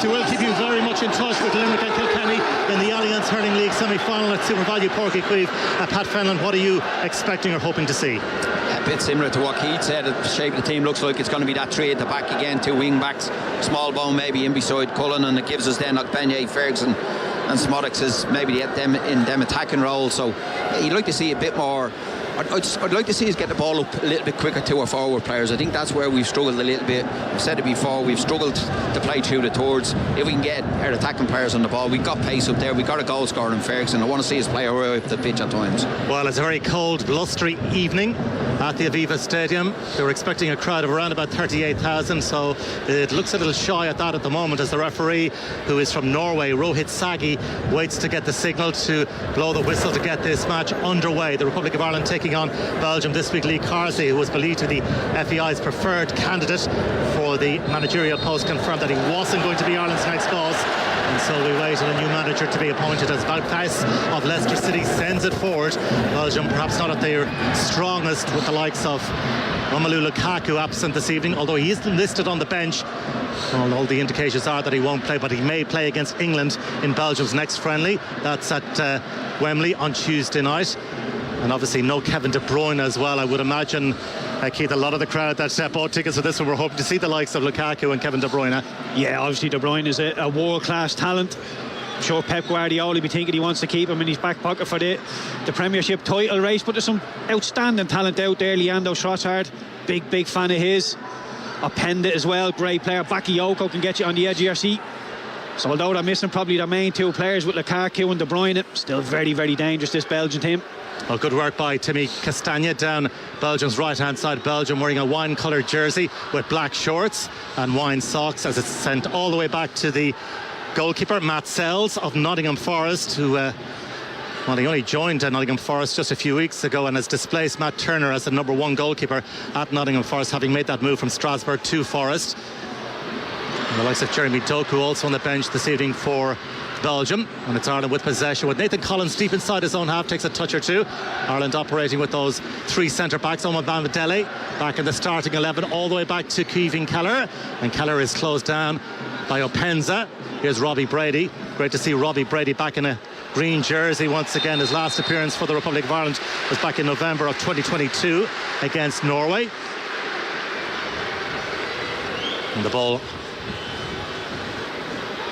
course, we will keep you very much in touch with Limerick and Kilkenny in the Alliance Hurling League semi-final at Super Value Porky Queeve. Pat Fenlon, what are you expecting or hoping to see? A bit similar to what Keith said. The shape of the team looks like it's going to be that three at the back again, two wing backs, small bone maybe in beside Cullen, and it gives us then Benye, Ferguson and Smodix as maybe them in them attacking roles. So you'd like to see a bit more. I'd like to see us get the ball up a little bit quicker to our forward players. I think that's where we've struggled a little bit. I've said it before, we've struggled to play through the towards. If we can get our attacking players on the ball, we've got pace up there, we've got a goal scorer in Ferguson. I want to see us play our way up the pitch at times. Well, it's a very cold, blustery evening at the Aviva Stadium. They were expecting a crowd of around about 38,000, so it looks a little shy at that at the moment, as the referee, who is from Norway, Rohit Sagi, waits to get the signal to blow the whistle to get this match underway. The Republic of Ireland taking on Belgium this week. Lee Carsey, who was believed to be the FEI's preferred candidate for the managerial post, confirmed that he wasn't going to be Ireland's next boss. And so we wait on a new manager to be appointed as Wout Faes of Leicester City sends it forward. Belgium perhaps not at their strongest, with the likes of Romelu Lukaku absent this evening, although he is listed on the bench. Well, all the indications are that he won't play, but he may play against England in Belgium's next friendly. That's at Wembley on Tuesday night. And obviously no Kevin De Bruyne as well. I would imagine, Keith, a lot of the crowd that bought tickets for this one were hoping to see the likes of Lukaku and Kevin De Bruyne. Yeah, obviously De Bruyne is a world-class talent. I'm sure Pep Guardiola will be thinking he wants to keep him in his back pocket for the Premiership title race. But there's some outstanding talent out there. Leandro Trossard, big fan of his. Openda as well, great player. Bakayoko can get you on the edge of your seat. So although they're missing probably their main two players with Lukaku and De Bruyne, still very, very dangerous, this Belgian team. Well, good work by Timmy Castagna down Belgium's right-hand side. Belgium wearing a wine-coloured jersey with black shorts and wine socks, as it's sent all the way back to the goalkeeper, Matt Sells of Nottingham Forest, who well, he only joined Nottingham Forest just a few weeks ago and has displaced Matt Turner as the number one goalkeeper at Nottingham Forest, having made that move from Strasbourg to Forest. And the likes of Jeremy Doku also on the bench this evening for Belgium, and it's Ireland with possession, with Nathan Collins deep inside his own half, takes a touch or two. Ireland operating with those three centre-backs. Omar Bamidele back in the starting 11, all the way back to Kevin Keller, and Keller is closed down by Openza. Here's Robbie Brady. Great to see Robbie Brady back in a green jersey once again. His last appearance for the Republic of Ireland was back in November of 2022 against Norway. And the ball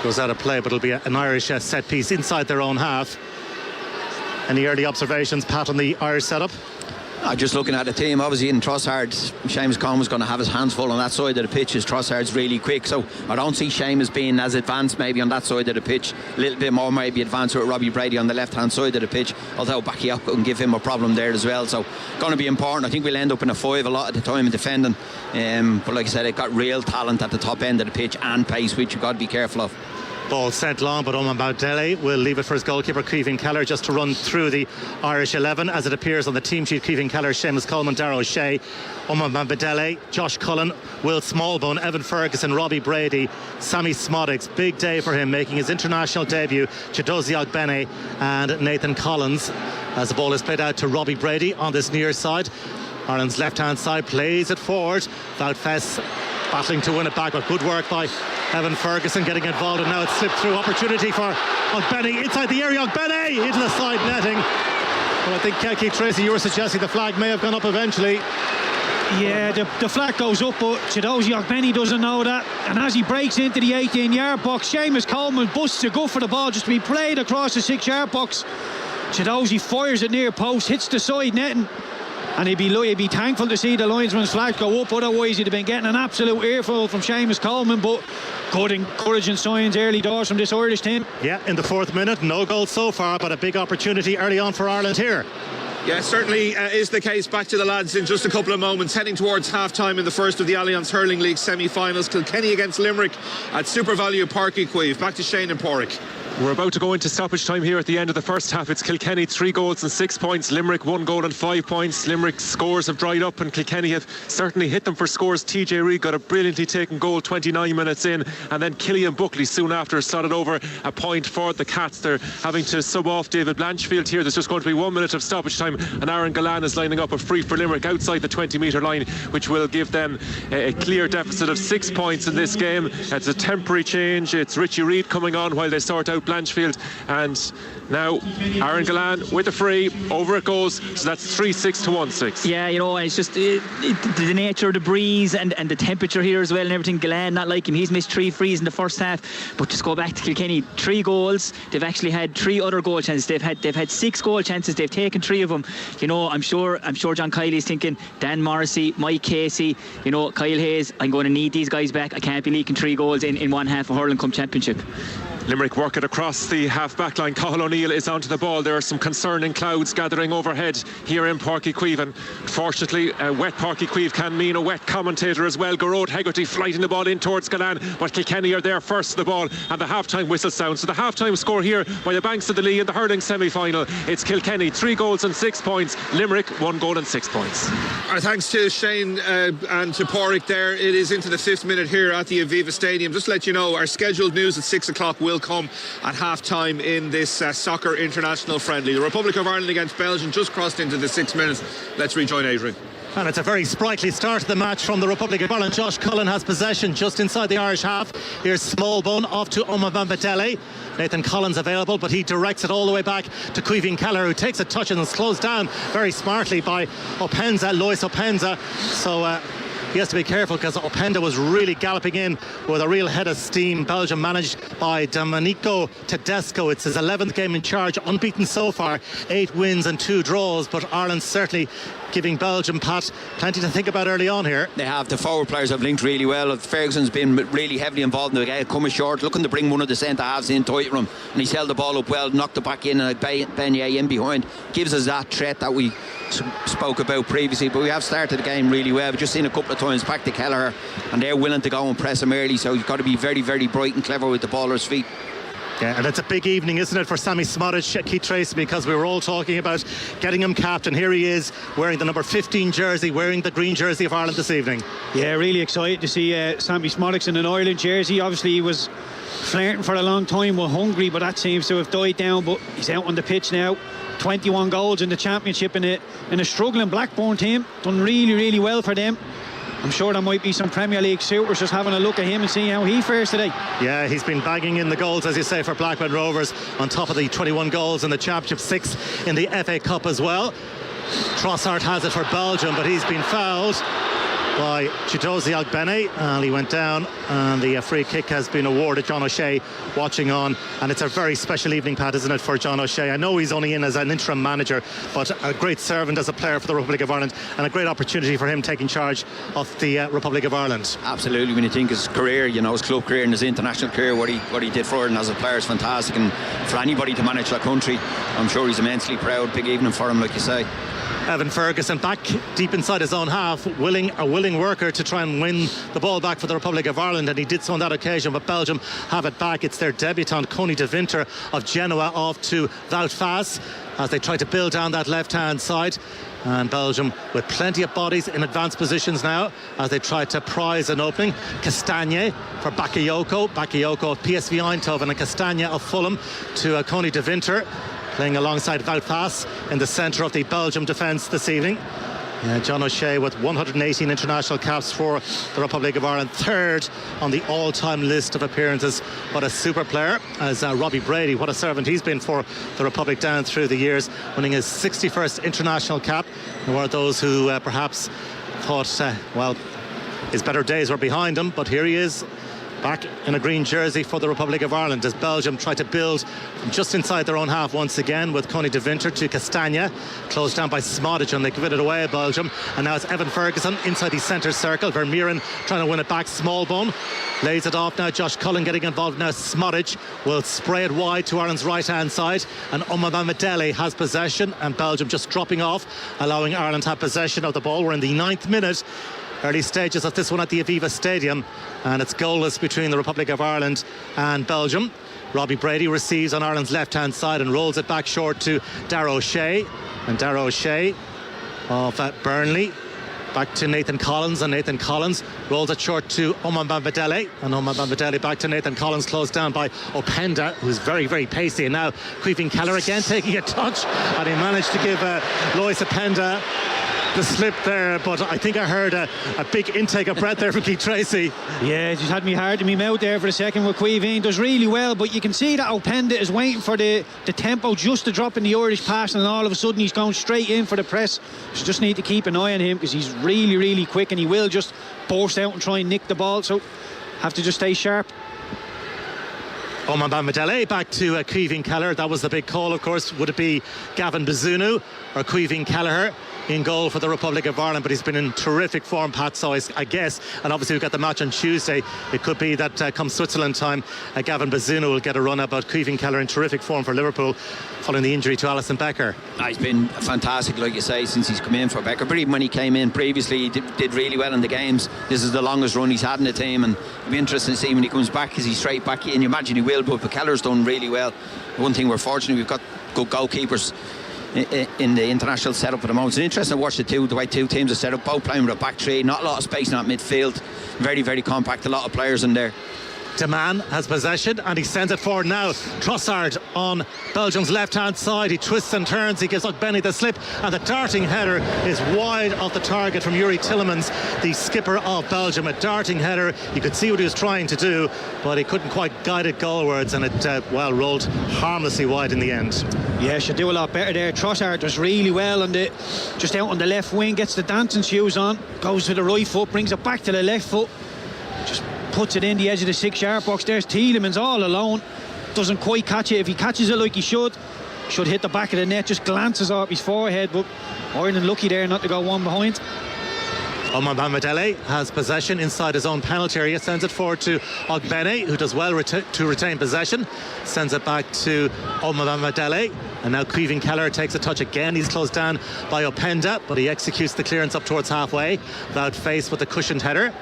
goes out of play, but it'll be an Irish set piece inside their own half. Any early observations, Pat, on the Irish setup? Just looking at the team, obviously in Trossard, Seamus Coleman's going to have his hands full on that side of the pitch, as Trossard's really quick, so I don't see Seamus being as advanced maybe on that side of the pitch. A little bit more maybe advanced with Robbie Brady on the left hand side of the pitch, although Bakayoko can give him a problem there as well, so going to be important. I think we'll end up in a 5 a lot of the time in defending, but like I said, they've got real talent at the top end of the pitch and pace, which you've got to be careful of. Ball sent long, but Omar Bamidele will leave it for his goalkeeper Kevin Keller just to run through the Irish 11 as it appears on the team sheet. Kevin Keller, Seamus Coleman, Darragh O'Shea, Omar Bamidele, Josh Cullen, Will Smallbone, Evan Ferguson, Robbie Brady, Sammy Smodix. Big day for him, making his international debut. Chidozie Ogbene and Nathan Collins, as the ball is played out to Robbie Brady on this near side. Ireland's left-hand side plays it forward. Wout Faes battling to win it back, but good work by Evan Ferguson getting involved, and now it's slipped through. Opportunity for Ogbene inside the area. Ogbene into the side netting. Well, I think Keith Tracy, you were suggesting the flag may have gone up eventually. Yeah, the flag goes up, but Chidozie Ogbene doesn't know that, and as he breaks into the 18-yard box, Seamus Coleman busts a gut for the ball just to be played across the 6-yard box. Chidozie fires it near post, hits the side netting, and he'd be thankful to see the linesman's flag go up, otherwise he'd have been getting an absolute earful from Seamus Coleman. But good encouraging signs early doors from this Irish team. Yeah, in the 4th minute, no goals so far, but a big opportunity early on for Ireland here. Yeah, certainly is the case. Back to the lads in just a couple of moments, heading towards half-time in the first of the Alliance Hurling League semi-finals. Kilkenny against Limerick at Super Value Porky Queeve. Back to Shane and Porrick. We're about to go into stoppage time here at the end of the first half. It's Kilkenny 3 goals and 6 points. Limerick 1 goal and 5 points. Limerick's scores have dried up and Kilkenny have certainly hit them for scores. TJ Reid got a brilliantly taken goal 29 minutes in, and then Killian Buckley soon after slotted over a point for the Cats. They're having to sub off David Blanchfield here. There's just going to be 1 minute of stoppage time, and Aaron Gallan is lining up a free for Limerick outside the 20-metre line, which will give them a clear deficit of 6 points in this game. It's a temporary change. It's Richie Reid coming on while they sort out Blanchfield. And now Aaron Gallan with a free, over it goes, so that's 3-6 to 1-6. Yeah, you know, it's just the nature of the breeze and the temperature here as well and everything. Gallan, not like him, he's missed 3 frees in the first half. But just go back to Kilkenny, 3 goals. They've actually had 3 other goal chances. They've had 6 goal chances. They've taken 3 of them. You know, I'm sure John Kiley's thinking, Dan Morrissey, Mike Casey, you know, Kyle Hayes, I'm going to need these guys back. I can't be leaking 3 goals in one half of Hurling Cup Championship. Limerick work it across the half-back line. Cathal O'Neill is onto the ball. There are some concerning clouds gathering overhead here in Páirc Uí Chaoimh, and fortunately a wet Páirc Uí Chaoimh can mean a wet commentator as well. Garrod Hegarty flighting the ball in towards Gallan, but Kilkenny are there first to the ball, and the half-time whistle sounds. So the half-time score here by the banks of the Lee in the hurling semi-final, it's Kilkenny 3 goals and 6 points, Limerick 1 goal and 6 points. Our thanks to Shane and to Pádraig there. It is into the 5th minute here at the Aviva Stadium. Just to let you know, our scheduled news at 6 o'clock will come at half time in this soccer international friendly. The Republic of Ireland against Belgium just crossed into the 6 minutes. Let's rejoin Adrian. And it's a very sprightly start to the match from the Republic of Ireland. Josh Cullen has possession just inside the Irish half. Here's Smallbone off to Omabambatele. Nathan Collins available, but he directs it all the way back to Caoimhín Kelleher, who takes a touch and is closed down very smartly by Lois Openza. So he has to be careful because Openda was really galloping in with a real head of steam. Belgium managed by Domenico Tedesco. It's his 11th game in charge, unbeaten so far, 8 wins and 2 draws. But Ireland certainly giving Belgium, Pat, plenty to think about early on here. They have. The forward players have linked really well. Ferguson's been really heavily involved in the game, coming short, looking to bring one of the centre halves in tight room, and he's held the ball up well, knocked it back in, and Beignet in behind gives us that threat that we spoke about previously. But we have started the game really well. We've just seen a couple of times back to Kelleher, and they're willing to go and press him early, so you've got to be very, very bright and clever with the ball at his feet. Yeah, and it's a big evening, isn't it, for Sammy Smodic, Keith Tracy, because we were all talking about getting him capped, and here he is wearing the number 15 jersey, wearing the green jersey of Ireland this evening. Yeah, really excited to see Sammy Smodic in an Ireland jersey. Obviously he was flirting for a long time with Hungary, but that seems to have died down. But he's out on the pitch now. 21 goals in the championship in a struggling Blackburn team. Done really, really well for them. I'm sure there might be some Premier League suitors just having a look at him and seeing how he fares today. Yeah, he's been bagging in the goals, as you say, for Blackburn Rovers, on top of the 21 goals in the Championship, 6 in the FA Cup as well. Trossard has it for Belgium, but he's been fouled by Chidozie Ogbene, and he went down, and the free kick has been awarded. John O'Shea watching on, and it's a very special evening, Pat, isn't it, for John O'Shea? I know he's only in as an interim manager, but a great servant as a player for the Republic of Ireland, and a great opportunity for him taking charge of the Republic of Ireland. Absolutely. When you think his career, you know, his club career and his international career, what he did for Ireland as a player is fantastic, and for anybody to manage that country, I'm sure he's immensely proud. Big evening for him, like you say. Evan Ferguson back deep inside his own half, a willing worker to try and win the ball back for the Republic of Ireland, and he did so on that occasion, but Belgium have it back. It's their debutant Coney de Winter of Genoa off to Wout Faes as they try to build down that left hand side, and Belgium with plenty of bodies in advanced positions now as they try to prize an opening. Castagne for Bakayoko of PSV Eindhoven, and Castagne of Fulham to Coney de Winter, playing alongside Wout Faes in the centre of the Belgium defence this evening. John O'Shea with 118 international caps for the Republic of Ireland, 3rd on the all-time list of appearances. What a super player, as Robbie Brady, what a servant he's been for the Republic down through the years, winning his 61st international cap. And one of those who perhaps thought, well, his better days were behind him, but here he is, back in a green jersey for the Republic of Ireland, as Belgium try to build from just inside their own half once again, with Coney de Winter to Castagne, closed down by Smodic, and they give it away, Belgium. And now it's Evan Ferguson inside the centre circle. Vermeeren trying to win it back. Smallbone lays it off now. Josh Cullen getting involved now. Smodic will spray it wide to Ireland's right hand side, and Omabambatele has possession, and Belgium just dropping off, allowing Ireland to have possession of the ball. We're in the 9th minute, early stages of this one at the Aviva Stadium, and it's goalless between the Republic of Ireland and Belgium. Robbie Brady receives on Ireland's left-hand side and rolls it back short to Darragh O'Shea. And Darragh O'Shea of Burnley. Back to Nathan Collins, and Nathan Collins rolls it short to Oman Bambadele, and Oman Bambadele back to Nathan Collins, closed down by Openda, who's very, very pacey. And now Caoimhín Kelleher again taking a touch, and he managed to give Lois Openda the slip there, but I think I heard a big intake of breath there from Keith Tracy. Yeah, just had me hard in my mouth there for a second with Caoimhín. Does really well, but you can see that Openda is waiting for the tempo just to drop in the Irish pass, and all of a sudden he's going straight in for the press. So just need to keep an eye on him, because he's really, really quick, and he will just burst out and try and nick the ball, so have to just stay sharp. Oman Bambadele back to Caoimhín Kelleher. That was the big call, of course. Would it be Gavin Bazunu or Caoimhín Kelleher in goal for the Republic of Ireland? But he's been in terrific form, Pat, so I guess, and obviously we've got the match on Tuesday, it could be that come Switzerland time, Gavin Bazunu will get a run about Caoimhín Kelleher in terrific form for Liverpool following the injury to Alisson Becker. He's been fantastic, like you say, since he's come in for Becker. But even when he came in previously, he did really well in the games. This is the longest run he's had in the team, and it'll be interesting to see when he comes back, because he's straight back in. You imagine he will, but Kelleher's done really well. One thing we're fortunate, we've got good goalkeepers in the international setup at the moment. It's interesting to watch the way two teams are set up, both playing with a back three, not a lot of space in that midfield, very, very compact, a lot of players in there. Deman has possession and he sends it forward now. Trossard on Belgium's left-hand side. He twists and turns. He gives Benny the slip, and the darting header is wide off the target from Yuri Tillemans, the skipper of Belgium. A darting header. You could see what he was trying to do, but he couldn't quite guide it goalwards, and it rolled harmlessly wide in the end. Yeah, should do a lot better there. Trossard does really well on just out on the left wing, gets the dancing shoes on, goes to the right foot, brings it back to the left foot, just puts it in the edge of the 6-yard box. There's Tielemans all alone, doesn't quite catch it. If he catches it like he should hit the back of the net, just glances off his forehead, but Ireland lucky there not to go one behind. Oman Bambadele has possession inside his own penalty area, sends it forward to Ogbene, who does well to retain possession, sends it back to Oman Bambadele, and now Caoimhín Kelleher takes a touch again. He's closed down by Openda, but he executes the clearance up towards halfway, without face with a cushioned header.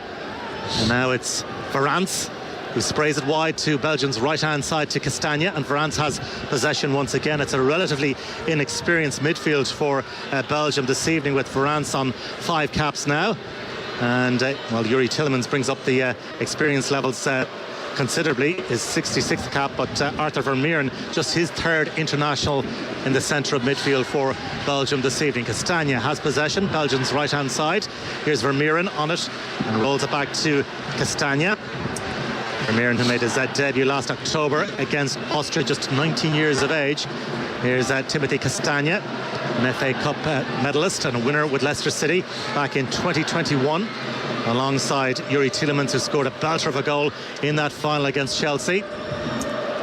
And now it's Varance who sprays it wide to Belgium's right-hand side to Castagna, and Varance has possession once again. It's a relatively inexperienced midfield for Belgium this evening, with Varance on 5 caps now. And Yuri Tillemans brings up the experience levels considerably, his 66th cap, but Arthur Vermeeren, just his 3rd international in the centre of midfield for Belgium this evening. Castagna has possession, Belgium's right-hand side. Here's Vermeeren on it and rolls it back to Castagna. Vermeeren, who made his debut last October against Austria, just 19 years of age. Here's Timothy Castagna, an FA Cup medalist and a winner with Leicester City back in 2021, alongside Yuri Tillemans, who scored a belter of a goal in that final against Chelsea.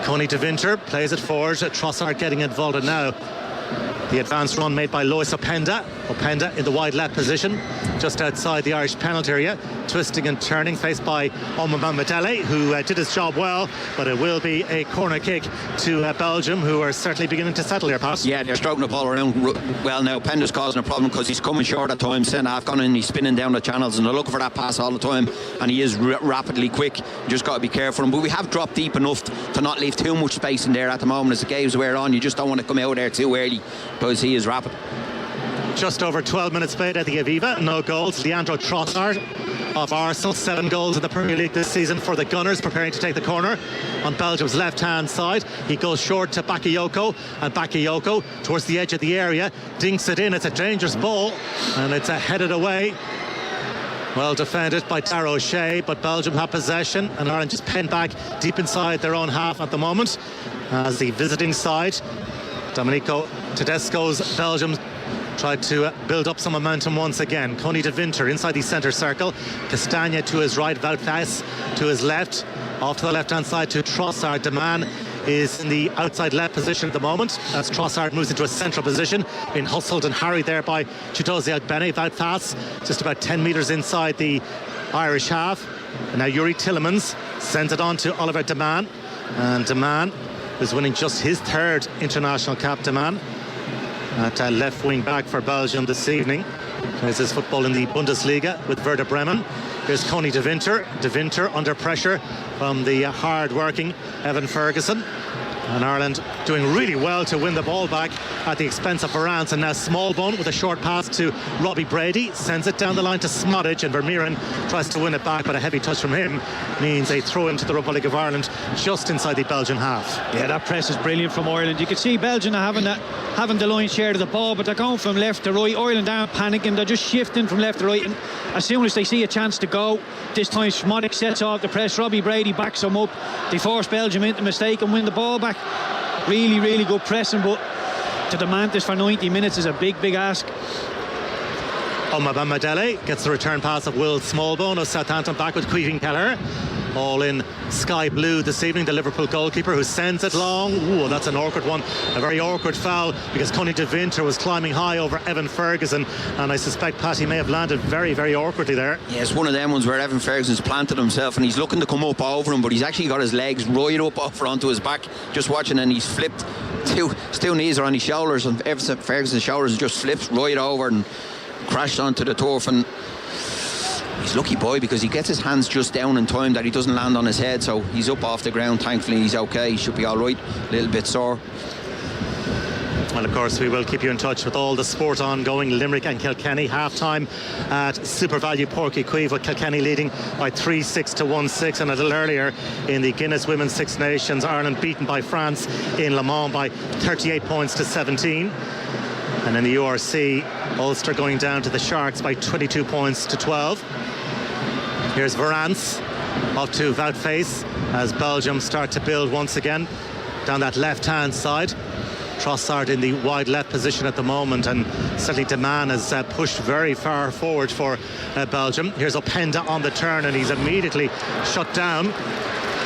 Coney de Winter plays it forward. Trossard getting involved now. The advanced run made by Lois Openda. Openda in the wide left position, just outside the Irish penalty area, twisting and turning, faced by Oman Bambadele, who did his job well, but it will be a corner kick to Belgium, who are certainly beginning to settle here, Pat. Yeah, they're stroking the ball around well now. Openda's causing a problem because he's coming short at times, centre half gone in, he's spinning down the channels, and they're looking for that pass all the time, and he is rapidly quick. You just got to be careful. But we have dropped deep enough to not leave too much space in there at the moment as the games wear on. You just don't want to come out there too early, because he is rapid. Just over 12 minutes played at the Aviva, no goals. Leandro Trossard of Arsenal, 7 goals in the Premier League this season for the Gunners, preparing to take the corner on Belgium's left-hand side. He goes short to Bakayoko, and Bakayoko towards the edge of the area, dinks it in. It's a dangerous ball, and it's headed away. Well defended by Darragh O'Shea, but Belgium have possession, and Ireland just pinned back deep inside their own half at the moment, as the visiting side, Domenico Tedesco's Belgium, tried to build up some momentum once again. Coney de Winter inside the centre circle. Castagna to his right, Wout Faes to his left. Off to the left-hand side to Trossard. Deman is in the outside left position at the moment, as Trossard moves into a central position, being hustled and harried there by Chidozie Ogbene. Wout Faes just about 10 metres inside the Irish half. And now Yuri Tillemans sends it on to Oliver Deman. And Deman is winning just his 3rd international cap. Deman at left wing back for Belgium this evening. Plays his football in the Bundesliga with Werder Bremen. Here's Coney De Winter. De Winter under pressure from the hard-working Evan Ferguson. And Ireland doing really well to win the ball back at the expense of Varane. And now Smallbone with a short pass to Robbie Brady, sends it down the line to Smodic, and Vermeeren tries to win it back, but a heavy touch from him means a throw into the Republic of Ireland just inside the Belgian half. Yeah, that press is brilliant from Ireland. You can see Belgium are having the lion's share of the ball, but they're going from left to right. Ireland aren't panicking, they're just shifting from left to right, and as soon as they see a chance to go, this time Smodic sets off the press, Robbie Brady backs them up, they force Belgium into mistake and win the ball back. Really, really good pressing, but to demand this for 90 minutes is a big, big ask. Omabamidele gets the return pass of Will Smallbone of Southampton back with Queven Kelleher. All in sky blue this evening, the Liverpool goalkeeper, who sends it long. Ooh, that's an awkward one. A very awkward foul because Coney De Winter was climbing high over Evan Ferguson, and I suspect Patty may have landed very, very awkwardly there. Yeah, it's one of them ones where Evan Ferguson's planted himself and he's looking to come up over him, but he's actually got his legs right up over onto his back, just watching, and he's flipped. His two knees are on his shoulders, and Evan Ferguson's shoulders just flipped right over and crashed onto the turf. And he's lucky boy because he gets his hands just down in time that he doesn't land on his head, so he's up off the ground. Thankfully he's okay, he should be alright, a little bit sore. Well, of course, we will keep you in touch with all the sport ongoing. Limerick and Kilkenny half-time at Super Value Porky Queeve, with Kilkenny leading by 3-6 to 1-6. And a little earlier in the Guinness Women's Six Nations, Ireland beaten by France in Le Mans by 38 points to 17. And in the URC, Ulster going down to the Sharks by 22 points to 12. Here's Varane off to Wout-Face as Belgium start to build once again down that left-hand side. Trossard in the wide left position at the moment, and certainly De Man has pushed very far forward for Belgium. Here's Openda on the turn, and he's immediately shut down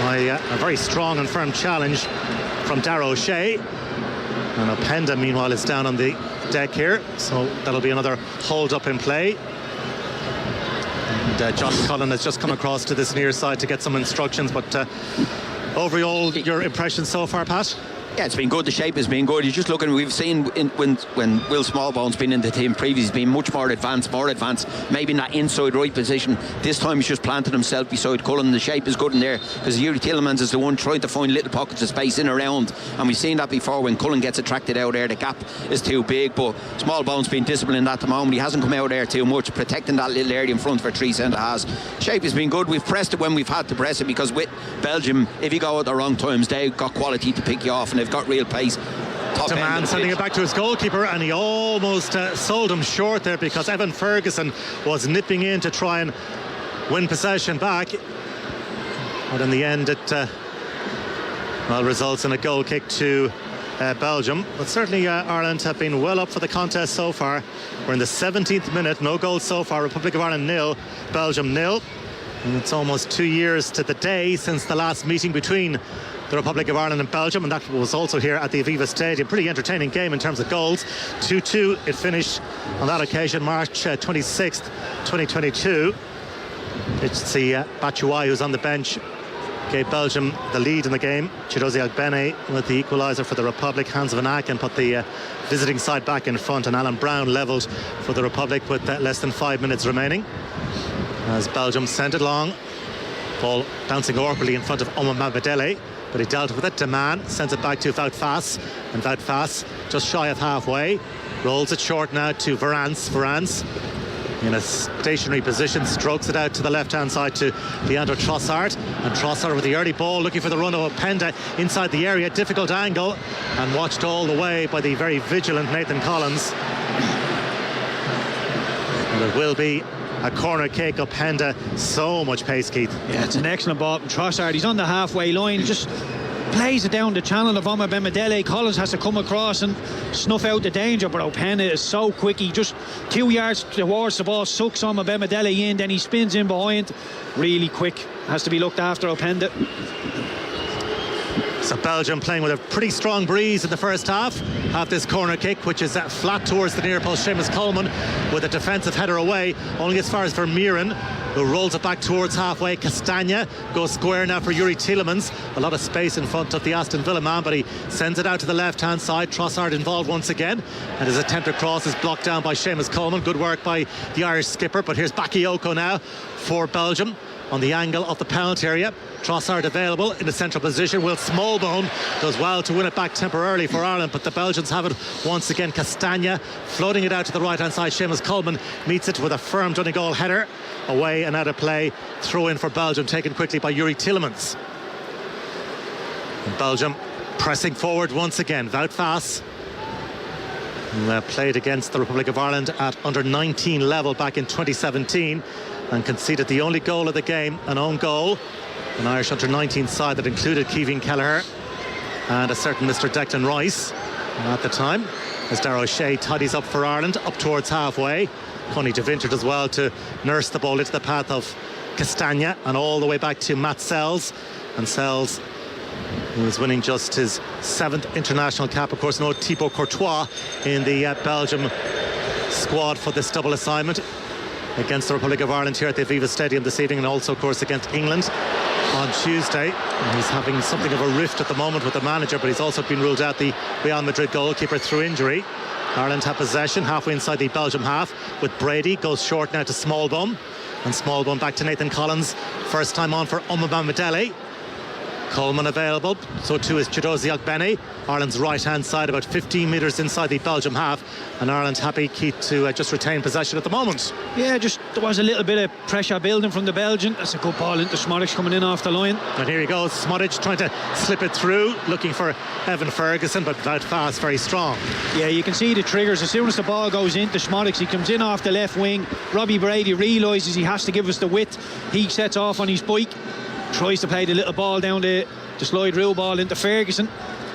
by a very strong and firm challenge from Darragh O'Shea. And Openda, meanwhile, is down on the deck here, so that'll be another hold up in play. And John Cullen has just come across to this near side to get some instructions, but overall, your impressions so far, Pat? Yeah, it's been good. The shape has been good. You're just looking, we've seen when Will Smallbone's been in the team previously, he's been much more advanced, maybe in that inside right position. This time he's just planted himself beside Cullen. The shape is good in there because Yuri Tielemans is the one trying to find little pockets of space in around, and we've seen that before when Cullen gets attracted out there. The gap is too big, but Smallbone's been disciplined at the moment. He hasn't come out there too much, protecting that little area in front for three centre halves. Shape has been good. We've pressed it when we've had to press it, because with Belgium, if you go at the wrong times, they've got quality to pick you off, and they've got real pace. De Man sending it back to his goalkeeper, and he almost sold him short there because Evan Ferguson was nipping in to try and win possession back, but in the end it results in a goal kick to Belgium. But certainly Ireland have been well up for the contest so far. We're in the 17th minute, no goals so far. Republic of Ireland 0, Belgium 0. And it's almost 2 years to the day since the last meeting between the Republic of Ireland and Belgium, and that was also here at the Aviva Stadium. Pretty entertaining game in terms of goals. 2-2 it finished on that occasion, March 26th, 2022. It's the Batshuayi who's on the bench, gave Belgium the lead in the game. Chidozie Agbene with the equaliser for the Republic. Hans van Aken put the visiting side back in front, and Alan Brown levelled for the Republic with less than 5 minutes remaining, as Belgium sent it long. Ball bouncing awkwardly in front of Omabamidele, but he dealt with it. De Man sends it back to Wout-Face, and Wout-Face just shy of halfway, rolls it short now to Varane in a stationary position, strokes it out to the left hand side to Leandro Trossard, and Trossard with the early ball looking for the run of Openda inside the area, difficult angle, and watched all the way by the very vigilant Nathan Collins. And it will be a corner kick. Openda, so much pace, Keith. Yeah, it's an excellent ball from Trossard. He's on the halfway line, just plays it down the channel of Omabamidele. Collins has to come across and snuff out the danger, but Openda is so quick. He just 2 yards towards the ball, sucks Omabamidele in, then he spins in behind. Really quick, has to be looked after, Openda. So Belgium playing with a pretty strong breeze in the first half. Have this corner kick, which is flat towards the near post. Seamus Coleman with a defensive header away, only as far as Vermeeren. who rolls it back towards halfway. Castagna goes square now for Yuri Tielemans. A lot of space in front of the Aston Villa man, but he sends it out to the left-hand side. Trossard involved once again, and his attempt across is blocked down by Seamus Coleman. Good work by the Irish skipper, but here's Bakayoko now for Belgium on the angle of the penalty area. Trossard available in the central position. Will Smallbone does well to win it back temporarily for Ireland, but the Belgians have it once again. Castagna floating it out to the right hand side. Seamus Coleman meets it with a firm Donegal header away and out of play. Throw in for Belgium, taken quickly by Yuri Tielemans. And Belgium pressing forward once again. Wout Faes, who played against the Republic of Ireland at under 19 level back in 2017 and conceded the only goal of the game, an own goal. An Irish under-19 side that included Keevin Kelleher and a certain Mr. Declan Rice at the time, as Darragh O'Shea tidies up for Ireland up towards halfway. Connie de Winter does well to nurse the ball into the path of Castagna and all the way back to Matt Sells. And Sells, who is winning just his 7th international cap. Of course, no Thibaut Courtois in the Belgium squad for this double assignment against the Republic of Ireland here at the Aviva Stadium this evening, and also, of course, against England on Tuesday. And he's having something of a rift at the moment with the manager, but he's also been ruled out, the Real Madrid goalkeeper, through injury. Ireland have possession halfway inside the Belgium half, with Brady goes short now to Smallbone, and Smallbone back to Nathan Collins. First time on for Omama Madele. Coleman available, so too is Chidozie Ogbene. Ireland's right hand side, about 15 metres inside the Belgium half, and Ireland happy, Keith, to just retain possession at the moment. Yeah, just there was a little bit of pressure building from the Belgian. That's a good ball into Smodic coming in off the line. And here he goes, Smodic trying to slip it through, looking for Evan Ferguson, but Wout Faes very strong. Yeah, you can see the triggers as soon as the ball goes into Smodic. He comes in off the left wing. Robbie Brady realises he has to give us the width. He sets off on his bike, tries to play the little ball down the slide rule ball into Ferguson.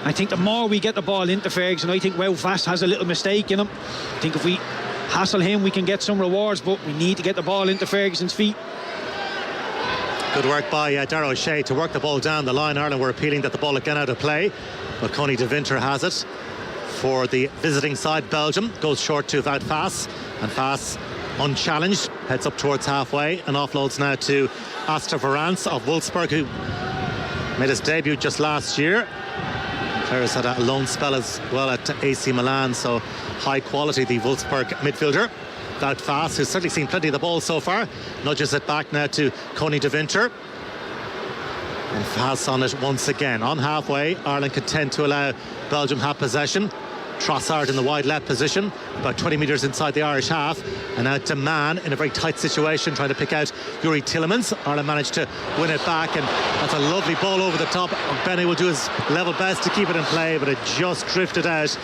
I think the more we get the ball into Ferguson, I think Wout Faes has a little mistake in him. I think if we hassle him, we can get some rewards, but we need to get the ball into Ferguson's feet. Good work by Darragh O'Shea to work the ball down the line. Ireland were appealing that the ball had gone out of play, but Connie de Winter has it for the visiting side. Belgium goes short to Wout Faes, and Faes, unchallenged, heads up towards halfway and offloads now to Asta Verans of Wolfsburg, who made his debut just last year. Players had a loan spell as well at AC Milan, so high quality, the Wolfsburg midfielder. Wout Faes, who's certainly seen plenty of the ball so far, nudges it back now to Connie de Winter. And Faes on it once again. On halfway, Ireland content to allow Belgium have possession. Trossard in the wide left position, about 20 metres inside the Irish half, and now Deman in a very tight situation trying to pick out Yuri Tielemans. Ireland managed to win it back, and that's a lovely ball over the top. Benny will do his level best to keep it in play, but it just drifted out.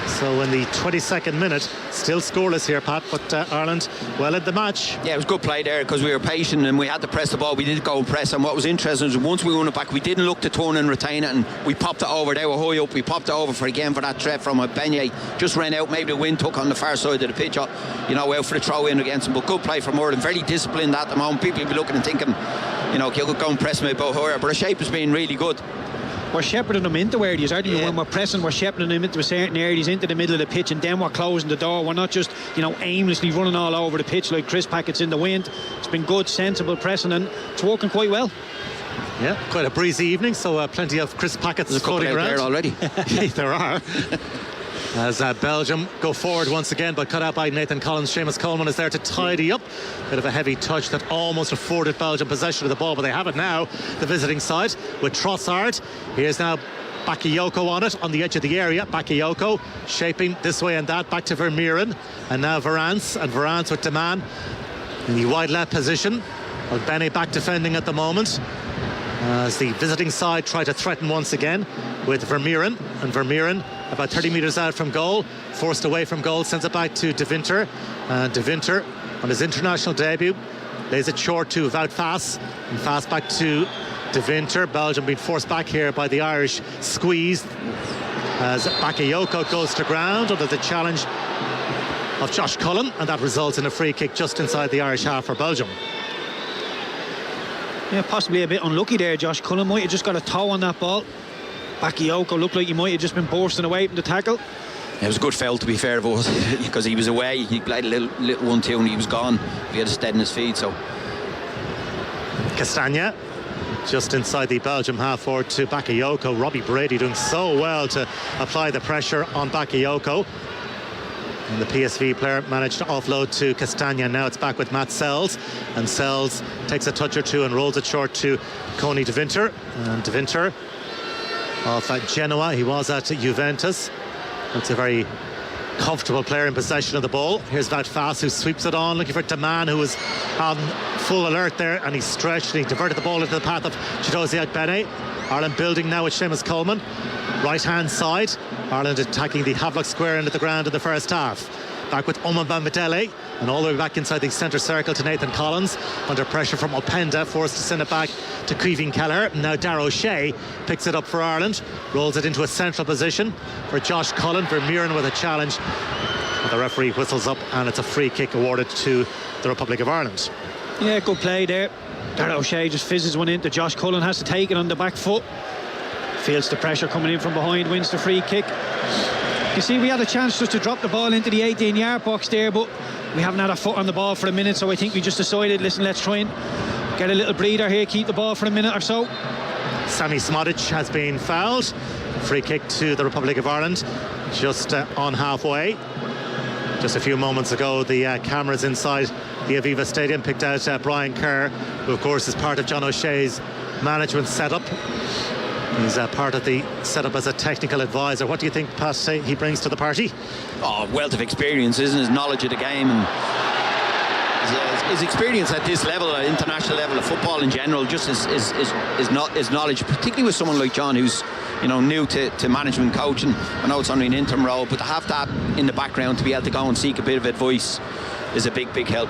So in the 22nd minute, still scoreless here, Pat, but Ireland well in the match. Yeah, it was good play there because we were patient and we had to press the ball. We did go and press, and what was interesting is once we won it back, we didn't look to turn and retain it, and we popped it over. They were high up. We popped it over for that threat from a Beignet. Just ran out. Maybe the wind took on the far side of the pitch, out for the throw in against him. But good play from Ireland. Very disciplined at the moment. People will be looking and thinking, you could go and press me about higher. But the shape has been really good. We're shepherding them into areas, aren't we? When we're pressing, we're shepherding them into certain areas, into the middle of the pitch, and then we're closing the door. We're not just, aimlessly running all over the pitch like Chris Packett's in the wind. It's been good, sensible pressing, and it's working quite well. Yeah, quite a breezy evening, so plenty of Chris Packets floating around. There already. There are. As Belgium go forward once again, but cut out by Nathan Collins. Seamus Coleman is there to tidy up. Bit of a heavy touch that almost afforded Belgium possession of the ball, but they have it now, the visiting side, with Trossard. Here's now Bakayoko on it, on the edge of the area. Bakayoko shaping this way and that, back to Vermeeren, and now Verans, and Verans with Deman in the wide left position. Ogbene back defending at the moment, as the visiting side try to threaten once again with Vermeeren, and Vermeeren about 30 metres out from goal, forced away from goal, sends it back to de Winter, and de Winter on his international debut lays it short to Wout Faes, and Faes back to de Winter. Belgium being forced back here by the Irish squeeze as Bakayoko goes to ground under the challenge of Josh Cullen, and that results in a free kick just inside the Irish half for Belgium. Yeah, possibly a bit unlucky there. Josh Cullen might have just got a toe on that ball. Bakayoko looked like he might have just been bursting away from the tackle. It was a good foul, to be fair, because he was away. He played a little 1-2 and he was gone. He had a stead in his feet, so Castagna just inside the Belgium half forward to Bakayoko. Robbie Brady doing so well to apply the pressure on Bakayoko. And the PSV player managed to offload to Castagna. Now it's back with Matt Sells, and Sells takes a touch or two and rolls it short to Coney De Winter. And De Winter off at Genoa. He was at Juventus. It's a very comfortable player in possession of the ball. Here's Wout Faes, who sweeps it on, looking for Daman, who was on full alert there, and he stretched and he diverted the ball into the path of Chidozie Agbene. Ireland building now with Seamus Coleman. Right hand side, Ireland attacking the Havelock Square end of the ground in the first half. Back with Oman Bambadele, and all the way back inside the centre circle to Nathan Collins. Under pressure from Openda, forced to send it back to Caoimhín Kelleher. Now Darragh O'Shea picks it up for Ireland, rolls it into a central position for Josh Cullen. Vermeuren with a challenge. And the referee whistles up, and it's a free kick awarded to the Republic of Ireland. Yeah, good play there. Darragh O'Shea just fizzes one into Josh Cullen, has to take it on the back foot. Feels the pressure coming in from behind, wins the free kick. You see, we had a chance just to drop the ball into the 18-yard box there, but we haven't had a foot on the ball for a minute, so I think we just decided, listen, let's try and get a little breather here, keep the ball for a minute or so. Sami Smodic has been fouled. Free kick to the Republic of Ireland, just on halfway. Just a few moments ago, the cameras inside the Aviva Stadium picked out Brian Kerr, who of course is part of John O'Shea's management setup. He's part of the setup as a technical advisor. What do you think, Pat, he brings to the party? Oh, wealth of experience, isn't his knowledge of the game, and his experience at this level, at international level of football in general, just his knowledge, particularly with someone like John, who's new to management coaching. I know it's only an interim role, but to have that in the background, to be able to go and seek a bit of advice, is a big help.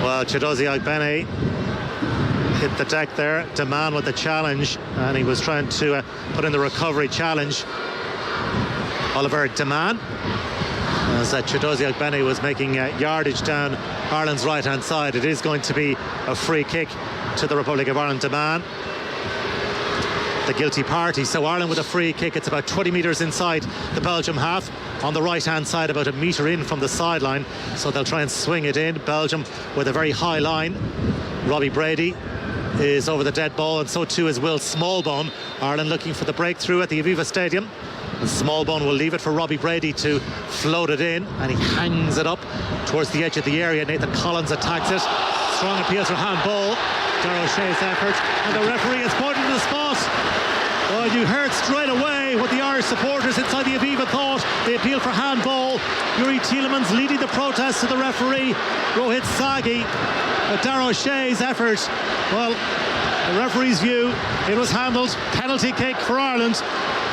Well, Chidozie Agbene hit the deck there. Daman with the challenge, and he was trying to put in the recovery challenge. Oliver Daman, as Chidozie Agbene was making yardage down Ireland's right hand side. It is going to be a free kick to the Republic of Ireland. Daman, the guilty party. So Ireland with a free kick. It's about 20 metres inside the Belgium half, on the right hand side, about a metre in from the sideline, so they'll try and swing it in. Belgium with a very high line. Robbie Brady is over the dead ball, and so too is Will Smallbone. Ireland looking for the breakthrough at the Aviva Stadium, and Smallbone will leave it for Robbie Brady to float it in, and he hangs it up towards the edge of the area. Nathan Collins attacks it. Strong appeals for handball. Darragh O'Shea's effort, and the referee has pointed to the spot. Well, you heard straight away what the Irish supporters inside the Aviva thought. They appealed for handball. Yuri Tielemans leading the protest to the referee, Rohit Sagi. But Darragh O'Shea's effort, well, the referee's view, it was handled. Penalty kick for Ireland.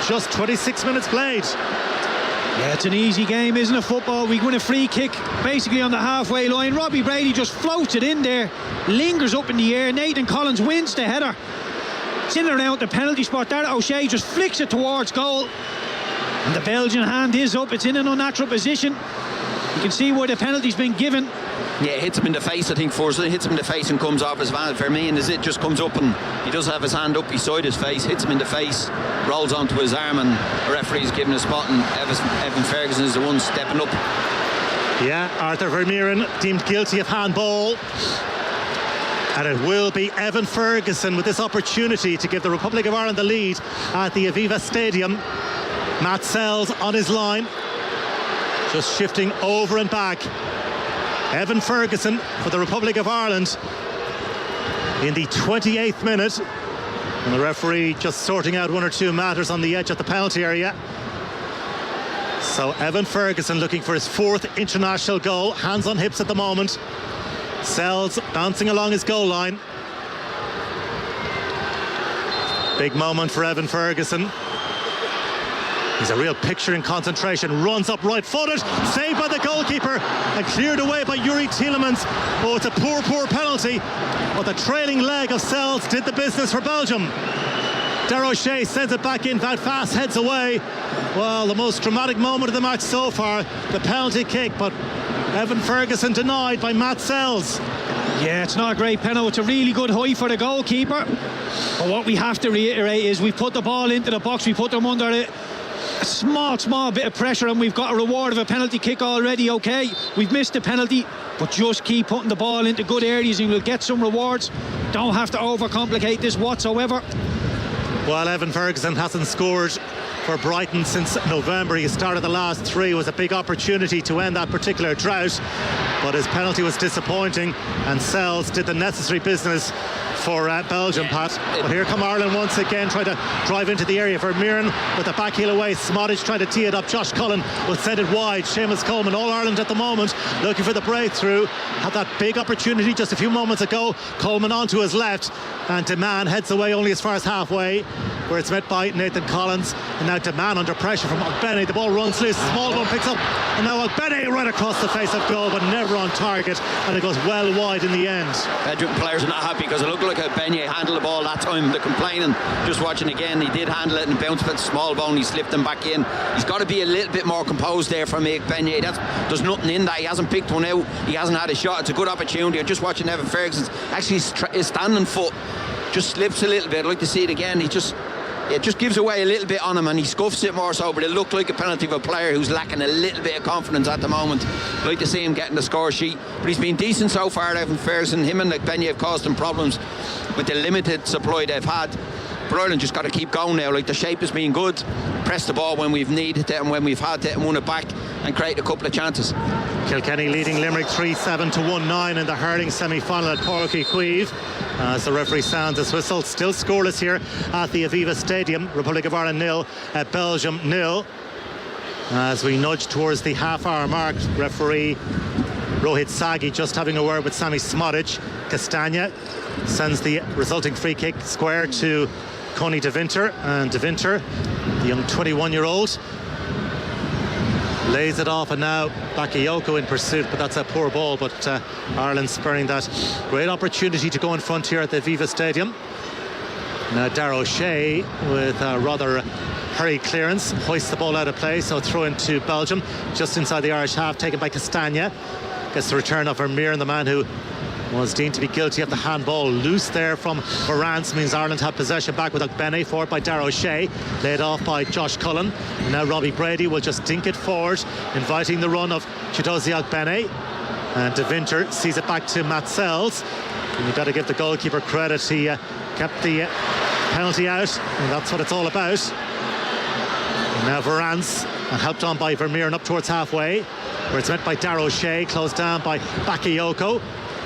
Just 26 minutes played. Yeah, it's an easy game, isn't it, football? We win a free kick basically on the halfway line. Robbie Brady just floats it in there, lingers up in the air. Nathan Collins wins the header. It's in and around the penalty spot. Darragh O'Shea just flicks it towards goal, and the Belgian hand is up. It's in an unnatural position. You can see where the penalty's been given. Yeah, hits him in the face, I think, first. It hits him in the face and comes off his van. Vermeuren, as it just comes up, and he does have his hand up beside his face, hits him in the face, rolls onto his arm, and the referee's given a spot, and Evan Ferguson is the one stepping up. Yeah, Arthur Vermeuren deemed guilty of handball. And it will be Evan Ferguson with this opportunity to give the Republic of Ireland the lead at the Aviva Stadium. Matt Sells on his line, just shifting over and back. Evan Ferguson for the Republic of Ireland in the 28th minute. And the referee just sorting out one or two matters on the edge of the penalty area. So Evan Ferguson looking for his fourth international goal. Hands on hips at the moment. Sells bouncing along his goal line. Big moment for Evan Ferguson. He's a real picture in concentration. Runs up right footed, saved by the goalkeeper and cleared away by Yuri Tielemans. Oh, it's a poor penalty, but the trailing leg of Sells did the business for Belgium. Darragh O'Shea sends it back in. Wout Faes heads away. Well, the most dramatic moment of the match so far, the penalty kick, but Evan Ferguson denied by Matt Sells. Yeah, it's not a great penalty. It's a really good high for the goalkeeper. But what we have to reiterate is we put the ball into the box. We put them under it. a small bit of pressure, and we've got a reward of a penalty kick already. Okay, we've missed the penalty, but just keep putting the ball into good areas and we'll get some rewards. Don't have to overcomplicate this whatsoever. Well, Evan Ferguson hasn't scored for Brighton since November. He started the last three. It was a big opportunity to end that particular drought, but his penalty was disappointing, and Sells did the necessary business for Belgium, Pat. But here come Ireland once again, trying to drive into the area. Vermeeren with the back heel away. Smodic trying to tee it up. Josh Cullen will send it wide. Seamus Coleman, All Ireland at the moment, looking for the breakthrough. Had that big opportunity just a few moments ago. Coleman onto his left, and Deman heads away only as far as halfway, where it's met by Nathan Collins. And now Deman under pressure from Ogbene. The ball runs loose. Smallbone picks up, and now Ogbene right across the face of goal, but never on target, and it goes well wide in the end. Belgium players are not happy because it looked like Beignet handled the ball that time. They're complaining. Just watching again, he did handle it and bounced with Smallbone. He slipped him back in. He's got to be a little bit more composed there from Beignet. There's nothing in that. He hasn't picked one out. He hasn't had a shot. It's a good opportunity. I'm just watching Evan Ferguson's actually his standing foot just slips a little bit. I'd like to see it again. It just gives away a little bit on him, and he scuffs it more so, but it looked like a penalty of a player who's lacking a little bit of confidence at the moment. I'd like to see him getting the score sheet, but he's been decent so far, Evan Ferguson. Him and Beignet have caused him problems with the limited supply they've had. But Ireland just got to keep going now. Like, the shape has been good. Press the ball when we've needed it and when we've had it, and won it back and create a couple of chances. Kilkenny leading Limerick 3-7 to 1-9 in the hurling semi-final at Páirc Uí Chaoimh. As the referee sounds his whistle, still scoreless here at the Aviva Stadium. Republic of Ireland 0, Belgium 0. As we nudge towards the half-hour mark, referee Rohit Sagi just having a word with Sammy Smodic. Castagna sends the resulting free kick square to Connie De Winter, and De Winter, the young 21-year-old, lays it off, and now Bakayoko in pursuit, but that's a poor ball. But Ireland spurring that great opportunity to go in front here at the Aviva Stadium. Now Darragh O'Shea with a rather hurried clearance hoists the ball out of play, so throw into Belgium just inside the Irish half, taken by Castagna. Gets the return of Vermeeren, the man who was deemed to be guilty of the handball. Loose there from Varane means Ireland have possession back with Ogbene, forward by Darragh O'Shea, laid off by Josh Cullen. And now Robbie Brady will just dink it forward, inviting the run of Chidozie Ogbene, and De Winter sees it back to Matt Sells. And you've got to give the goalkeeper credit. He kept the penalty out, and that's what it's all about. And now Varane's helped on by Vermeeren up towards halfway, where it's met by Darragh O'Shea, closed down by Bakayoko.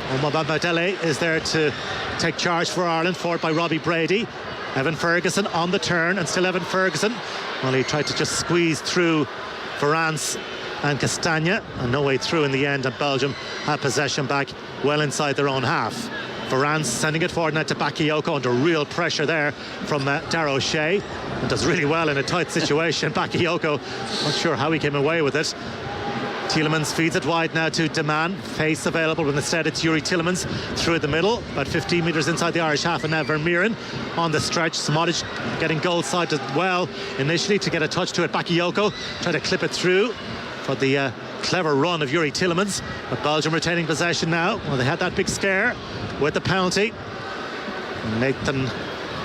Omobamidele is there to take charge for Ireland, forward by Robbie Brady. Evan Ferguson on the turn, and still Evan Ferguson. Well, he tried to just squeeze through Varane and Castagna, and no way through in the end, and Belgium had possession back well inside their own half. Varane sending it forward now to Bakayoko, under real pressure there from Darragh O'Shea, and does really well in a tight situation. Bakayoko, not sure how he came away with it. Tielemans feeds it wide now to Deman. Face available, but instead it's Yuri Tielemans through the middle, about 15 metres inside the Irish half, and now Vermeeren on the stretch. Smodic getting goal side as well initially to get a touch to it. Bakayoko trying to clip it through for the clever run of Yuri Tielemans, but Belgium retaining possession now. Well, they had that big scare with the penalty. Nathan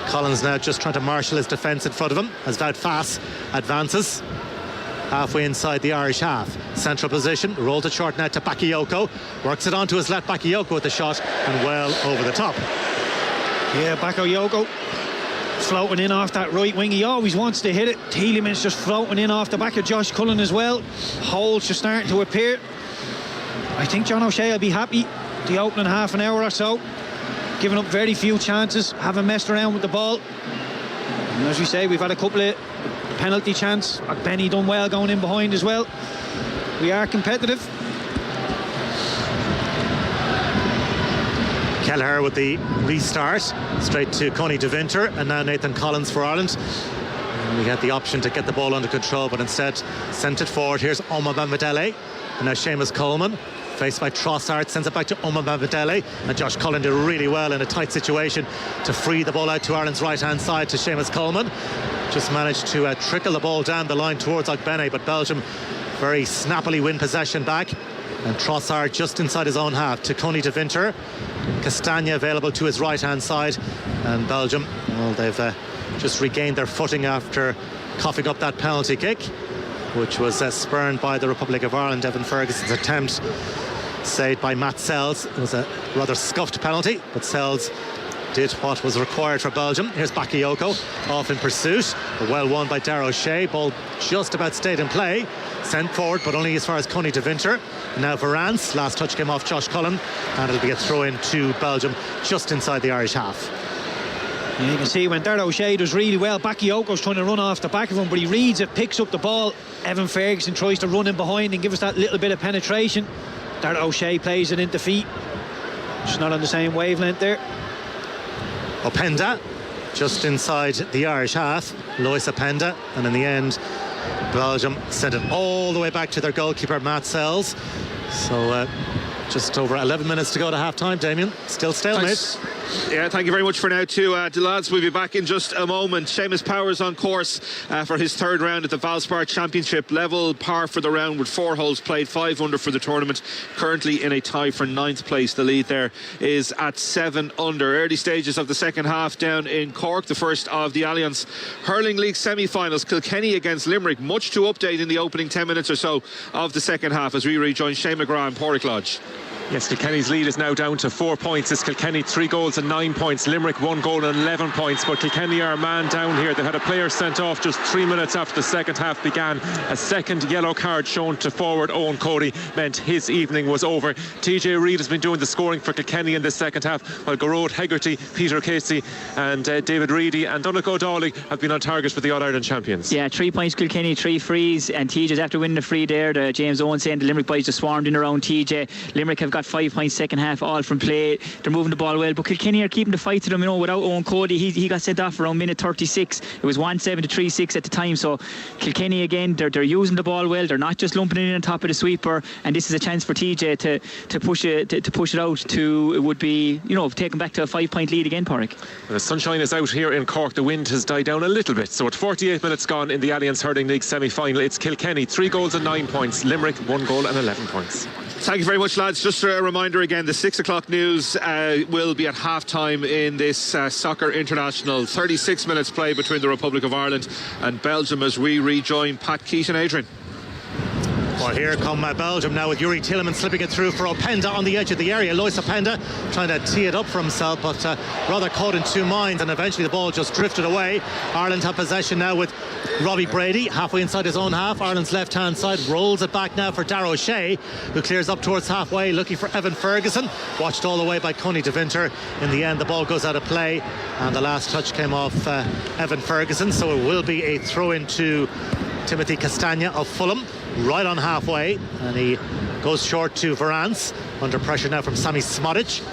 Collins now just trying to marshal his defence in front of him as Wout Faes advances halfway inside the Irish half. Central position, rolled it short now to Bakayoko, works it onto his left. Bakayoko with the shot, and well over the top. Yeah, Bakayoko floating in off that right wing. He always wants to hit it. Tielemans just floating in off the back of Josh Cullen as well. Holes just starting to appear. I think John O'Shea will be happy the opening half an hour or so, giving up very few chances, haven't messed around with the ball. And as we say, we've had a couple of penalty chance. Benny done well going in behind as well. We are competitive. Kelleher with the restart, straight to Connie De Winter, and now Nathan Collins for Ireland. And we had the option to get the ball under control, but instead sent it forward. Here's Omobamidele, and now Seamus Coleman, faced by Trossard, sends it back to Omobamidele, and Josh Cullen did really well in a tight situation to free the ball out to Ireland's right hand side to Seamus Coleman. Just managed to trickle the ball down the line towards Ogbene, but Belgium very snappily win possession back. And Trossard just inside his own half to Connie De Winter. Castagna available to his right hand side, and Belgium, well, they've just regained their footing after coughing up that penalty kick, which was spurned by the Republic of Ireland. Evan Ferguson's attempt saved by Matt Sells. It was a rather scuffed penalty, but Sells did what was required for Belgium. Here's Bakayoko off in pursuit, well won by Darragh O'Shea. Ball just about stayed in play, sent forward but only as far as Connie de Winter. Now Varane, last touch came off Josh Cullen, and it'll be a throw in to Belgium just inside the Irish half. Yeah, you can see when Darragh O'Shea does really well, Bakayoko's trying to run off the back of him, but he reads it, picks up the ball. Evan Ferguson tries to run in behind and give us that little bit of penetration. Darragh O'Shea plays it into feet, just not on the same wavelength there. Openda just inside the Irish half, Lois Openda, and in the end Belgium sent it all the way back to their goalkeeper Matt Sells. So just over 11 minutes to go to half time, Damien. Still stalemate. Thanks. Yeah, thank you very much for now to lads. We'll be back in just a moment. Seamus Powers on course for his third round at the Valspar Championship. Level par for the round with 4 holes played, 5 under for the tournament. Currently in a tie for 9th place. The lead there is at 7 under. Early stages of the second half down in Cork. The first of the Allianz Hurling League semi-finals. Kilkenny against Limerick. Much to update in the opening 10 minutes or so of the second half as we rejoin Shane McGrath and Pádraig Lodge. Yes, Kilkenny's lead is now down to 4 points. It's Kilkenny 3 goals and 9 points. Limerick 1 goal and 11 points. But Kilkenny are a man down here. They had a player sent off just 3 minutes after the second half began. A second yellow card shown to forward Owen Cody meant his evening was over. TJ Reid has been doing the scoring for Kilkenny in the second half, while Garrod Hegarty, Peter Casey and David Reedy and Donnacha O'Dowling have been on target for the All-Ireland champions. Yeah, 3 points Kilkenny, 3 frees, and TJ's after winning the free there. James Owen saying the Limerick boys just swarmed in around TJ. Limerick have got 5 points second half, all from play. They're moving the ball well, but Kilkenny are keeping the fight to them, without Owen Cody. He got sent off around minute 36. It was 1-7 to 3-6 at the time. So Kilkenny again, they're using the ball well. They're not just lumping it in on top of the sweeper, and this is a chance for TJ to push it out to, it would be, taking back to a 5-point lead again, Pádraig. The sunshine is out here in Cork. The wind has died down a little bit. So at 48 minutes gone in the Allianz Hurling League semi-final, it's Kilkenny 3 goals and 9 points. Limerick 1 goal and 11 points. Thank you very much, lads. Just a reminder again, the 6 o'clock news will be at half time in this Soccer International. 36 minutes play between the Republic of Ireland and Belgium as we rejoin Pat Keaton. Adrian. Well, here come Belgium now with Yuri Tielemans slipping it through for Openda on the edge of the area. Lois Openda trying to tee it up for himself, but rather caught in two minds, and eventually the ball just drifted away. Ireland have possession now with Robbie Brady halfway inside his own half. Ireland's left hand side rolls it back now for Darragh O'Shea, who clears up towards halfway looking for Evan Ferguson, watched all the way by Connie de Winter. In the end the ball goes out of play and the last touch came off Evan Ferguson, so it will be a throw in to Timothy Castagna of Fulham, right on halfway, and he goes short to Varane, under pressure now from Sami Smodic,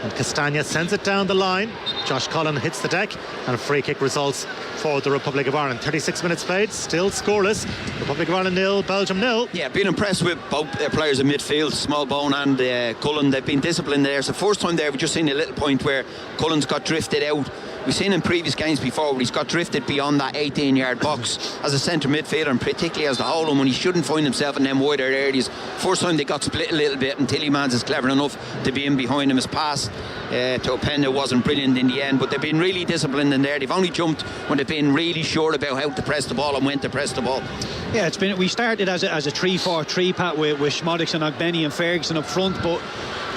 and Castagna sends it down the line. Josh Cullen hits the deck and a free kick results for the Republic of Ireland. 36 minutes played, still scoreless. Republic of Ireland 0, Belgium 0. Yeah, been impressed with both players in midfield, Smallbone and Cullen. They've been disciplined there. It's the first time there we've just seen a little point where Cullen's got drifted out. We've seen in previous games before where he's got drifted beyond that 18-yard box as a centre midfielder, and particularly as the Holland when he shouldn't find himself in them wider areas. First time they got split a little bit, and Tielemans is clever enough to be in behind him. His pass to Openda wasn't brilliant in the end, but they've been really disciplined in there. They've only jumped when they've been really sure about how to press the ball and when to press the ball. Yeah, we started as a 3-4-3, Pat, with Smodic and Ogbeni and Ferguson up front, but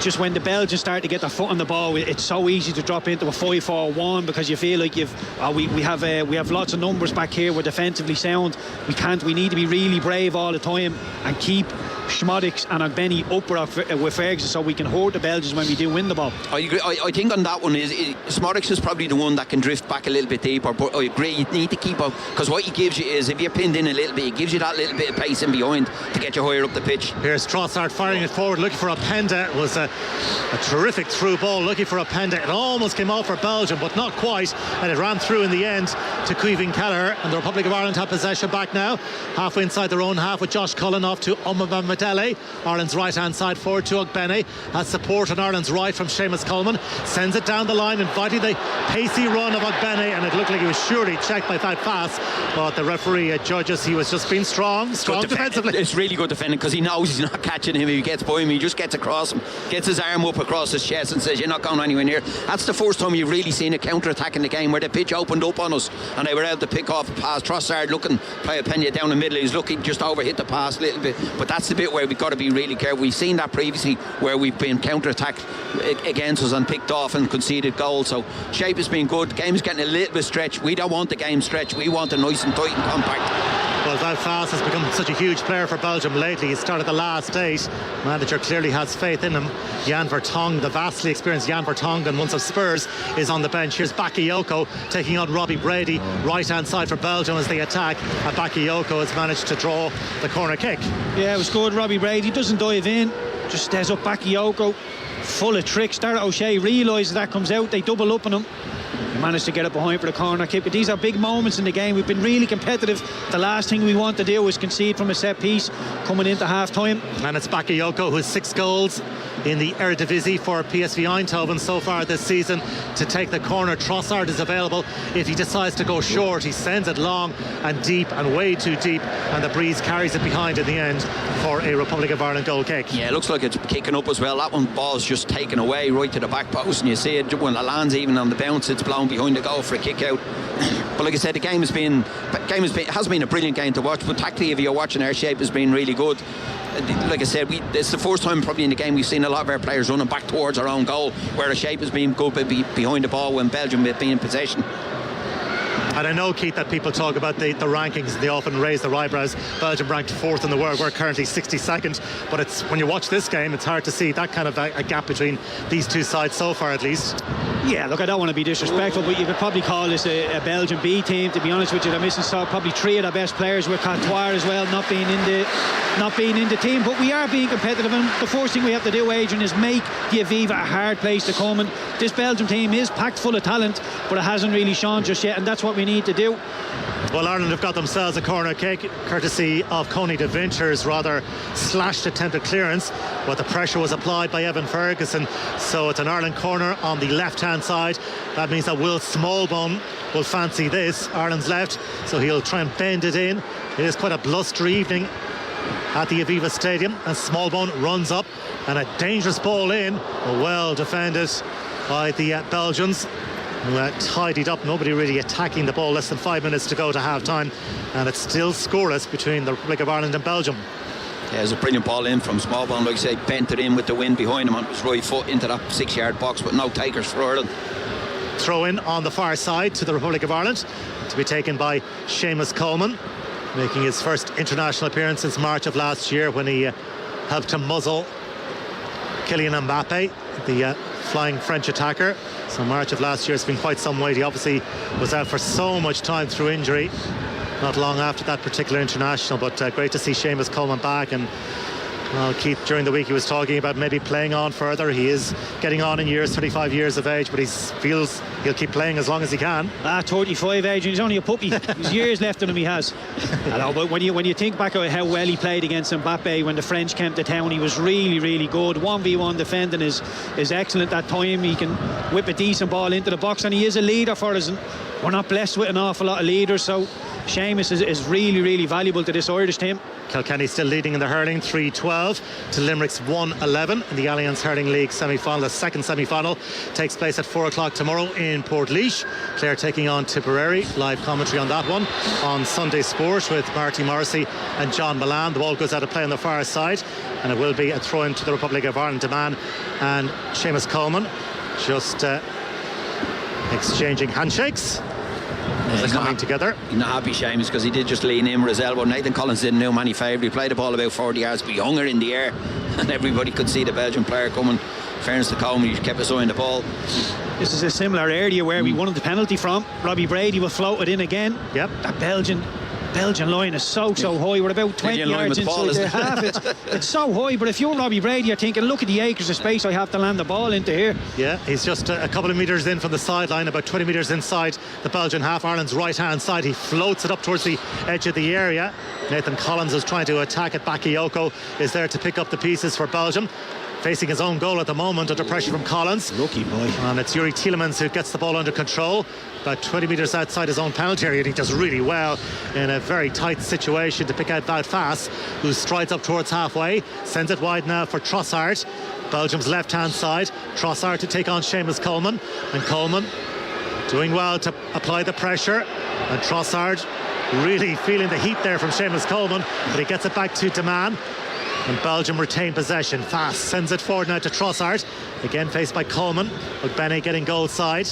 just when the Belgians start to get their foot on the ball, it's so easy to drop into a 5-4-1 because you feel like we have lots of numbers back here. We're defensively sound. We need to be really brave all the time and keep Smodic and Ogbeni up with Ferguson so we can hurt the Belgians when we do win the ball. I agree. I think on that one Smodic is probably the one that can drift back a little bit deeper, but I agree you need to keep up, because what he gives you is, if you're pinned in a little bit, he gives you that little bit of pace in behind to get you higher up the pitch. Here's Trossard firing it forward, looking for Openda. It was a terrific through ball, looking for Openda. It almost came off for Belgium, but not quite, and it ran through in the end to Caoimhín Kelleher, and the Republic of Ireland have possession back now, halfway inside their own half with Josh Cullen off to Omabama Madele, Ireland's right-hand side forward to Ogbene, has support on Ireland's right from Seamus Coleman, sends it down the line, inviting the pacey run of Ogbene, and it looked like he was surely checked by that pass, but the referee judges he was just being strong defensively. It's really good defending, because he knows he's not catching him. If he gets by him, he just gets across him, gets his arm up across his chest and says, you're not going anywhere near. That's the first time you've really seen a counter-attack in the game, where the pitch opened up on us and they were able to pick off a pass. Trossard looking, play a Pena down the middle, he's looking just overhit the pass a little bit, but that's the bit where we've got to be really careful. We've seen that previously where we've been counter-attacked against us and picked off and conceded goals. So shape has been good, the game's getting a little bit stretched. We don't want the game stretched, we want it nice and tight and compact. Well, Wout Faes has become such a huge player for Belgium lately. He started the last 8. Manager clearly has faith in him. Jan Vertonghen, the vastly experienced Jan Vertonghen, once of Spurs, is on the bench. Here's Bakayoko taking on Robbie Brady, right-hand side for Belgium as they attack. And Bakayoko has managed to draw the corner kick. Yeah, it was good. Robbie Brady doesn't dive in, just stays up. Bakayoko, full of tricks. Darragh O'Shea realises that comes out. They double up on him. He managed to get it behind for the corner kick. But these are big moments in the game. We've been really competitive. The last thing we want to do is concede from a set piece coming into half time. And it's Bakayoko who has 6 goals in the Eredivisie for PSV Eindhoven so far this season to take the corner. Trossard is available if he decides to go short. He sends it long and deep and way too deep, and the breeze carries it behind in the end for a Republic of Ireland goal kick. Yeah, it looks like it's kicking up as well. That one ball's just taken away right to the back post, and you see it when it lands even on the bounce, it's blown behind the goal for a kick out. But like I said, the game has been a brilliant game to watch, but tactically, if you're watching, our shape has been really good. Like I said, it's the first time probably in the game we've seen a lot of our players running back towards our own goal, where the shape has been good behind the ball when Belgium have been in possession. And I know, Keith, that people talk about the rankings and they often raise their eyebrows. Belgium ranked 4th in the world, we're currently 62nd, but it's when you watch this game, it's hard to see that kind of a gap between these two sides so far, at least. Yeah, look, I don't want to be disrespectful, but you could probably call this a Belgian B team, to be honest with you. They're missing probably 3 of their best players, with Courtois as well not being in the team, but we are being competitive, and the first thing we have to do, Adrian, is make the Aviva a hard place to come. And this Belgium team is packed full of talent, but it hasn't really shown just yet, and that's what we need to do. Well, Ireland have got themselves a corner kick courtesy of Coney de Winter's rather slashed attempted clearance, but the pressure was applied by Evan Ferguson, so it's an Ireland corner on the left hand side. That means that Will Smallbone will fancy this, Ireland's left, so he'll try and bend it in. It is quite a blustery evening at the Aviva Stadium, and Smallbone runs up, and a dangerous ball in, well defended by the Belgians, who tidied up, nobody really attacking the ball. Less than 5 minutes to go to half time, and it's still scoreless between the Republic of Ireland and Belgium. Yeah, it was a brilliant ball in from Smallbone, like I say, bent it in with the wind behind him on his right foot into that 6-yard box, with no takers for Ireland. Throw in on the far side to the Republic of Ireland, to be taken by Seamus Coleman, making his first international appearance since March of last year, when he helped to muzzle Kylian Mbappe, the flying French attacker. So March of last year, it's been quite some wait. He obviously was out for so much time through injury not long after that particular international, but great to see Seamus Coleman back. And well, Keith, during the week he was talking about maybe playing on further. He is getting on in years, 35 years of age, but he feels he'll keep playing as long as he can. 35, Adrian, he's only a puppy. There's years left in him, he has. I know, but when you think back at how well he played against Mbappe when the French came to town, he was really, really good. 1v1 defending is excellent at time. He can whip a decent ball into the box, and he is a leader for us, and we're not blessed with an awful lot of leaders, so Seamus is really, really valuable to this Irish team. Kilkenny still leading in the hurling, 3-12 to Limerick's 1-11 in the Allianz Hurling League semi-final. The second semi-final takes place at 4 o'clock tomorrow in Portlaoise. Clare taking on Tipperary. Live commentary on that one on Sunday Sport with Marty Morrissey and John Milan. The ball goes out of play on the far side, and it will be a throw-in to the Republic of Ireland. Deman and Seamus Coleman just exchanging handshakes. They're coming together. He's not happy, Seamus, because he did just lean in with his elbow. Nathan Collins didn't do him any favour. He played the ball about 40 yards, but he hung her in the air, and everybody could see the Belgian player coming. Fairness to Coleman, he kept his eye on the ball. This is a similar area where we won the penalty from. Robbie Brady will float it in again. Yep. That Belgian Belgian line is so high. We're about 20 Belgian line yards with the ball, inside isn't their it? half. It's so high, but if you're Robbie Brady, you're thinking, look at the acres of space I have to land the ball into here. Yeah, he's just a couple of metres in from the sideline, about 20 metres inside the Belgian half, Ireland's right hand side. He floats it up towards the edge of the area. Nathan Collins is trying to attack it. Bakayoko is there to pick up the pieces for Belgium, facing his own goal at the moment under pressure from Collins. Lucky boy. And it's Yuri Tielemans who gets the ball under control, about 20 metres outside his own penalty area, and he does really well in a very tight situation to pick out Wout Faes, who strides up towards halfway, sends it wide now for Trossard, Belgium's left hand side. Trossard to take on Seamus Coleman, and Coleman doing well to apply the pressure, and Trossard really feeling the heat there from Seamus Coleman, but he gets it back to Deman. And Belgium retain possession. Fast sends it forward now to Trossard, again faced by Coleman. Ogbene getting goal side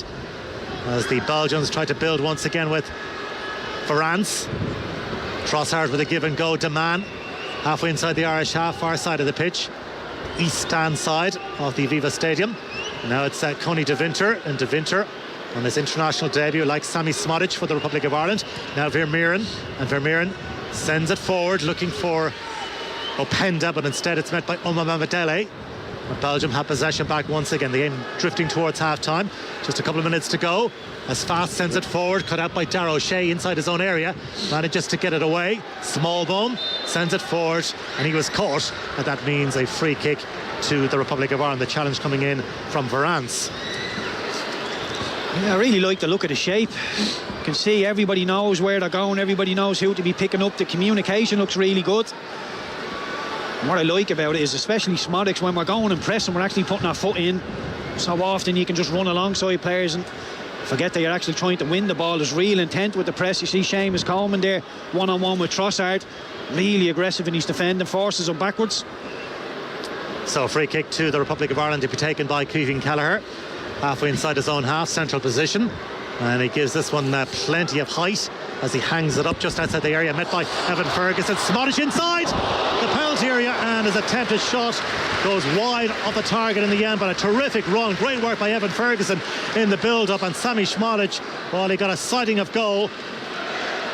as the Belgians try to build once again with Varane. Trossard with a give and go. Deman halfway inside the Irish half, far side of the pitch, east stand side of the Aviva Stadium. Now it's Coney De Winter, and De Winter on his international debut, like Sammy Smodic for the Republic of Ireland. Now Vermeeren, and Vermeeren sends it forward looking for Openda, but instead it's met by Mamadele. Belgium have possession back once again. The game drifting towards half-time. Just a couple of minutes to go. As Fast sends it forward, cut out by Darrow Shea inside his own area. Manages to get it away. Smallbone sends it forward, and he was caught. And that means a free kick to the Republic of Ireland. The challenge coming in from Varane. Yeah, I really like the look of the shape. You can see everybody knows where they're going. Everybody knows who to be picking up. The communication looks really good. And what I like about it is, especially Smodics, when we're going and pressing, we're actually putting our foot in. So often you can just run alongside players and forget that you're actually trying to win the ball. There's real intent with the press. You see Seamus Coleman there, one-on-one with Trossard, really aggressive in his defending, forces him backwards. So a free kick to the Republic of Ireland to be taken by Caoimhín Kelleher, halfway inside his own half, central position. And he gives this one plenty of height as he hangs it up just outside the area, met by Evan Ferguson. Smodic inside the penalty area, and his attempted shot goes wide of the target in the end, but a terrific run. Great work by Evan Ferguson in the build-up, and Sammy Smodic, well, he got a sighting of goal.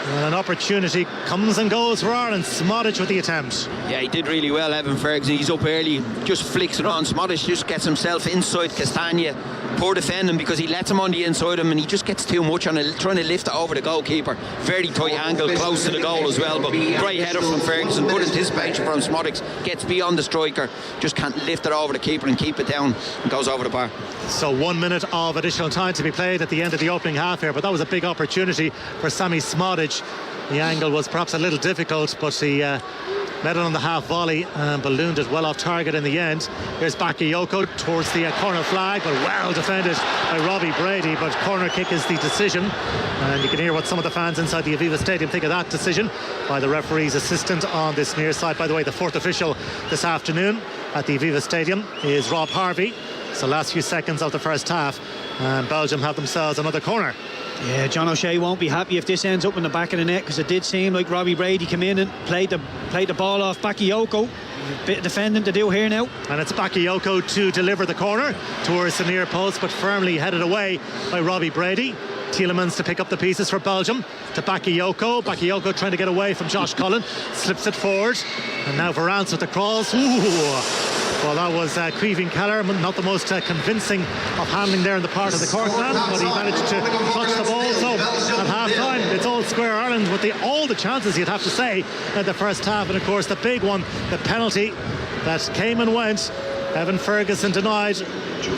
And an opportunity comes and goes for Ireland. Smodic with the attempt. Yeah, he did really well, Evan Ferguson. He's up early, just flicks it on. Smodic just gets himself inside Castagna. Poor defending, because he lets him on the inside of him, and he just gets too much on it, trying to lift it over the goalkeeper. Very tight angle, close to the goal as well, but great header from Ferguson. Good anticipation from Smodic. Gets beyond the striker, just can't lift it over the keeper and keep it down, and goes over the bar. So 1 minute of additional time to be played at the end of the opening half here, but that was a big opportunity for Sammy Smodic. The angle was perhaps a little difficult, but he met it on the half volley and ballooned it well off target in the end. Here's Bakayoko towards the corner flag, but well defended by Robbie Brady, but corner kick is the decision. And you can hear what some of the fans inside the Aviva Stadium think of that decision by the referee's assistant on this near side. By the way, the fourth official this afternoon at the Aviva Stadium is Rob Harvey. So last few seconds of the first half, and Belgium have themselves another corner. Yeah, John O'Shea won't be happy if this ends up in the back of the net, because it did seem like Robbie Brady came in and played the ball off Bakayoko. Bit of defending to do here now. And it's Bakayoko to deliver the corner towards the near post, but firmly headed away by Robbie Brady. Tielemans to pick up the pieces for Belgium to Bakayoko. Bakayoko trying to get away from Josh Cullen, slips it forward, and now Varane with the cross. Ooh. Well, that was Caoimhín Kelleher, not the most convincing of handling there in the part of the court man, but he managed to touch the ball. So at half-time, it's all square Ireland with all the chances, you'd have to say, in the first half. And of course, the big one, the penalty that came and went. Evan Ferguson denied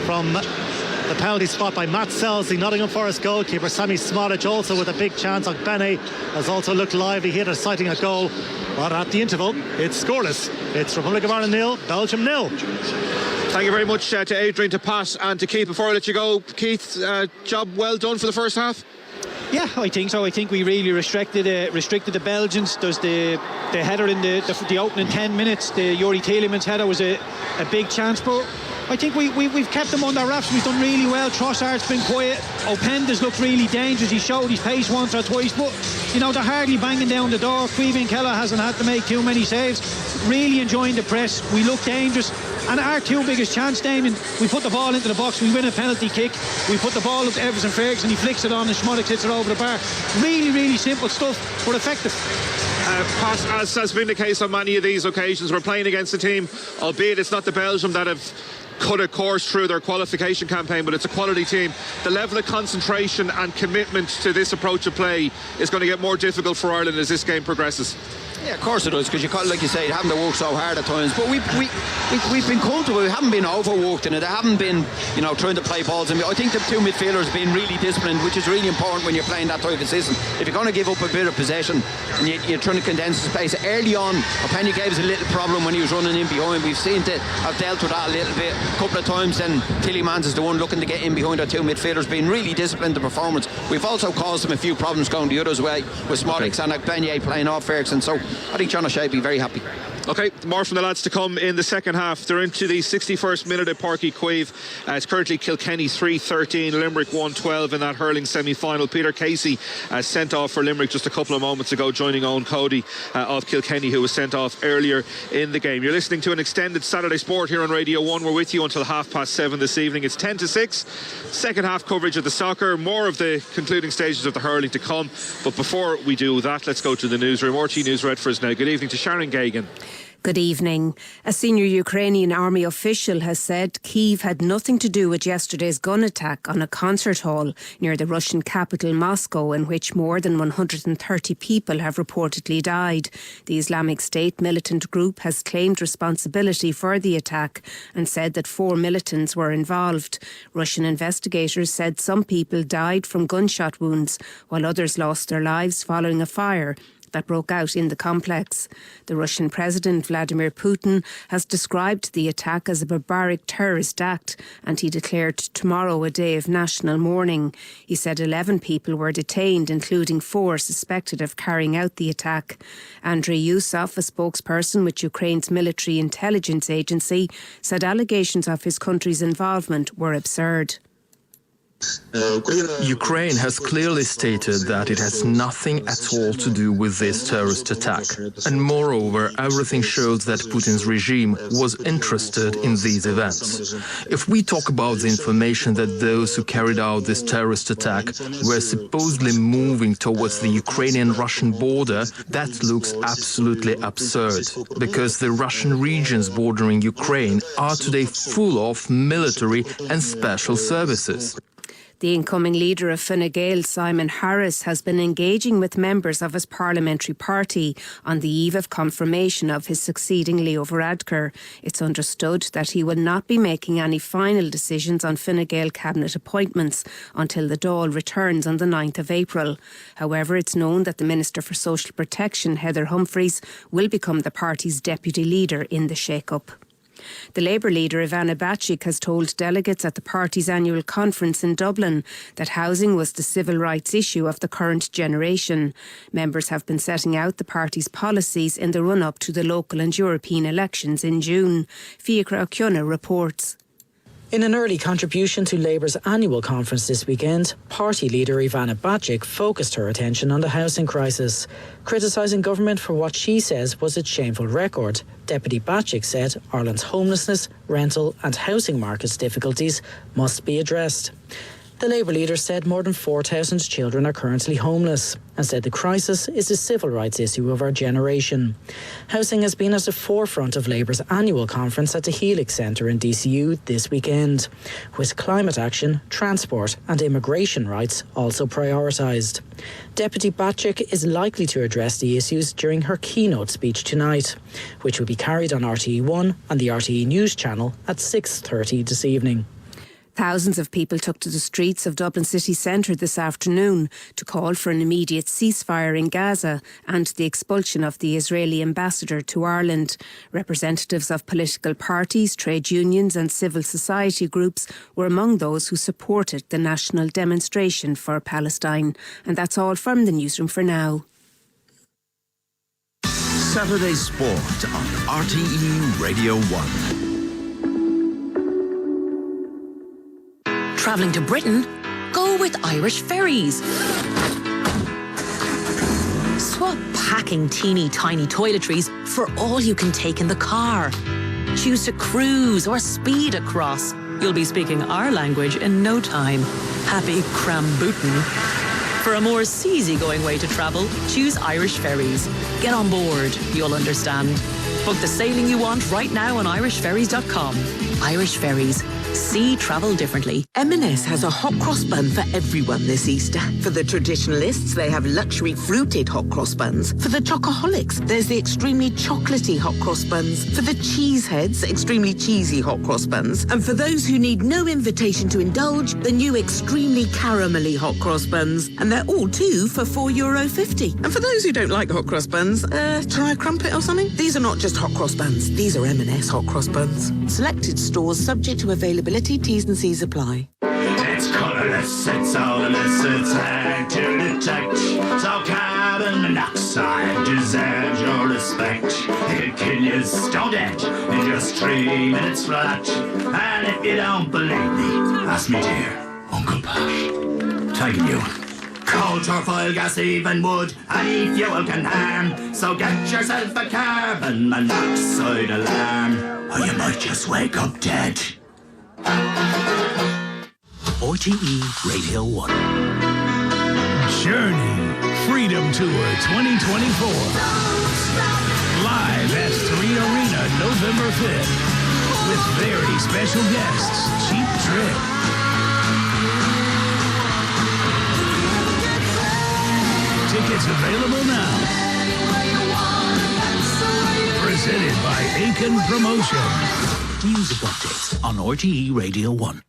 from the penalty spot by Matt Sells, the Nottingham Forest goalkeeper. Sammy Smodic also with a big chance. Ogbene has also looked lively. He had a sighting a goal, but at the interval it's scoreless. It's Republic of Ireland 0, Belgium 0. Thank you very much to Adrian, to Pat and to Keith. Before I let you go, Keith, job well done for the first half. Yeah, I think so. I think we really restricted the Belgians. There's the header in the opening 10 minutes. The Yuri Tielemans header was a big chance, but I think we've kept them under wraps. We've done really well. Trossard's been quiet. Openda's looked really dangerous. He showed his pace once or twice, but you know, they're hardly banging down the door. Caoimhín Kelleher hasn't had to make too many saves. Really enjoying the press. We look dangerous. And our two biggest chance, Damien, we put the ball into the box, we win a penalty kick, we put the ball up to Everson Ferguson, he flicks it on and Schmodek hits it over the bar. Really, really simple stuff, but effective. As has been the case on many of these occasions, we're playing against a team, albeit it's not the Belgium that have cut a course through their qualification campaign, but it's a quality team. The level of concentration and commitment to this approach of play is going to get more difficult for Ireland as this game progresses. Yeah, of course it does, because like you say, having to work so hard at times. But we've been comfortable. We haven't been overworked in it. They haven't been, trying to play balls. And I think the two midfielders have been really disciplined, which is really important when you're playing that type of system. If you're going to give up a bit of possession and you're trying to condense the space early on, Penny gave us a little problem when he was running in behind. We've seen to have dealt with that a little bit a couple of times. Then Tillemans is the one looking to get in behind our two midfielders, being really disciplined in performance. We've also caused them a few problems going the other's way with Smolix and Beignet playing off Ferguson. So I think John O'Shea will be very happy. Okay, more from the lads to come in the second half. They're into the 61st minute at Páirc Uí Chaoimh. It's currently Kilkenny 3-13, Limerick 1-12 in that hurling semi-final. Peter Casey sent off for Limerick just a couple of moments ago, joining Owen Cody of Kilkenny, who was sent off earlier in the game. You're listening to an extended Saturday Sport here on Radio 1. We're with you until 7:30 this evening. It's 10-6. Second half coverage of the soccer. More of the concluding stages of the hurling to come. But before we do that, let's go to the newsroom. RT News read for us now. Good evening to Sharon Gagan. Good evening. A senior Ukrainian army official has said Kyiv had nothing to do with yesterday's gun attack on a concert hall near the Russian capital Moscow, in which more than 130 people have reportedly died. The Islamic State militant group has claimed responsibility for the attack and said that 4 militants were involved. Russian investigators said some people died from gunshot wounds, while others lost their lives following a fire that broke out in the complex. The Russian President Vladimir Putin has described the attack as a barbaric terrorist act, and he declared tomorrow a day of national mourning. He said 11 people were detained, including 4 suspected of carrying out the attack. Andrei Yusov, a spokesperson with Ukraine's military intelligence agency, said allegations of his country's involvement were absurd. Ukraine has clearly stated that it has nothing at all to do with this terrorist attack. And moreover, everything shows that Putin's regime was interested in these events. If we talk about the information that those who carried out this terrorist attack were supposedly moving towards the Ukrainian-Russian border, that looks absolutely absurd, because the Russian regions bordering Ukraine are today full of military and special services. The incoming leader of Fine Gael, Simon Harris, has been engaging with members of his parliamentary party on the eve of confirmation of his succeeding Leo Varadkar. It's understood that he will not be making any final decisions on Fine Gael cabinet appointments until the Dáil returns on the 9th of April. However, it's known that the Minister for Social Protection, Heather Humphreys, will become the party's deputy leader in the shake-up. The Labour leader Ivana Bacik has told delegates at the party's annual conference in Dublin that housing was the civil rights issue of the current generation. Members have been setting out the party's policies in the run-up to the local and European elections in June. Fiachra O'Ciona reports. In an early contribution to Labour's annual conference this weekend, party leader Ivana Bacik focused her attention on the housing crisis, criticising government for what she says was its shameful record. Deputy Bacik said Ireland's homelessness, rental and housing markets difficulties must be addressed. The Labour leader said more than 4,000 children are currently homeless and said the crisis is a civil rights issue of our generation. Housing has been at the forefront of Labour's annual conference at the Helix Centre in DCU this weekend, with climate action, transport and immigration rights also prioritised. Deputy Bacik is likely to address the issues during her keynote speech tonight, which will be carried on RTE1 and the RTE News channel at 6:30 this evening. Thousands of people took to the streets of Dublin city centre this afternoon to call for an immediate ceasefire in Gaza and the expulsion of the Israeli ambassador to Ireland. Representatives of political parties, trade unions and civil society groups were among those who supported the national demonstration for Palestine. And that's all from the newsroom for now. Saturday Sport on RTE Radio 1. Travelling to Britain? Go with Irish Ferries. Swap packing teeny tiny toiletries for all you can take in the car. Choose to cruise or speed across. You'll be speaking our language in no time. Happy Crambootin'. For a more seasy-going way to travel, choose Irish Ferries. Get on board, you'll understand. Book the sailing you want right now on irishferries.com. Irish Ferries. See travel differently. M&S has a hot cross bun for everyone this Easter. For the traditionalists, they have luxury fruited hot cross buns. For the chocoholics, there's the extremely chocolatey hot cross buns. For the cheeseheads, extremely cheesy hot cross buns. And for those who need no invitation to indulge, the new extremely caramelly hot cross buns. And they're all two for €4.50. And for those who don't like hot cross buns, try a crumpet or something? These are not just hot cross buns. These are M&S hot cross buns. Selected stores subject to availability. T's and C's apply. It's colourless, it's odorless, it's hard to detect. So carbon monoxide deserves your respect. It could kill you stone dead in just 3 minutes flat. And if you don't believe me, ask me dear Uncle Pat. Taking you. Coal, charcoal, gas, even wood, any fuel can harm. So get yourself a carbon monoxide alarm, or you might just wake up dead. RTE Radio 1. Journey Freedom Tour 2024. Live at 3 Arena November 5th. With very special guests, Cheap Trick. Tickets available now. Presented by Aiken Promotion. Music updates on RTE Radio 1.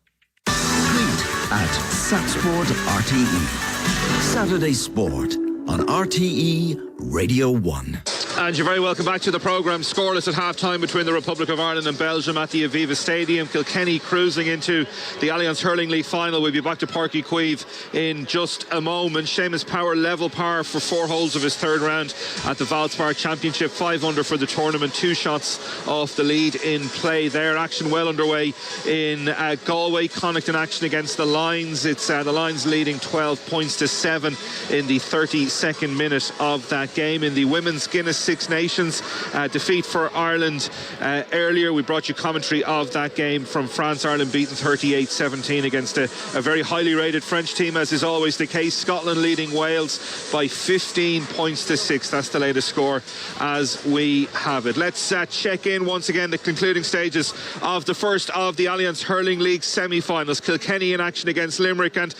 Tweet at Satsport RTE. Saturday Sport on RTE Radio 1. And you're very welcome back to the programme. Scoreless at half-time between the Republic of Ireland and Belgium at the Aviva Stadium. Kilkenny cruising into the Allianz Hurling League final. We'll be back to Páirc Uí Chaoimh in just a moment. Seamus Power level par for 4 holes of his third round at the Valspar Championship. 5 under for the tournament. 2 shots off the lead in play there. Action well underway in Galway. Connacht in action against the Lions. It's the Lions leading 12 points to 7 in the 32nd minute of that game. In the women's Guinness Six Nations defeat for Ireland earlier. We brought you commentary of that game from France. Ireland beaten 38-17 against a very highly rated French team, as is always the case. Scotland leading Wales by 15 points to 6. That's the latest score as we have it. Let's check in once again the concluding stages of the first of the Allianz Hurling League semi-finals. Kilkenny in action against Limerick, and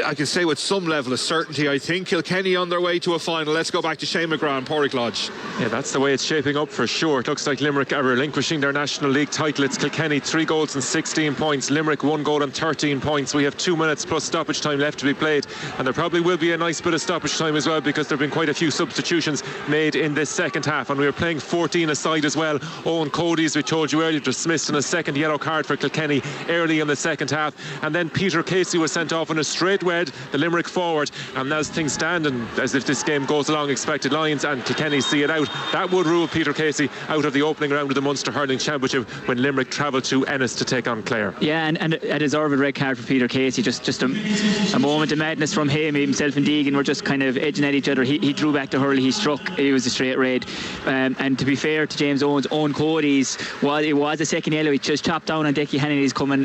I can say with some level of certainty, I think Kilkenny on their way to a final. Let's go back to Shane McGrath and Pádraig Lodge. Yeah, that's the way it's shaping up for sure. It looks like Limerick are relinquishing their National League title. It's Kilkenny 3 goals and 16 points. Limerick 1 goal and 13 points. We have 2 minutes plus stoppage time left to be played, and there probably will be a nice bit of stoppage time as well, because there have been quite a few substitutions made in this second half, and we were playing 14 aside as well. Owen Cody, as we told you earlier, dismissed on a second yellow card for Kilkenny early in the second half, and then Peter Casey was sent off on a straight red, the Limerick forward. And as things stand, and as if this game goes along expected lines and Kilkenny see it out, that would rule Peter Casey out of the opening round of the Munster Hurling Championship when Limerick travelled to Ennis to take on Clare. Yeah, and a deserved red card for Peter Casey. Just a moment of madness from him. Himself and Deegan were just kind of edging at each other. He drew back to Hurley, he struck. It was a straight red. And to be fair to James Owens, Owen Cody's it was a second yellow. He just chopped down on Decky Hannon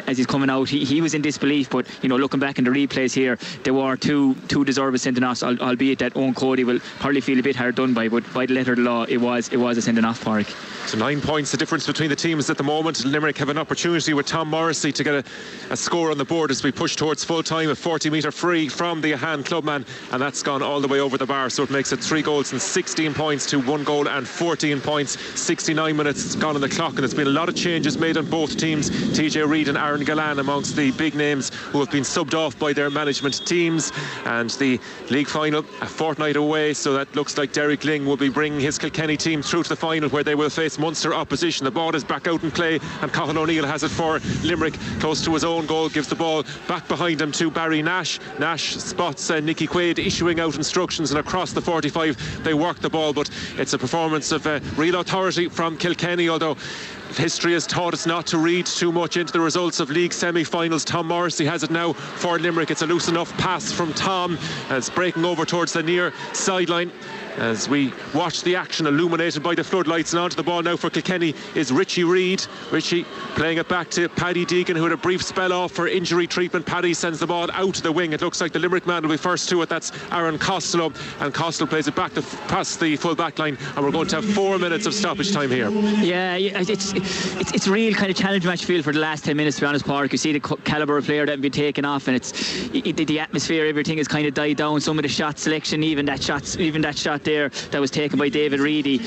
as he's coming out. He was in disbelief, but looking back in the replays here, there were two deserved sending-offs, albeit that Owen Cody will probably feel a bit hard done by, but by the letter of the law, it was a sending-off, Pádraig. So 9 points the difference between the teams at the moment. Limerick have an opportunity with Tom Morrissey to get a score on the board as we push towards full time. A 40-metre free from the Ahan clubman, and that's gone all the way over the bar, so it makes it 3 goals and 16 points to 1 goal and 14 points. 69 minutes gone on the clock, and there's been a lot of changes made on both teams. TJ Reid and Aaron Gallan amongst the big names who have been subbed off by their management teams. And the league final a fortnight away, so that looks like Derek Ling will be bringing his Kilkenny team through to the final, where they will face Munster opposition. The ball is back out in play, and Cathal O'Neill has it for Limerick, close to his own goal, gives the ball back behind him to Barry Nash. Nash spots Nicky Quaid issuing out instructions, and across the 45 they work the ball, but it's a performance of real authority from Kilkenny, although history has taught us not to read too much into the results of league semi-finals. Tom Morrissey has it now for Limerick. It's a loose enough pass from Tom, and it's breaking over towards the near sideline. As we watch the action illuminated by the floodlights, and onto the ball now for Kilkenny is Richie Reid. Richie playing it back to Paddy Deegan, who had a brief spell off for injury treatment. Paddy sends the ball out to the wing. It looks like the Limerick man will be first to it. That's Aaron Costello, and Costello plays it back past the full back line, and we're going to have 4 minutes of stoppage time here. Yeah, it's real kind of challenge match feel for the last 10 minutes, to be honest, Park. You see the calibre of player that have been taken off, and it's the atmosphere, everything has kind of died down. Some of the shot selection, even that shot there that was taken by David Reedy.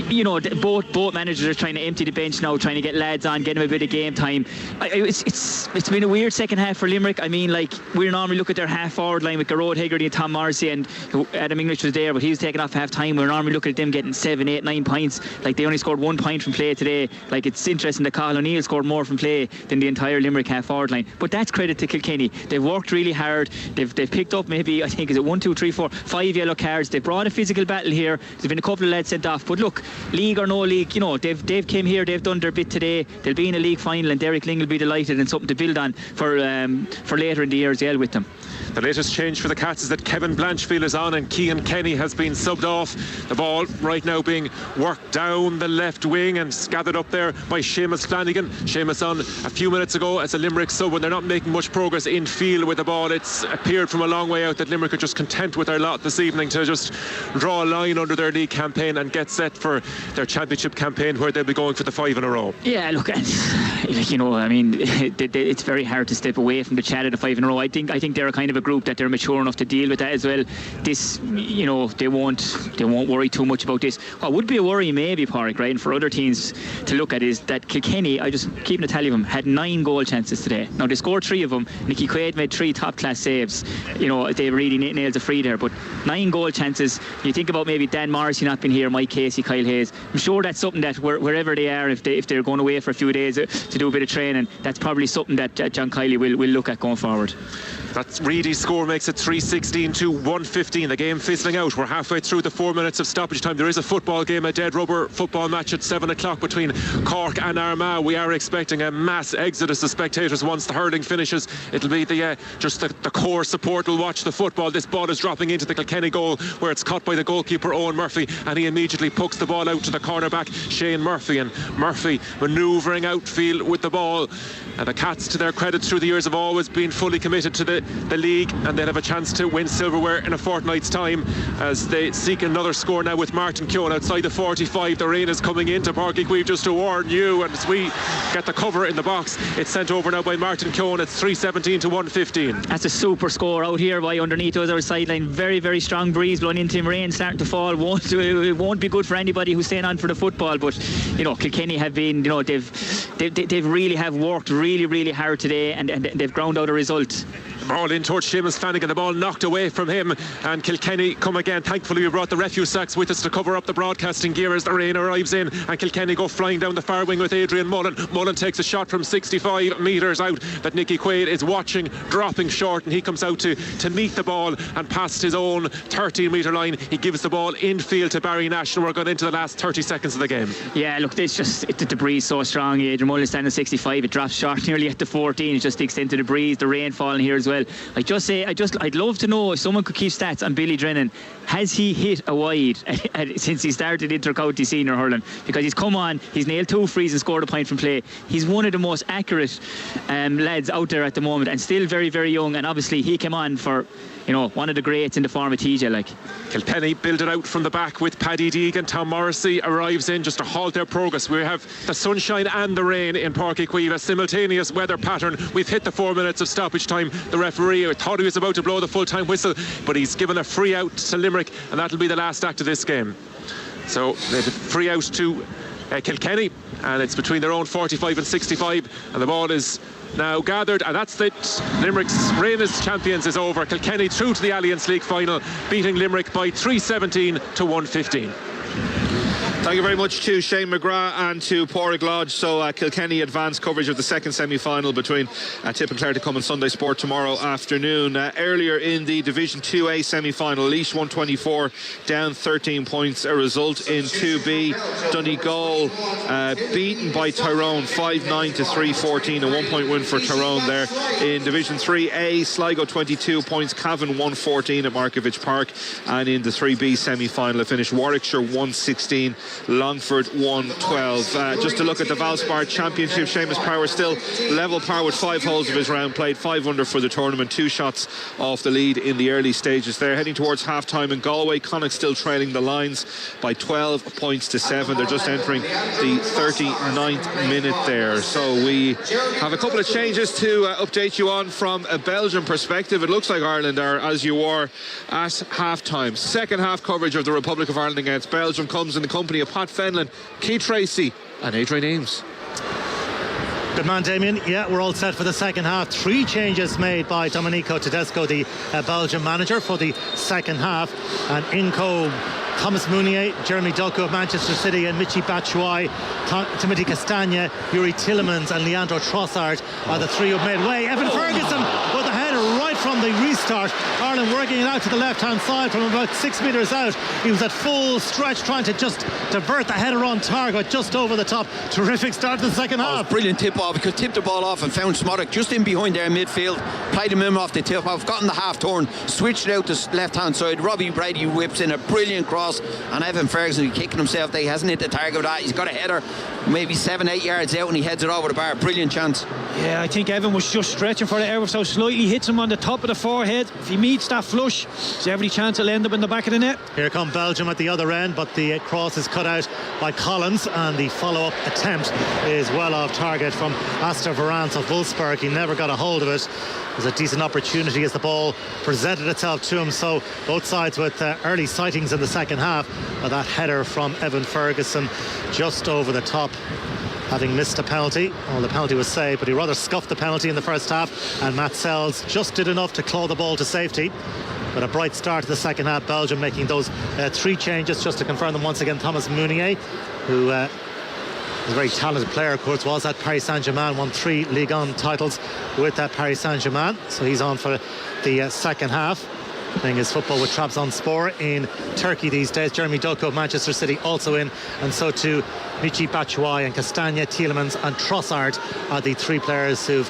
You know, both managers are trying to empty the bench now, trying to get lads on, get them a bit of game time. It's been a weird second half for Limerick. I mean, like, we normally look at their half forward line with Garrod Hegarty and Tom Morrissey, and Adam English was there, but he was taken off half time. We're normally looking at them getting 7, 8, 9 points. Like, they only scored 1 point from play today. Like, it's interesting that Cathal O'Neill scored more from play than the entire Limerick half forward line. But that's credit to Kilkenny. They've worked really hard. They've picked up maybe, I think, is it 1, 2, 3, 4, 5 yellow cards. They brought a physical battle here. There's been a couple of lads sent off, but look, league or no league, you know, they've came here, they've done their bit today. They'll be in a league final, and Derek Ling will be delighted, and something to build on for later in the year as well with them. The latest change for the Cats is that Kevin Blanchfield is on and Cian Kenny has been subbed off. The ball right now being worked down the left wing and gathered up there by Seamus Flanagan. Seamus on a few minutes ago as a Limerick sub, when they're not making much progress in field with the ball. It's appeared from a long way out that Limerick are just content with their lot this evening to just draw a line under their league campaign and get set for their championship campaign, where they'll be going for the 5 in a row. Yeah, look, you know, I mean, it's very hard to step away from the chat of the 5 in a row. I think they're a kind of a group that they're mature enough to deal with that as well. This, you know, they won't worry too much about this. What would be a worry maybe, Pádraig, right, and for other teams to look at, is that Kilkenny, I just keeping a tally of them, had 9 goal chances today. Now they scored 3 of them. Nicky Quaid made 3 top class saves. You know, they really nailed the free there, but 9 goal chances. You think about maybe Dan Morrissey not being here, Mike Casey, Kyle Hayes. I'm sure that's something that wherever they are, if they're going away for a few days to do a bit of training, that's probably something that John Kiley will look at going forward. That's Reedy's score makes it 3-16 to 1-15. The game fizzling out. We're halfway through the 4 minutes of stoppage time. There is a football game, a dead rubber football match at 7 o'clock between Cork and Armagh. We are expecting a mass exodus of spectators once the hurling finishes. It'll be just the core support will watch the football. This ball is dropping into the Kilkenny goal, where it's caught by the goalkeeper Owen Murphy, and he immediately pokes the ball out to the cornerback Shane Murphy, and Murphy manoeuvring outfield with the ball. And the Cats, to their credit through the years, have always been fully committed to the league, and they'll have a chance to win silverware in a fortnight's time as they seek another score now with Martin Keown outside the 45. The rain is coming into Páirc Uí Chaoimh, just to warn you, and as we get the cover in the box, it's sent over now by Martin Keown. It's 3-17 to 1-15. That's a super score out here by underneath us, our sideline. Very, very strong breeze blowing into him, rain starting to fall. It won't be good for anybody who's staying on for the football, but you know, Kilkenny have been, you know, they've really have worked really, really hard today, and they've ground out a result. Ball in towards Seamus Flanagan, the ball knocked away from him, and Kilkenny come again. Thankfully we brought the refuse sacks with us to cover up the broadcasting gear as the rain arrives in, and Kilkenny go flying down the far wing with Adrian Mullen. Mullen takes a shot from 65 metres out that Nicky Quaid is watching, dropping short, and he comes out to meet the ball, and past his own 13-metre line he gives the ball infield to Barry Nash, and we're going into the last 30 seconds of the game. Yeah, look, the breeze so strong. Adrian Mullen standing 65, it drops short nearly at the 14. It's just the extent of the breeze, the rain falling here as well. I'd love to know if someone could keep stats on Billy Drennan. Has he hit a wide since he started inter-county senior hurling? Because he's come on, he's nailed 2 frees and scored a point from play. He's one of the most accurate lads out there at the moment, and still very, very young. And obviously he came on for, you know, one of the greats in the form of TJ. Like, Kilkenny build it out from the back with Paddy Deegan. Tom Morrissey arrives in just to halt their progress. We have the sunshine and the rain in Páirc Uí Chaoimh, a simultaneous weather pattern. We've hit the 4 minutes of stoppage time. The referee thought he was about to blow the full-time whistle, but he's given a free out to Limerick, and that'll be the last act of this game. So they have a free out to Kilkenny, and it's between their own 45 and 65, and the ball is now gathered, and that's it. Limerick's reign as champions is over. Kilkenny through to the Alliance League final, beating Limerick by 3-17 to 1-15. Thank you very much to Shane McGrath and to Pádraig Lodge. So Kilkenny advanced coverage of the second semi-final between Tip and Clare to come on Sunday Sport tomorrow afternoon. Earlier in the Division 2A semi-final, Laois 124 down 13 points, a result in 2B. Donegal beaten by Tyrone 5-9 to 3-14, a 1 point win for Tyrone there. In Division 3A, Sligo 22 points, Cavan 114 at Markievicz Park. And in the 3B semi-final, it finished Warwickshire 116, Longford 112. Just to look at the Valspar Championship, Seamus Power still level par with 5 holes of his round played, 5 under for the tournament, 2 shots off the lead in the early stages there. Heading towards half-time in Galway, Connacht still trailing the lines by 12 points to 7. They're just entering the 39th minute there. So we have a couple of changes to update you on from a Belgian perspective. It looks like Ireland are as you are at half-time. Second half coverage of the Republic of Ireland against Belgium comes in the company of Pat Fenlon, Keith Tracy and Adrian Ames. Good man, Damien. Yeah, we're all set for the second half. 3 changes made by Domenico Tedesco, the Belgian manager, for the second half. And Inco, Thomas Meunier, Jeremy Doku of Manchester City, and Michy Batshuayi, Timothy Castagne, Yuri Tillemans and Leandro Trossard are the 3 who've made way. Evan Ferguson with the header right from the restart. Ireland working it out to the left-hand side from about 6 metres out. He was at full stretch trying to just divert the header on target just over the top. Terrific start to the second half. Brilliant tip-off. He could tip the ball off and found Smodic just in behind there in midfield. Played him in off the tip-off, gotten the half-turn, switched it out to left-hand side. Robbie Brady whips in a brilliant cross, and Evan Ferguson kicking himself there. He hasn't hit the target of that. He's got a header maybe 7-8 yards out and he heads it over the bar. Brilliant chance. Yeah, I think Evan was just stretching for it ever so slightly, hits him on the top of the forehead. If he meets that flush, there's every chance it'll end up in the back of the net. Here come Belgium at the other end, but the cross is cut out by Collins, and the follow-up attempt is well off target from Aster Varans of Wolfsburg. He never got a hold of it. It was a decent opportunity as the ball presented itself to him. So both sides with early sightings in the second half, but that header from Evan Ferguson just over the top, having missed a penalty. Well, the penalty was saved, but he rather scuffed the penalty in the first half, and Matt Sells just did enough to claw the ball to safety. But a bright start to the second half. Belgium making those 3 changes, just to confirm them once again. Thomas Meunier, who is a very talented player, of course, was at Paris Saint-Germain, won 3 Ligue 1 titles with that Paris Saint-Germain. So he's on for the second half, playing his football with Trabzonspor in Turkey these days. Jeremy Doku of Manchester City also in, and so too Michy Batshuayi, and Castagne, Tillemans and Trossard are the 3 players who've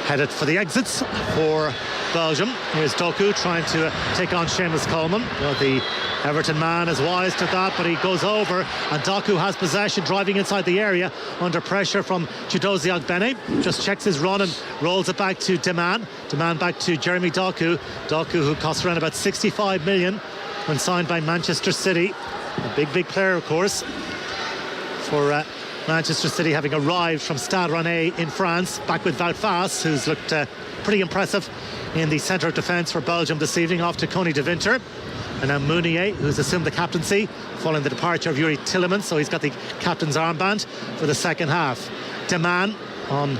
headed for the exits for Belgium. Here's Doku trying to take on Seamus Coleman. The Everton man is wise to that, but he goes over, and Doku has possession, driving inside the area under pressure from Chidozie Ogbene. Just checks his run and rolls it back to Deman. Deman back to Jeremy Doku. Doku, who cost around about 65 million when signed by Manchester City. A big player, of course, for Manchester City, having arrived from Stade Rennais in France, back with Wout Vaas, who's looked pretty impressive in the centre of defence for Belgium this evening, off to Coney de Winter. And now Meunier, who's assumed the captaincy following the departure of Yuri Tillemans, so he's got the captain's armband for the second half. Deman on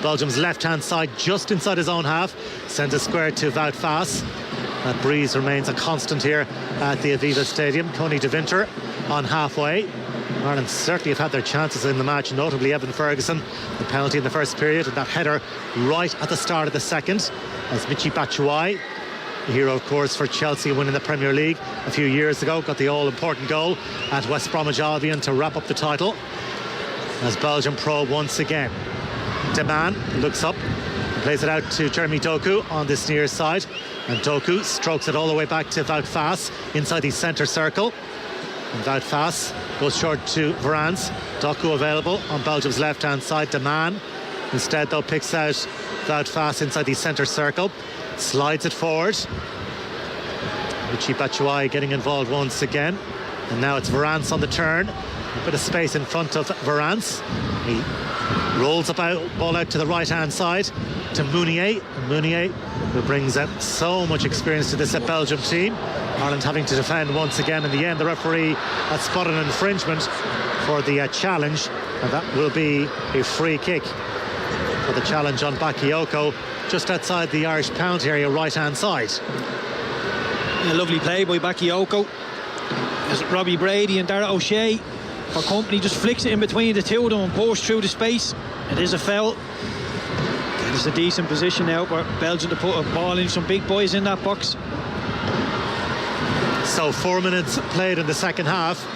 Belgium's left-hand side, just inside his own half, sends a square to Wout Vaas. That breeze remains a constant here at the Aviva Stadium. Coney de Winter on halfway. Ireland certainly have had their chances in the match, notably Evan Ferguson, the penalty in the first period, and that header right at the start of the second, as Michy Batshuayi, the hero, of course, for Chelsea winning the Premier League a few years ago, got the all-important goal at West Bromwich Albion to wrap up the title. As Belgium probe once again. Deman looks up and plays it out to Jeremy Doku on this near side, and Doku strokes it all the way back to Wout Vaas inside the centre circle. And Wout Vaas goes short to Varans. Doku available on Belgium's left-hand side. Deman instead, though, picks out Wout Vaas inside the centre circle, slides it forward. Michy Batshuayi getting involved once again, and now it's Varans on the turn. A bit of space in front of Varans. He rolls the ball out to the right-hand side to Meunier. Meunier, who brings so much experience to this Belgium team. Ireland having to defend once again. In the end, the referee has spotted an infringement for the challenge, and that will be a free kick for the challenge on Bakayoko, just outside the Irish penalty area, right-hand side. A lovely play by Bakayoko. As Robbie Brady and Dara O'Shea for company, just flicks it in between the two of them and pours through the space. It is a foul. It's a decent position now for Belgium to put a ball in. Some big boys in that box. So 4 minutes played in the second half,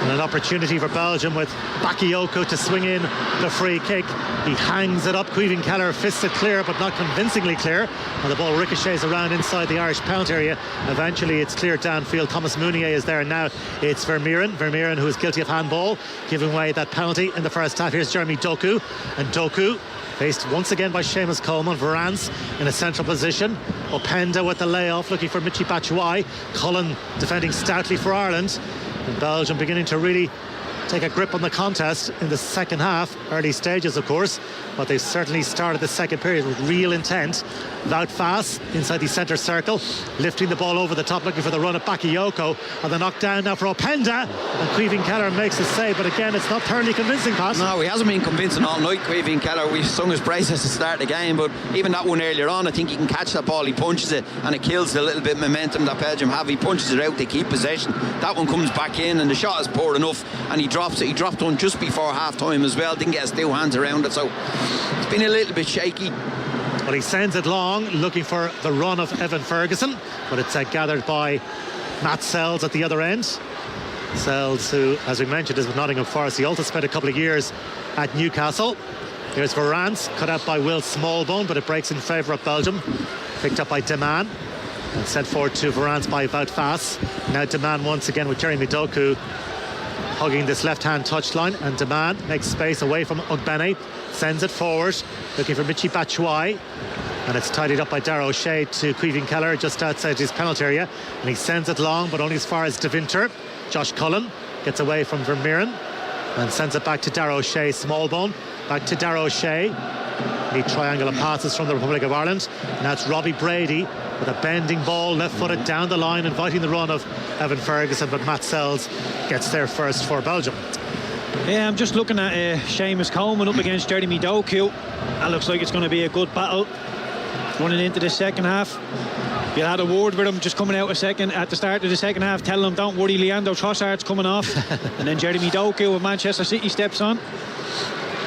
and an opportunity for Belgium with Bakayoko to swing in the free kick. He hangs it up. Caoimhín Keller fists it clear, but not convincingly clear, and the ball ricochets around inside the Irish penalty area. Eventually it's cleared downfield. Thomas Mounier is there, and now it's Vermeeren, who is guilty of handball, giving away that penalty in the first half. Here's Jeremy Doku, and Doku faced once again by Seamus Coleman. Varans in a central position. Openda with the layoff, looking for Michi Batshuayi. Cullen defending stoutly for Ireland. And Belgium beginning to really take a grip on the contest in the second half. Early stages, of course, but they certainly started the second period with real intent. Wout Faes inside the centre circle, lifting the ball over the top, looking for the run of Bakayoko, and the knockdown now for Openda, and Caoimhín Keller makes a save, but again it's not thoroughly convincing, Pat. No, he hasn't been convincing all night, Caoimhín Keller. We've sung his praises to start the game, but even that one earlier on, I think he can catch that ball, he punches it, and it kills the little bit of momentum that Belgium have. He punches it out, they keep possession. That one comes back in, and the shot is poor enough, and he drops it. He dropped one just before half time as well, didn't get his two hands around it, so it's been a little bit shaky. Well, he sends it long, looking for the run of Evan Ferguson, but it's gathered by Matt Sells at the other end. Sells, who, as we mentioned, is with Nottingham Forest. He also spent a couple of years at Newcastle. Here's Varans, cut out by Will Smallbone, but it breaks in favour of Belgium. Picked up by Deman and sent forward to Varans by Wout Faes. Now Deman once again with Jeremy Doku hugging this left-hand touchline, and Deman makes space away from Ogbene, sends it forward, looking for Michi Batshuayi, and it's tidied up by Dara O'Shea to Caoimhín Keller just outside his penalty area, and he sends it long, but only as far as De Winter. Josh Cullen gets away from Vermeeren and sends it back to Dara O'Shea. Smallbone back to Dara O'Shea. Neat triangle of passes from the Republic of Ireland. Now it's Robbie Brady with a bending ball, left-footed down the line, inviting the run of Evan Ferguson, but Matt Sells gets there first for Belgium. Yeah, I'm just looking at Seamus Coleman up against Jeremy Doku. That looks like it's going to be a good battle running into the second half. You had a word with him just coming out at the start of the second half, telling him don't worry, Leandro Trossard's coming off. And then Jeremy Doku of Manchester City steps on.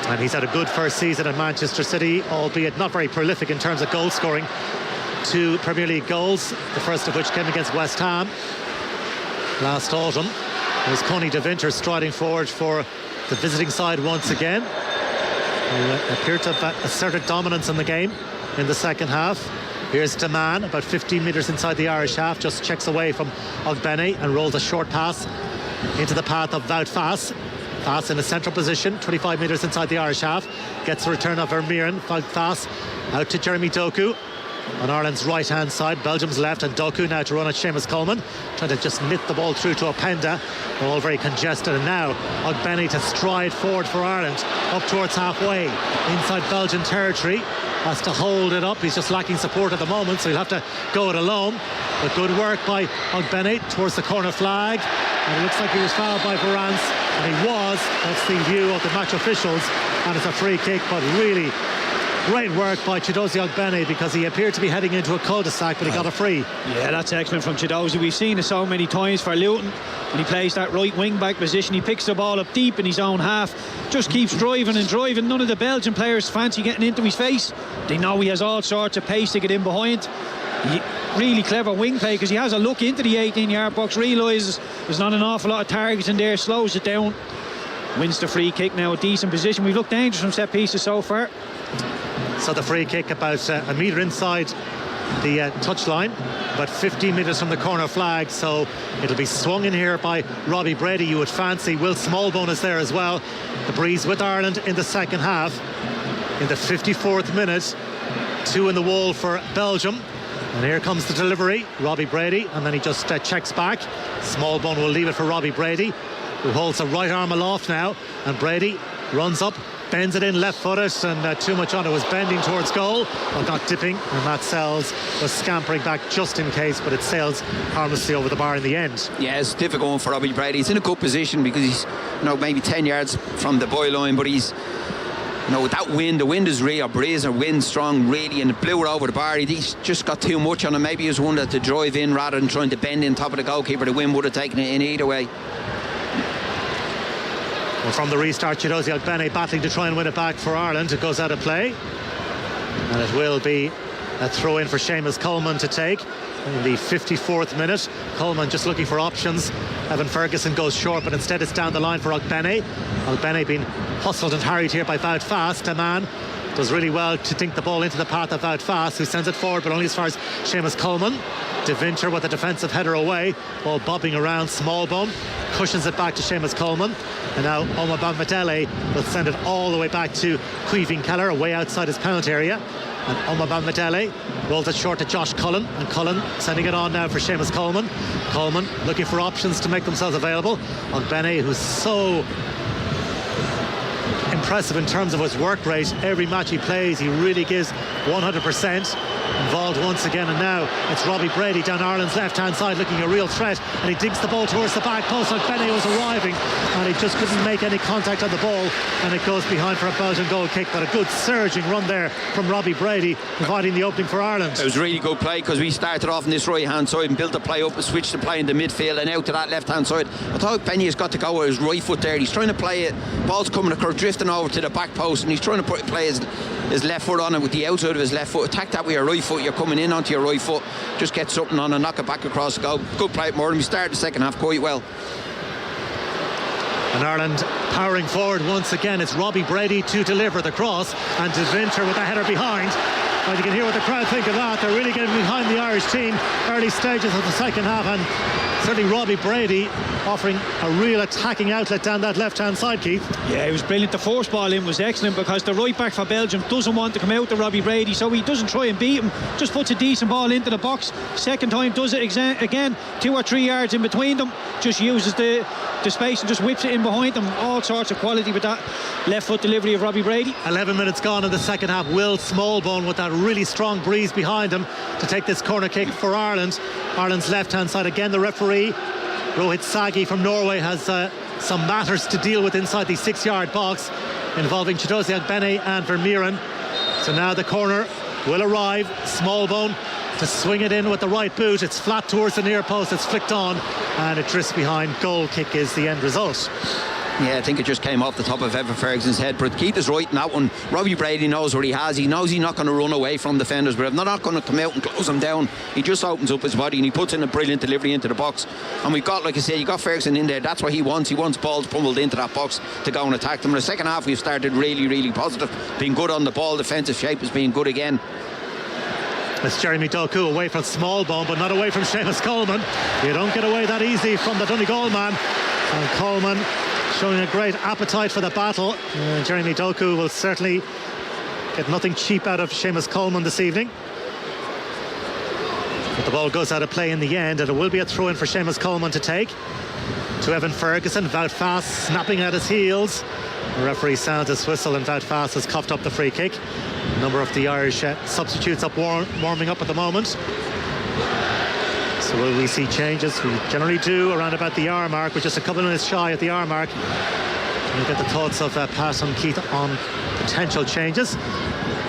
And he's had a good first season at Manchester City, albeit not very prolific in terms of goal scoring. 2 Premier League goals, the first of which came against West Ham last autumn. It was Connie De Winter striding forward for the visiting side once again, who appeared to have asserted dominance in the game in the second half. Here's Deman, about 15 metres inside the Irish half, just checks away from Ogbene and rolls a short pass into the path of Wout Faes. Faes in a central position, 25 metres inside the Irish half, gets the return of Vermeeren. Wout Faes out to Jeremy Doku on Ireland's right hand side, Belgium's left, and Doku now to run at Seamus Coleman, trying to just knit the ball through to Openda. They're all very congested, and now Ogbene to stride forward for Ireland up towards halfway inside Belgian territory. Has to hold it up. He's just lacking support at the moment, so he'll have to go it alone. But good work by Ogbene towards the corner flag, and it looks like he was fouled by Varans, and he was. That's the view of the match officials, and it's a free kick, but really great work by Chidozie Ogbene, because he appeared to be heading into a cul-de-sac, but he got a free. Yeah, that's excellent from Chidozie. We've seen it so many times for Luton. When he plays that right wing-back position, he picks the ball up deep in his own half, just keeps driving and driving. None of the Belgian players fancy getting into his face. They know he has all sorts of pace to get in behind. Really clever wing play, because he has a look into the 18-yard box, realises there's not an awful lot of targets in there, slows it down, wins the free kick. Now a decent position. We've looked dangerous from set pieces so far. So the free kick about a metre inside the touchline, about 15 metres from the corner flag, so it'll be swung in here by Robbie Brady, you would fancy. Will Smallbone is there as well. The breeze with Ireland in the second half. In the 54th minute, 2 in the wall for Belgium, and here comes the delivery. Robbie Brady, and then he just checks back. Smallbone will leave it for Robbie Brady, who holds the right arm aloft now, and Brady runs up, bends it in left-footed, and too much on it, was bending towards goal, but not dipping, and Matt Sells was scampering back just in case, but it sails harmlessly over the bar in the end. Yeah, it's a difficult one for Robbie Brady. He's in a good position because he's maybe 10 yards from the byline, but he's with that wind, the wind is real, breeze or wind strong really, and it blew it over the bar. He's just got too much on him. Maybe he was one that to drive in rather than trying to bend in top of the goalkeeper. The wind would have taken it in either way. Well, from the restart, Chidozie Ogbene battling to try and win it back for Ireland. It goes out of play, and it will be a throw in for Seamus Coleman to take in the 54th minute. Coleman just looking for options. Evan Ferguson goes short, but instead it's down the line for Ogbene. Ogbene being hustled and harried here by Wout Faes. A man does really well to dink the ball into the path of Wout Faes, who sends it forward, but only as far as Seamus Coleman. De Winter with a defensive header away, ball bobbing around. Smallbone cushions it back to Seamus Coleman, and now Oma Bamidele will send it all the way back to Caoimhín Keller, away outside his penalty area. And Oma Bamidele rolls it short to Josh Cullen, and Cullen sending it on now for Seamus Coleman. Coleman looking for options to make themselves available. Ogbene, who's so impressive in terms of his work rate. Every match he plays, he really gives 100%. Involved once again, and now it's Robbie Brady down Ireland's left-hand side looking a real threat, and he digs the ball towards the back post. Ogbene was arriving, and he just couldn't make any contact on the ball, and it goes behind for a Belgian goal kick. But a good surging run there from Robbie Brady, providing the opening for Ireland. It was really good play, because we started off on this right-hand side and built the play up and switched the play in the midfield and out to that left-hand side. I thought Benny's got to go with his right foot there. He's trying to play it, ball's coming across, drifting over to the back post, and he's trying to play his left foot on it with the outside of his left foot. Attack that with your right foot. You're coming in onto your right foot, just get something on and knock it back across the goal. Good play at Moran. We started the second half quite well. And Ireland powering forward once again. It's Robbie Brady to deliver the cross, and De Winter with the header behind. And you can hear what the crowd think of that. They're really getting behind the Irish team early stages of the second half, and certainly Robbie Brady offering a real attacking outlet down that left-hand side, Keith. Yeah, it was brilliant. The force ball in was excellent, because the right back for Belgium doesn't want to come out to Robbie Brady, so he doesn't try and beat him, just puts a decent ball into the box. Second time does it again, 2 or 3 yards in between them, just uses the space and just whips it in behind them. All sorts of quality with that left foot delivery of Robbie Brady. 11 minutes gone in the second half. Will Smallbone with that really strong breeze behind him to take this corner kick for Ireland. Ireland's left-hand side again. The referee Rohit Sagi from Norway has some matters to deal with inside the 6-yard box involving Chidozie Ogbene and Vermeeren. So now the corner will arrive. Smallbone to swing it in with the right boot. It's flat towards the near post. It's flicked on, and it drifts behind. Goal kick is the end result. Yeah, I think it just came off the top of Evan Ferguson's head. But Keith is right in that one. Robbie Brady knows what he has. He knows he's not going to run away from defenders, but if they're not going to come out and close him down, he just opens up his body and he puts in a brilliant delivery into the box. And we've got, like I said, you got Ferguson in there. That's what he wants. He wants balls pummeled into that box to go and attack them. In the second half, we've started really, really positive. Being good on the ball. Defensive shape has been good again. It's Jeremy Doku away from Smallbone, but not away from Seamus Coleman. You don't get away that easy from the Donegal man. And Coleman showing a great appetite for the battle. Jeremy Doku will certainly get nothing cheap out of Seamus Coleman this evening. But the ball goes out of play in the end, and it will be a throw-in for Seamus Coleman to take. To Evan Ferguson. Wout Faes snapping at his heels. The referee sounds his whistle, and Wout Faes has coughed up the free kick. A number of the Irish substitutes up warming up at the moment. So will we see changes? We generally do around about the hour mark. We're just a couple of minutes shy at the hour mark. We'll get the thoughts of Pat and Keith on potential changes.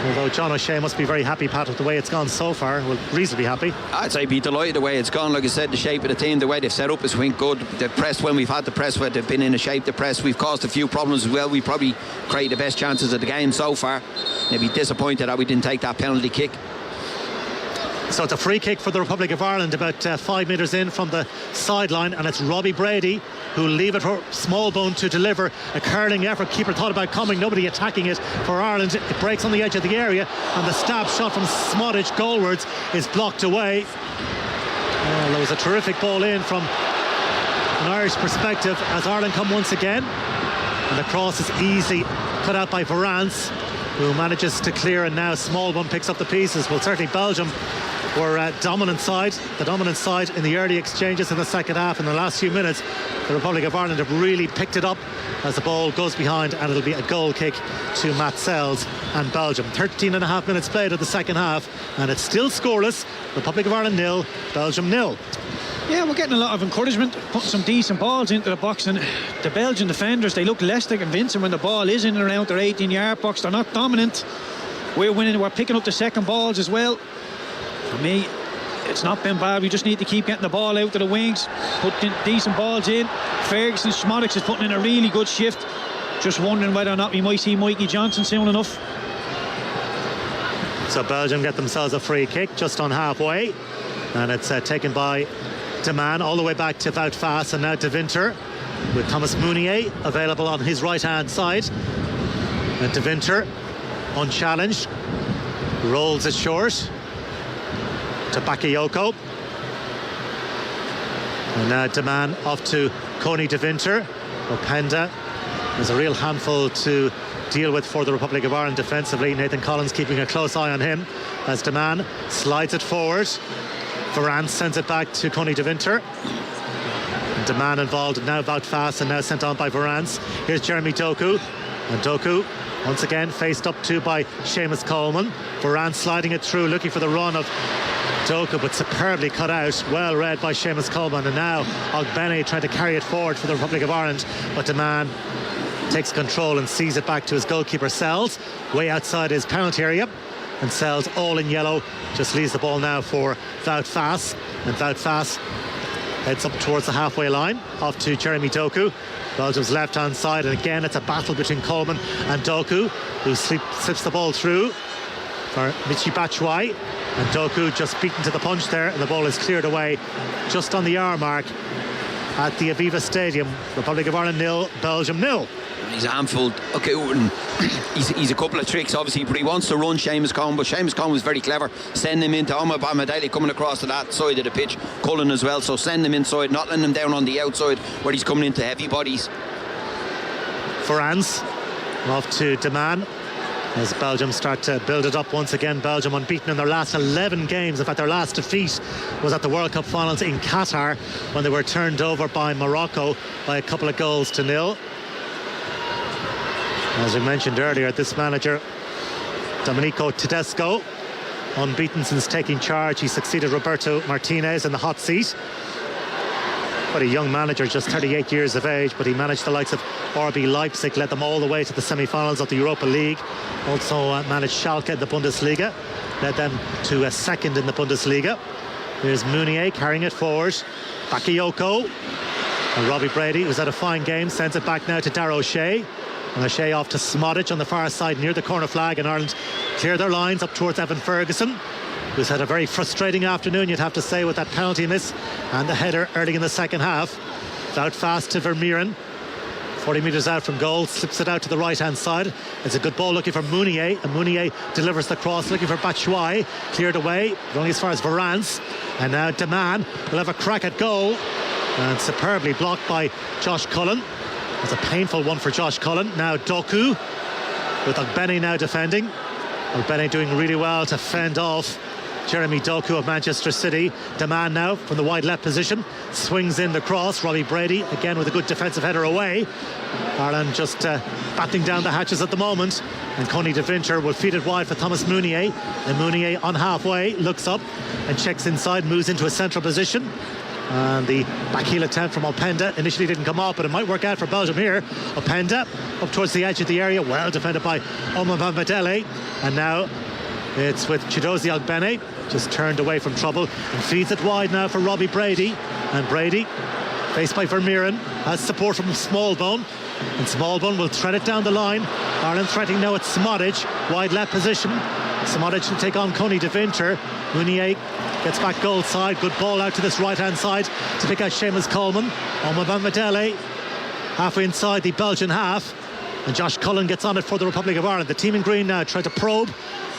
Although John O'Shea must be very happy, Pat, with the way it's gone so far. Well, reasonably happy. I'd say be delighted the way it's gone. Like I said, the shape of the team, the way they've set up is been good. They've pressed when we've had the press, where they've been in a shape to press. We've caused a few problems as well. We probably created the best chances of the game so far. They'd be disappointed that we didn't take that penalty kick. So it's a free kick for the Republic of Ireland, about 5 metres in from the sideline, and it's Robbie Brady who leave it for Smallbone to deliver. A curling effort. Keeper thought about coming, nobody attacking it for Ireland. It breaks on the edge of the area, and the stab shot from Smodic goalwards is blocked away. Well, there was a terrific ball in from an Irish perspective as Ireland come once again, and the cross is easily cut out by Varane, who manages to clear, and now Smallbone picks up the pieces. Well, certainly Belgium were the dominant side in the early exchanges in the second half. In the last few minutes, the Republic of Ireland have really picked it up as the ball goes behind, and it'll be a goal kick to Matt Sells and Belgium. 13.5 minutes played of the second half, and it's still scoreless. Republic of Ireland 0, Belgium 0. Yeah, we're getting a lot of encouragement, putting some decent balls into the box, and the Belgian defenders, they look less than convincing when the ball is in and around their 18-yard box. They're not dominant. We're winning, we're picking up the second balls as well. For me, it's not been bad. We just need to keep getting the ball out to the wings, putting decent balls in. Ferguson, Schmodix is putting in a really good shift. Just wondering whether or not we might see Mikey Johnson soon enough. So Belgium get themselves a free kick just on halfway, and it's taken by De Man all the way back to Wout Faes, and now De Winter with Thomas Meunier available on his right hand side. And De Winter unchallenged rolls it short to Bakayoko, and now De Man off to Coney De Winter. Openda is a real handful to deal with for the Republic of Ireland defensively. Nathan Collins keeping a close eye on him as De Man slides it forward. Varane sends it back to Coney De Winter. De Man involved, now Wout Faes, and now sent on by Varane. Here's Jeremy Doku, and Doku once again faced up to by Seamus Coleman. Varane sliding it through, looking for the run of Doku, but superbly cut out, well read by Seamus Coleman. And now Ogbene trying to carry it forward for the Republic of Ireland, but De Man takes control and sees it back to his goalkeeper Sells, way outside his penalty area, and Sells, all in yellow, just leaves the ball now for Wout Faes, and Wout Faes heads up towards the halfway line, off to Jeremy Doku, Belgium's left hand side, and again it's a battle between Coleman and Doku, who slips the ball through for Michy Batshuayi, and Doku just beaten to the punch there, and the ball is cleared away just on the hour mark at the Aviva Stadium. Republic of Ireland 0, Belgium 0. He's a handful. Okay, he's a couple of tricks obviously, but he wants to run Seamus Coleman, but Seamus Coleman was very clever, send him into Omar Bamadeli coming across to that side of the pitch, Cullen as well, so send him inside, not letting him down on the outside where he's coming into heavy bodies. Varane off to De Man as Belgium start to build it up once again. Belgium unbeaten in their last 11 games. In fact, their last defeat was at the World Cup finals in Qatar when they were turned over by Morocco by a couple of goals to nil. As we mentioned earlier, this manager, Domenico Tedesco, unbeaten since taking charge. He succeeded Roberto Martinez in the hot seat. But a young manager, just 38 years of age, but he managed the likes of RB Leipzig, led them all the way to the semi-finals of the Europa League. Also managed Schalke in the Bundesliga, led them to a second in the Bundesliga. Here's Meunier carrying it forward. Bakayoko. And Robbie Brady, who's had a fine game, sends it back now to Darragh O'Shea. And O'Shea off to Smodic on the far side near the corner flag, and Ireland clear their lines up towards Evan Ferguson, who's had a very frustrating afternoon, you'd have to say, with that penalty miss and the header early in the second half. Out fast to Vermeeren, 40 metres out from goal, slips it out to the right hand side. It's a good ball looking for Meunier, and Meunier delivers the cross looking for Batshuayi, cleared away only as far as Varane, and now De Man will have a crack at goal, and superbly blocked by Josh Cullen. It's a painful one for Josh Cullen. Now Doku with Ogbene now defending. Ogbene doing really well to fend off Jeremy Doku of Manchester City. De Man now from the wide left position swings in the cross. Robbie Brady again with a good defensive header away. Ireland just batting down the hatches at the moment, and Coney De Winter will feed it wide for Thomas Meunier, and Meunier on halfway looks up and checks inside, moves into a central position. And the backheel attempt from Openda initially didn't come off, but it might work out for Belgium here. Openda up towards the edge of the area, well defended by Omar Bamadeli, and now it's with Chidozie Ogbene, just turned away from trouble and feeds it wide now for Robbie Brady, and Brady faced by Vermeeren has support from Smallbone, and Smallbone will thread it down the line. Ireland threatening now at Smodic, wide left position. Smodic will take on Coney De Winter. Meunier gets back goal side, good ball out to this right hand side to pick out Seamus Coleman. Omar Bamadeli halfway inside the Belgian half, and Josh Cullen gets on it for the Republic of Ireland. The team in green now try to probe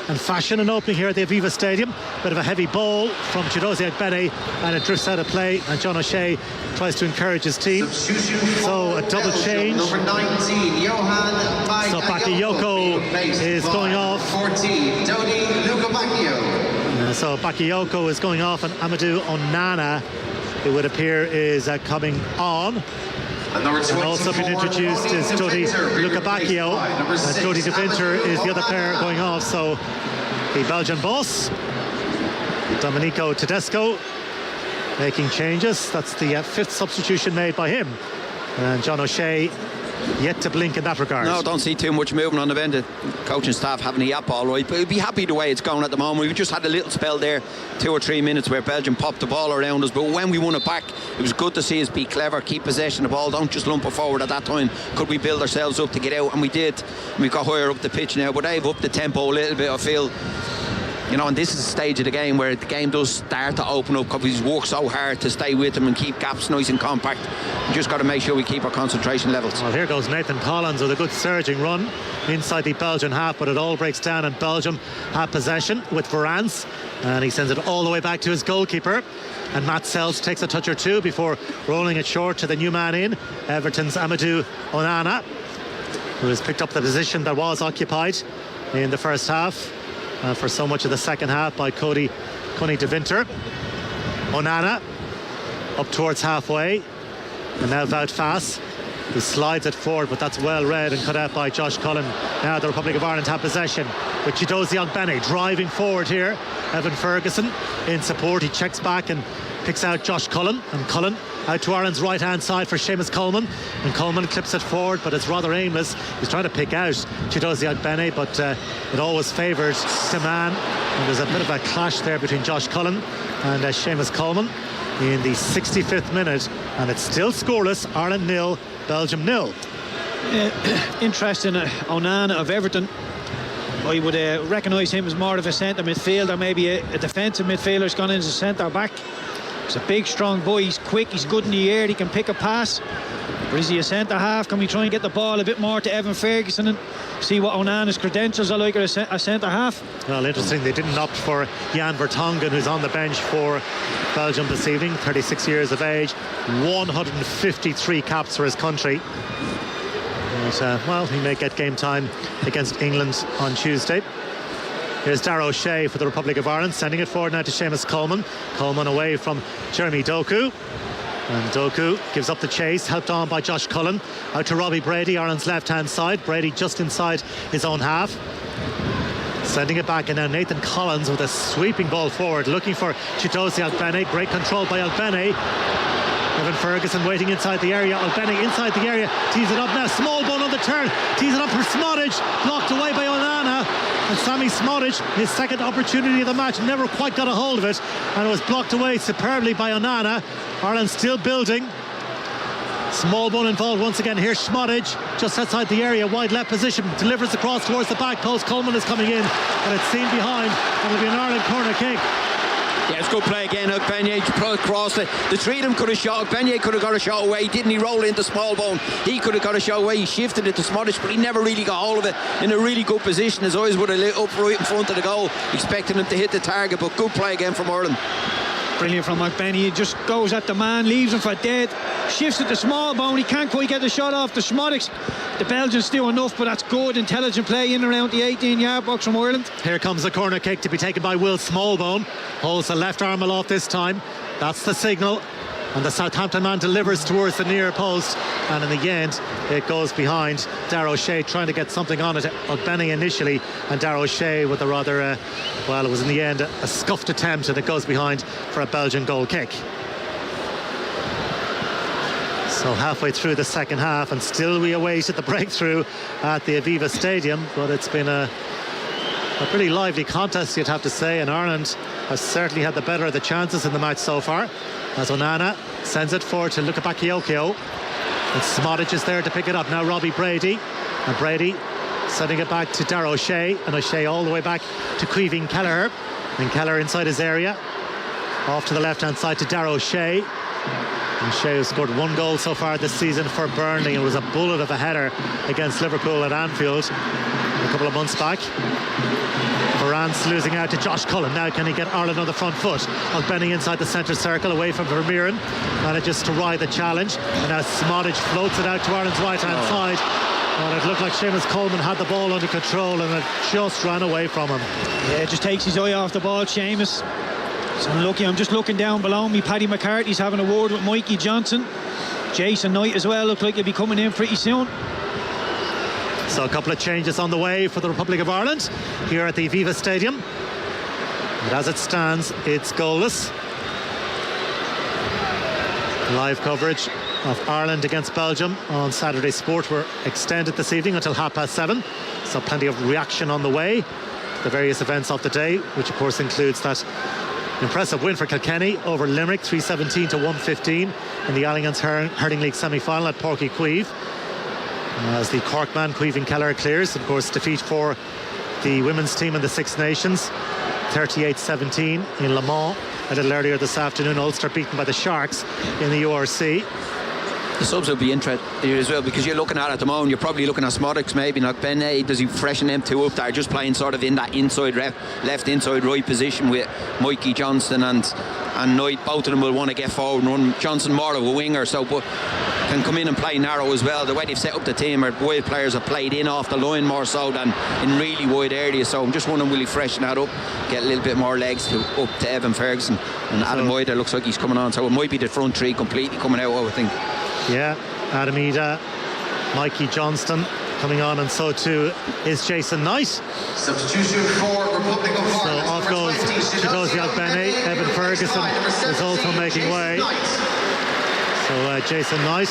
and fashion an opening here at the Aviva Stadium. Bit of a heavy ball from Chidozie Ogbene, and it drifts out of play, and John O'Shea tries to encourage his team. So a double change. Number 19, Johan So Bakayoko is going off. 14, Tony Lukabakio. So Bakayoko is going off, and Amadou Onana, it would appear, is coming on. And also been introduced is Dodi Lukabakio, and Dodi De Winter is the other player going off. So the Belgian boss, Domenico Tedesco, making changes. That's the fifth substitution made by him. And John O'Shea yet to blink in that regard. No, don't see too much movement on the bench. The coaching staff having the app all right, but we'd be happy the way it's going at the moment. We just had a little spell there, 2 or 3 minutes, where Belgium popped the ball around us, but when we won it back, it was good to see us be clever, keep possession of the ball, don't just lump it forward at that time. Could we build ourselves up to get out? And we did. We've got higher up the pitch now, but they've upped the tempo a little bit, I feel. You know, and this is the stage of the game where the game does start to open up, because we've worked so hard to stay with them and keep gaps nice and compact. We just got to make sure we keep our concentration levels. Well, here goes Nathan Collins with a good surging run inside the Belgian half, but it all breaks down and Belgium have possession with Varane, and he sends it all the way back to his goalkeeper, and Matt Sells takes a touch or two before rolling it short to the new man in, Everton's Amadou Onana, who has picked up the position that was occupied in the first half for so much of the second half by Cody de Winter. Onana up towards halfway, and now Wout Faes, who slides it forward, but that's well read and cut out by Josh Cullen. Now the Republic of Ireland have possession with Chidozie Ogbene driving forward here. Evan Ferguson in support, he checks back and picks out Josh Cullen, and Cullen out to Ireland's right hand side for Seamus Coleman, and Coleman clips it forward, but it's rather aimless. He's trying to pick out Chidozie Ogbene, but it always favoured the man, and there's a bit of a clash there between Josh Cullen and Seamus Coleman in the 65th minute, and it's still scoreless. Ireland 0, Belgium 0. Interesting, Onana of Everton, I would recognise him as more of a centre midfielder, maybe a defensive midfielder's gone into centre back. He's a big strong boy, he's quick, he's good in the air, he can pick a pass. Or is he a centre half? Can we try and get the ball a bit more to Evan Ferguson and see what Onana's credentials are like at a centre half? Well, interesting, they didn't opt for Jan Vertonghen, who's on the bench for Belgium this evening, 36 years of age, 153 caps for his country. But, well, he may get game time against England on Tuesday. Here's Darragh O'Shea for the Republic of Ireland, sending it forward now to Seamus Coleman. Coleman away from Jeremy Doku. And Doku gives up the chase, helped on by Josh Cullen. Out to Robbie Brady, Ireland's left-hand side. Brady just inside his own half. Sending it back, and now Nathan Collins with a sweeping ball forward, looking for Chidozie Ogbene. Great control by Ogbene. Evan Ferguson waiting inside the area. Ogbene inside the area, tees it up now. Small ball on the turn, tees it up for Smodic. Blocked away by Onana. And Sammy Smodic, his second opportunity of the match, never quite got a hold of it, and it was blocked away superbly by Onana. Ireland still building. Small ball involved once again. Here's Smodic just outside the area, wide left position, delivers across towards the back post. Coleman is coming in, and it's seen behind, and it'll be an Ireland corner kick. Yeah, it's good play again. Ogbene crossed it. The three of them could have shot. Ogbene could have got a shot away, didn't he? Roll into Smallbone. He could have got a shot away. He shifted it to Smodic, but he never really got hold of it in a really good position. His eyes would have lit up right in front of the goal, expecting him to hit the target. But good play again from Ireland. Brilliant from Ogbene. He just goes at the man, leaves him for dead, shifts it to Smallbone. He can't quite get the shot off the Smodic. The Belgians do enough, but that's good, intelligent play in around the 18-yard box from Ireland. Here comes the corner kick to be taken by Will Smallbone. Holds the left arm aloft this time. That's the signal. And the Southampton man delivers towards the near post, and in the end it goes behind. Darragh O'Shea trying to get something on it. Ogbene initially, and Darragh O'Shea with a rather well, it was in the end a scuffed attempt, and it goes behind for a Belgian goal kick. So halfway through the second half, and still we awaited the breakthrough at the Aviva Stadium, but it's been a pretty lively contest, you'd have to say, and Ireland has certainly had the better of the chances in the match so far, as Onana sends it forward to Luka Bakayoko, and Smodic is there to pick it up. Now Robbie Brady, and Brady sending it back to Darragh O'Shea, and O'Shea all the way back to Caoimhín Kelleher, and Kelleher inside his area, off to the left hand side to Darragh O'Shea. And Shea has scored one goal so far this season for Burnley. It was a bullet of a header against Liverpool at Anfield a couple of months back. Varane's losing out to Josh Cullen. Now can he get Ireland on the front foot? Ogbene inside the centre circle, away from Vermeeren. Manages to ride the challenge. And now Smodic floats it out to Ireland's right-hand side. And it looked like Seamus Coleman had the ball under control, and it just ran away from him. Yeah, just takes his eye off the ball, Seamus. It's unlucky. I'm just looking down below me. Paddy McCarthy's having a word with Mikey Johnson. Jason Knight as well. Look like he'll be coming in pretty soon. So a couple of changes on the way for the Republic of Ireland here at the Aviva Stadium. And as it stands, it's goalless. Live coverage of Ireland against Belgium on Saturday Sport were extended this evening until 7:30. So plenty of reaction on the way. The various events of the day, which of course includes that impressive win for Kilkenny over Limerick, 317 to 115 in the Allianz Hurling League semi-final at Páirc Uí Chaoimh. As the Cork man, Caoimhín Kelleher, clears, of course, defeat for the women's team in the Six Nations, 38-17 in Le Mans a little earlier this afternoon. Ulster beaten by the Sharks in the URC. The subs will be interesting here as well, because you're looking at the moment, you're probably looking at Smodix, maybe not Ben. Does he freshen them two up there, just playing sort of in that inside left inside right position with Mikey Johnston and Knight. Both of them will want to get forward and run. Johnson more of a winger, so but can come in and play narrow as well. The way they've set up the team, our wide players have played in off the line more so than in really wide areas, so I'm just wondering, will he freshen that up, get a little bit more legs up to Evan Ferguson, and Adam Ida looks like he's coming on, so it might be the front three completely coming out, I would think. Yeah, Adam Ida, Mikey Johnston coming on, and so too is Jason Knight. Substitution for Republic of So Ireland. off goes Chidozie Ogbene. Evan Ferguson is also making way. So Jason Knight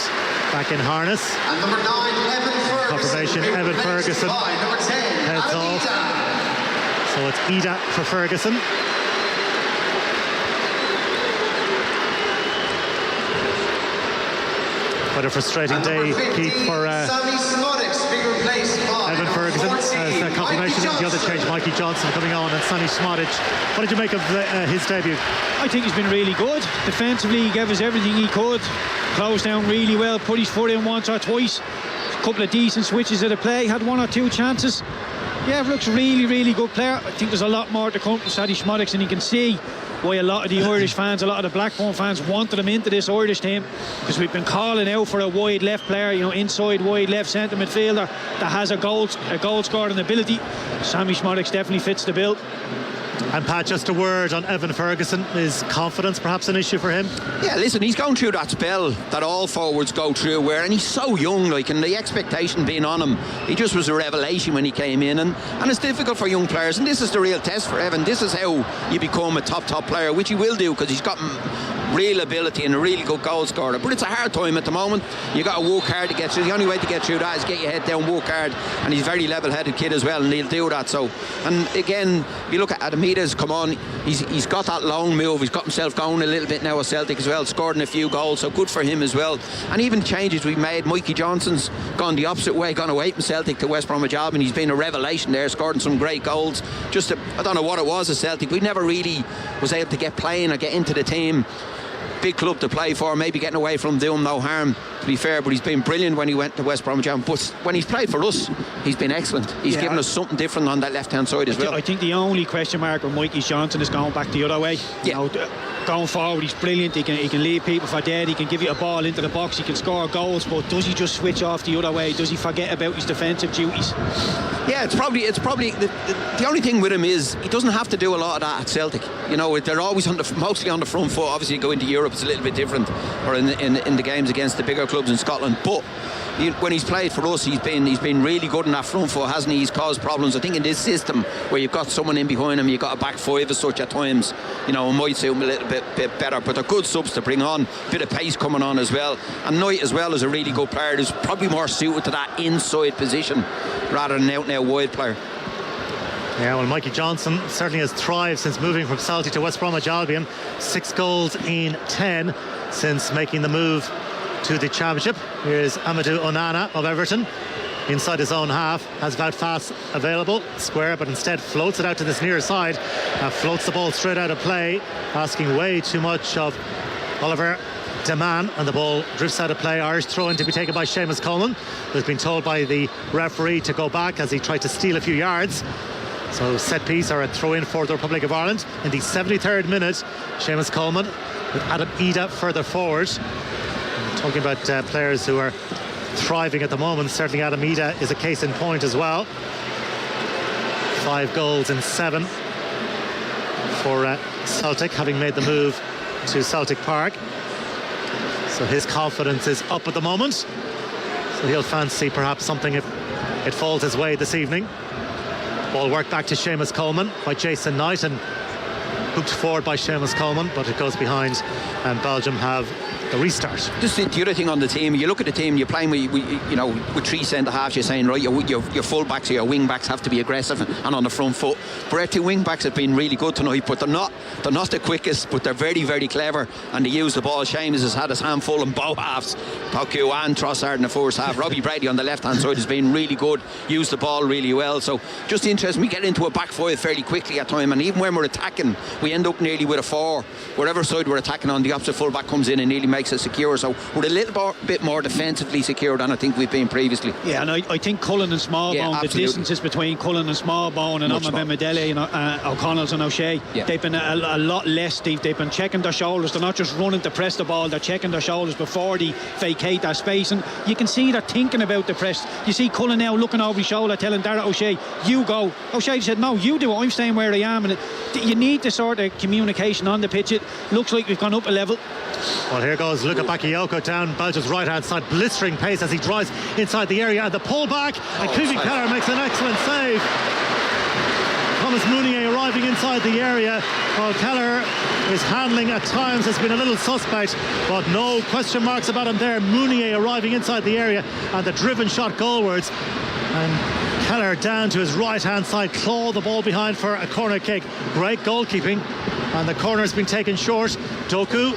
back in harness. And number 9, Evan Ferguson. Confirmation, Evan Ferguson Number 10, heads off. So it's Ida for Ferguson. Quite a frustrating day, Keith, for Evan Ferguson. As confirmation of the other change, Mikey Johnson coming on, and Sammy Smodic. What did you make of his debut? I think he's been really good. Defensively, he gave us everything he could. Closed down really well, put his foot in once or twice. A couple of decent switches of the play, had one or two chances. Yeah, looks really, really good player. I think there's a lot more to come from Sadie Smodic, and you can see why a lot of the Irish fans, a lot of the Blackburn fans wanted him into this Irish team, because we've been calling out for a wide left player, inside wide left centre midfielder that has a goal scoring ability. Sammy Smodic definitely fits the bill. And Pat, just a word on Evan Ferguson. Is confidence perhaps an issue for him? Yeah, listen, he's going through that spell that all forwards go through, and he's so young, and the expectation being on him, he just was a revelation when he came in, and it's difficult for young players, and this is the real test for Evan. This is how you become a top player, which he will do, because he's got real ability and a really good goal scorer. But it's a hard time at the moment. You got to work hard to get through. The only way to get through that is get your head down, work hard, and he's a very level-headed kid as well, and he'll do that. So, and again, if you look at Adamida's come on, he's got that long move. He's got himself going a little bit now at Celtic as well, scored in a few goals, so good for him as well. And even changes we've made, Mikey Johnson's gone the opposite way, gone away from Celtic to West Bromwich Albion. He's been a revelation there, scoring some great goals. I don't know what it was at Celtic. We never really was able to get playing or get into the team. Big club to play for, maybe getting away from doing no harm, to be fair, but he's been brilliant when he went to West Bromwich Albion. But when he's played for us, he's been excellent. He's given us something different on that left hand side as well. I think the only question mark with Mikey Johnson is going back the other way. Going forward, he's brilliant. He can leave people for dead. He can give you a ball into the box. He can score goals. But does he just switch off the other way? Does he forget about his defensive duties? Yeah, it's probably the only thing with him is he doesn't have to do a lot of that at Celtic. They're always mostly on the front foot. Obviously, go into Europe, it's a little bit different, or in the games against the bigger clubs in Scotland. But when he's played for us, he's been really good in that front foot, hasn't he? He's caused problems. I think in this system where you've got someone in behind him, you've got a back five as such at times, it might suit him a little bit better. But they're good subs to bring on, bit of pace coming on as well. And Knight as well is a really good player who's probably more suited to that inside position rather than out and out wide player. Yeah, well, Mikey Johnson certainly has thrived since moving from Celtic to West Bromwich Albion. 6 goals in 10 since making the move to the Championship. Here's Amadou Onana of Everton. Inside his own half, has Valfas available, square, but instead floats it out to this near side. Floats the ball straight out of play, asking way too much of Oliver Deman, and the ball drifts out of play. Irish throw-in to be taken by Seamus Coleman, who's been told by the referee to go back as he tried to steal a few yards. So set piece or a throw-in for the Republic of Ireland in the 73rd minute. Seamus Coleman with Adam Ida further forward. Talking about players who are thriving at the moment, certainly Adam Ida is a case in point as well. 5 goals in 7 for Celtic, having made the move to Celtic Park. So his confidence is up at the moment. So he'll fancy perhaps something if it falls his way this evening. Ball worked back to Seamus Coleman by Jason Knight, and hooked forward by Seamus Coleman, but it goes behind, and Belgium have the restart. Just the other thing on the team, you look at the team, you're playing with three centre halves. You're saying, right, your full backs or your wing backs have to be aggressive and on the front foot. But our two wing backs have been really good tonight, but they're not the quickest, but they're very, very clever, and they use the ball. Seamus has had his handful in both halves, Poku and Trossard in the first half. Robbie Brady on the left hand side has been really good, used the ball really well. So just interesting, we get into a back five fairly quickly at time, and even when we're attacking, we end up nearly with a 4. Whatever side we're attacking on, the opposite full back comes in and nearly makes it secure. So we're a little bit more defensively secure than I think we've been previously. Yeah, and I think Cullen and Smallbone, the distances between Cullen and Smallbone and Omabemidele and O'Connell's and O'Shea, they've been a lot less. They've been checking their shoulders. They're not just running to press the ball, they're checking their shoulders before they vacate that space, and you can see they're thinking about the press. You see Cullen now looking over his shoulder telling Darragh O'Shea, you go. O'Shea said, no, you do it, I'm staying where I am. And you need the sort of communication on the pitch. It looks like we've gone up a level. Well, here goes Luka Bakayoko down Belgium's right hand side, blistering pace as he drives inside the area, and the pull back, and Cleveland Keller makes an excellent save. Thomas Mounier arriving inside the area, while Keller, his handling at times has been a little suspect, but no question marks about him there. Mounier arriving inside the area, and the driven shot goalwards, and Keller down to his right hand side, claw the ball behind for a corner kick. Great goalkeeping, and the corner has been taken short. Doku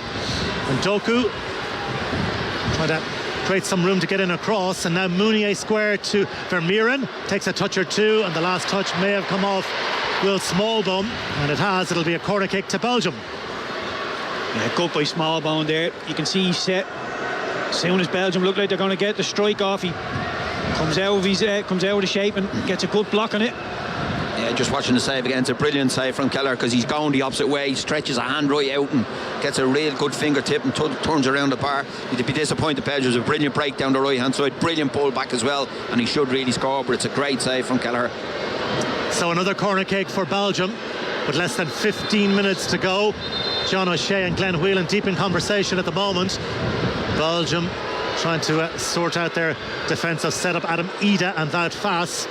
trying to create some room to get in across, and now Mounier square to Vermeeren, takes a touch or two, and the last touch may have come off Will Smallbone, and it has. It'll be a corner kick to Belgium. Yeah, good by Smallbone there. You can see he's set. As soon as Belgium look like they're going to get the strike off, he comes out of the shape and gets a good block on it. Yeah, just watching the save again, it's a brilliant save from Keller, because he's going the opposite way. He stretches a hand right out and gets a real good fingertip and turns around the bar. You'd be disappointed. Belgium's a brilliant break down the right hand side, brilliant pull back as well, and he should really score, but it's a great save from Keller. So another corner kick for Belgium with less than 15 minutes to go. John O'Shea and Glenn Whelan deep in conversation at the moment. Belgium trying to sort out their defensive setup. Adam Ida and Wout Faes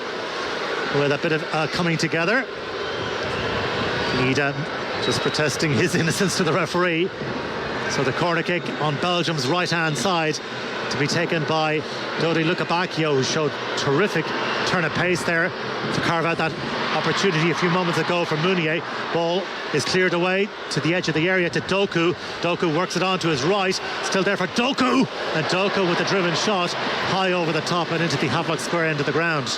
with a bit of coming together. Ida just protesting his innocence to the referee. So the corner kick on Belgium's right hand side to be taken by Dodi Lukabakio, who showed terrific turn of pace there to carve out that opportunity a few moments ago for Mounier. Ball is cleared away to the edge of the area to Doku. Doku works it on to his right, still there for Doku, and Doku with the driven shot high over the top and into the Havelock Square end of the ground.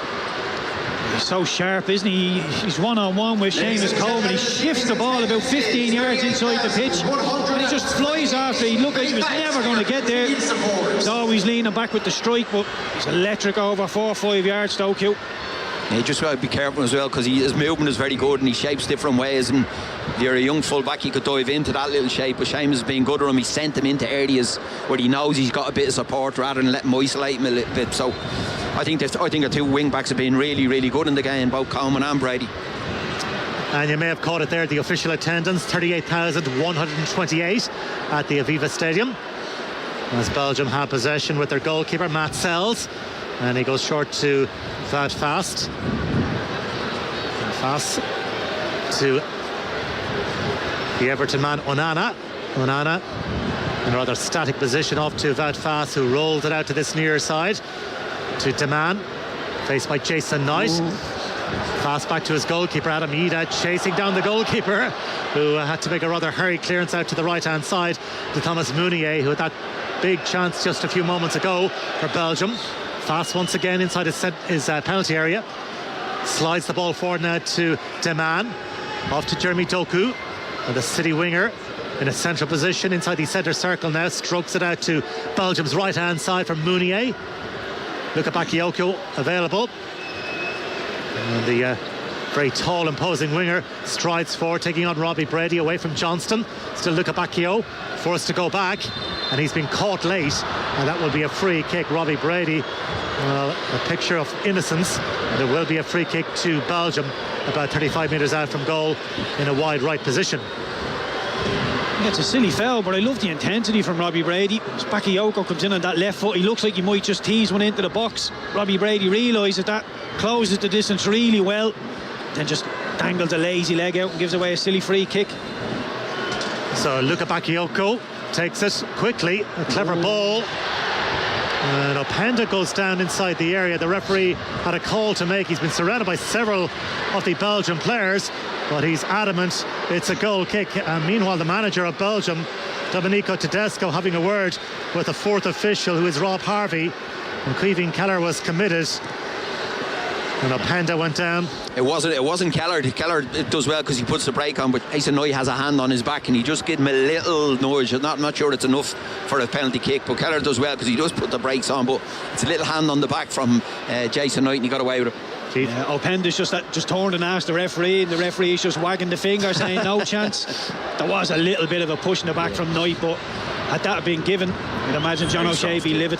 He's so sharp, isn't he? He's one-on-one with Seamus Coleman. He shifts the ball about 15 yards inside the pitch, and he just flies after. He looked like he was never going to get there. He's always leaning back with the strike, but he's electric over 4 or 5 yards, Doku. Yeah, you just got to be careful as well, because his movement is very good and he shapes different ways, and if you're a young full-back, he could dive into that little shape, but Seamus has been good at him. He sent him into areas where he knows he's got a bit of support rather than let him isolate him a little bit. So I think the two wing-backs have been really, really good in the game, both Coleman and Brady. And you may have caught it there, the official attendance, 38,128 at the Aviva Stadium, as Belgium have possession with their goalkeeper, Matt Sells, and he goes short to Wout Faes. Faes to the Everton man, Onana in a rather static position off to Wout Faes, who rolled it out to this near side to Deman, faced by Jason Knight. Pass back to his goalkeeper, Adam Ida, chasing down the goalkeeper, who had to make a rather hurried clearance out to the right hand side to Thomas Mounier, who had that big chance just a few moments ago for Belgium. Faes once again inside his penalty area, slides the ball forward now to Deman, off to Jeremy Doku, and the City winger in a central position inside the centre circle now, strokes it out to Belgium's right hand side for Mounier. Luka Bakayoko available, and the very tall, imposing winger strides forward, taking on Robbie Brady away from Johnston. Still Luka Bakayoko forced to go back, and he's been caught late, and that will be a free kick. Robbie Brady, a picture of innocence, and it will be a free kick to Belgium about 35 metres out from goal in a wide right position. Yeah, it's a silly foul, but I love the intensity from Robbie Brady. As Bakayoko comes in on that left foot, he looks like he might just tease one into the box. Robbie Brady realises that, closes the distance really well, then just dangles a lazy leg out and gives away a silly free kick. So Luka Bakayoko takes it quickly, a clever ball. And Openda goes down inside the area. The referee had a call to make. He's been surrounded by several of the Belgian players, but he's adamant it's a goal kick. And meanwhile, the manager of Belgium, Domenico Tedesco, having a word with the fourth official, who is Rob Harvey. And Caoimhín Kelleher was committed. And Openda went down. It wasn't Keller. Keller does well because he puts the brake on, but Ace Noy has a hand on his back and he just gave him a little nudge. I'm not sure it's enough for a penalty kick, but Keller does well because he does put the brakes on, but it's a little hand on the back from Jason Knight and he got away with it. Yeah, Openda's just turned and asked the referee, and the referee's just wagging the finger saying no chance. There was a little bit of a push in the back from Knight, but had that been given, I'd imagine John O'Shea be livid.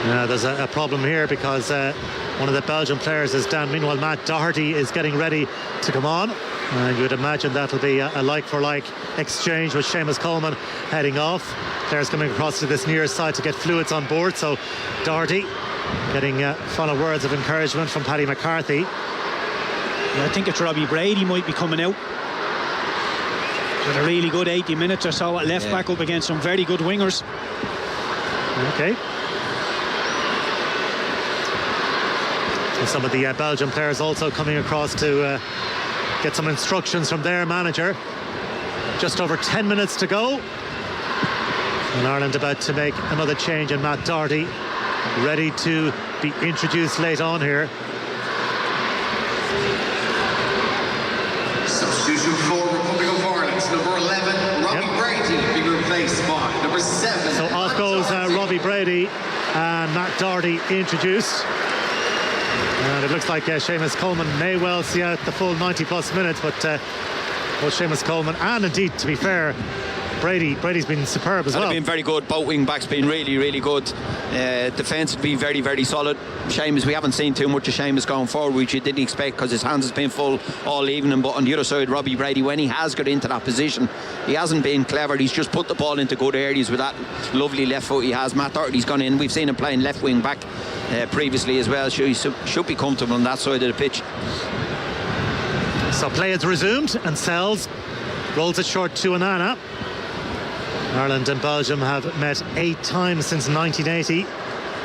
There's a problem here because one of the Belgian players is down. Meanwhile, Matt Doherty is getting ready to come on. And you would imagine that'll be a like-for-like exchange with Seamus Coleman heading off. Players coming across to this near side to get fluids on board. So Doherty getting final words of encouragement from Paddy McCarthy. Yeah, I think it's Robbie Brady might be coming out with a really good 80 minutes or so at left back up against some very good wingers. Okay. And some of the Belgian players also coming across to get some instructions from their manager. Just over 10 minutes to go. And Ireland about to make another change, and Matt Doherty ready to be introduced late on here. Substitution for Republic of Ireland, number 11, Robbie Brady, being replaced by number 7. So off goes Robbie Brady, and Matt Doherty introduced. And it looks like Seamus Coleman may well see out the full 90 plus minutes, but both Seamus Coleman and indeed, to be fair, Brady's been superb as well. They've been very good. Both wing backs been really good. Defence has been very solid. Seamus, we haven't seen too much of Seamus going forward, which you didn't expect because his hands has been full all evening. But on the other side, Robbie Brady, when he has got into that position, he hasn't been clever. He's just put the ball into good areas with that lovely left foot he has. Matt Doherty's gone in. We've seen him playing left wing back previously as well. So he should be comfortable on that side of the pitch. So play is resumed, and Sells rolls it short to Anana. Ireland and Belgium have met 8 times since 1980,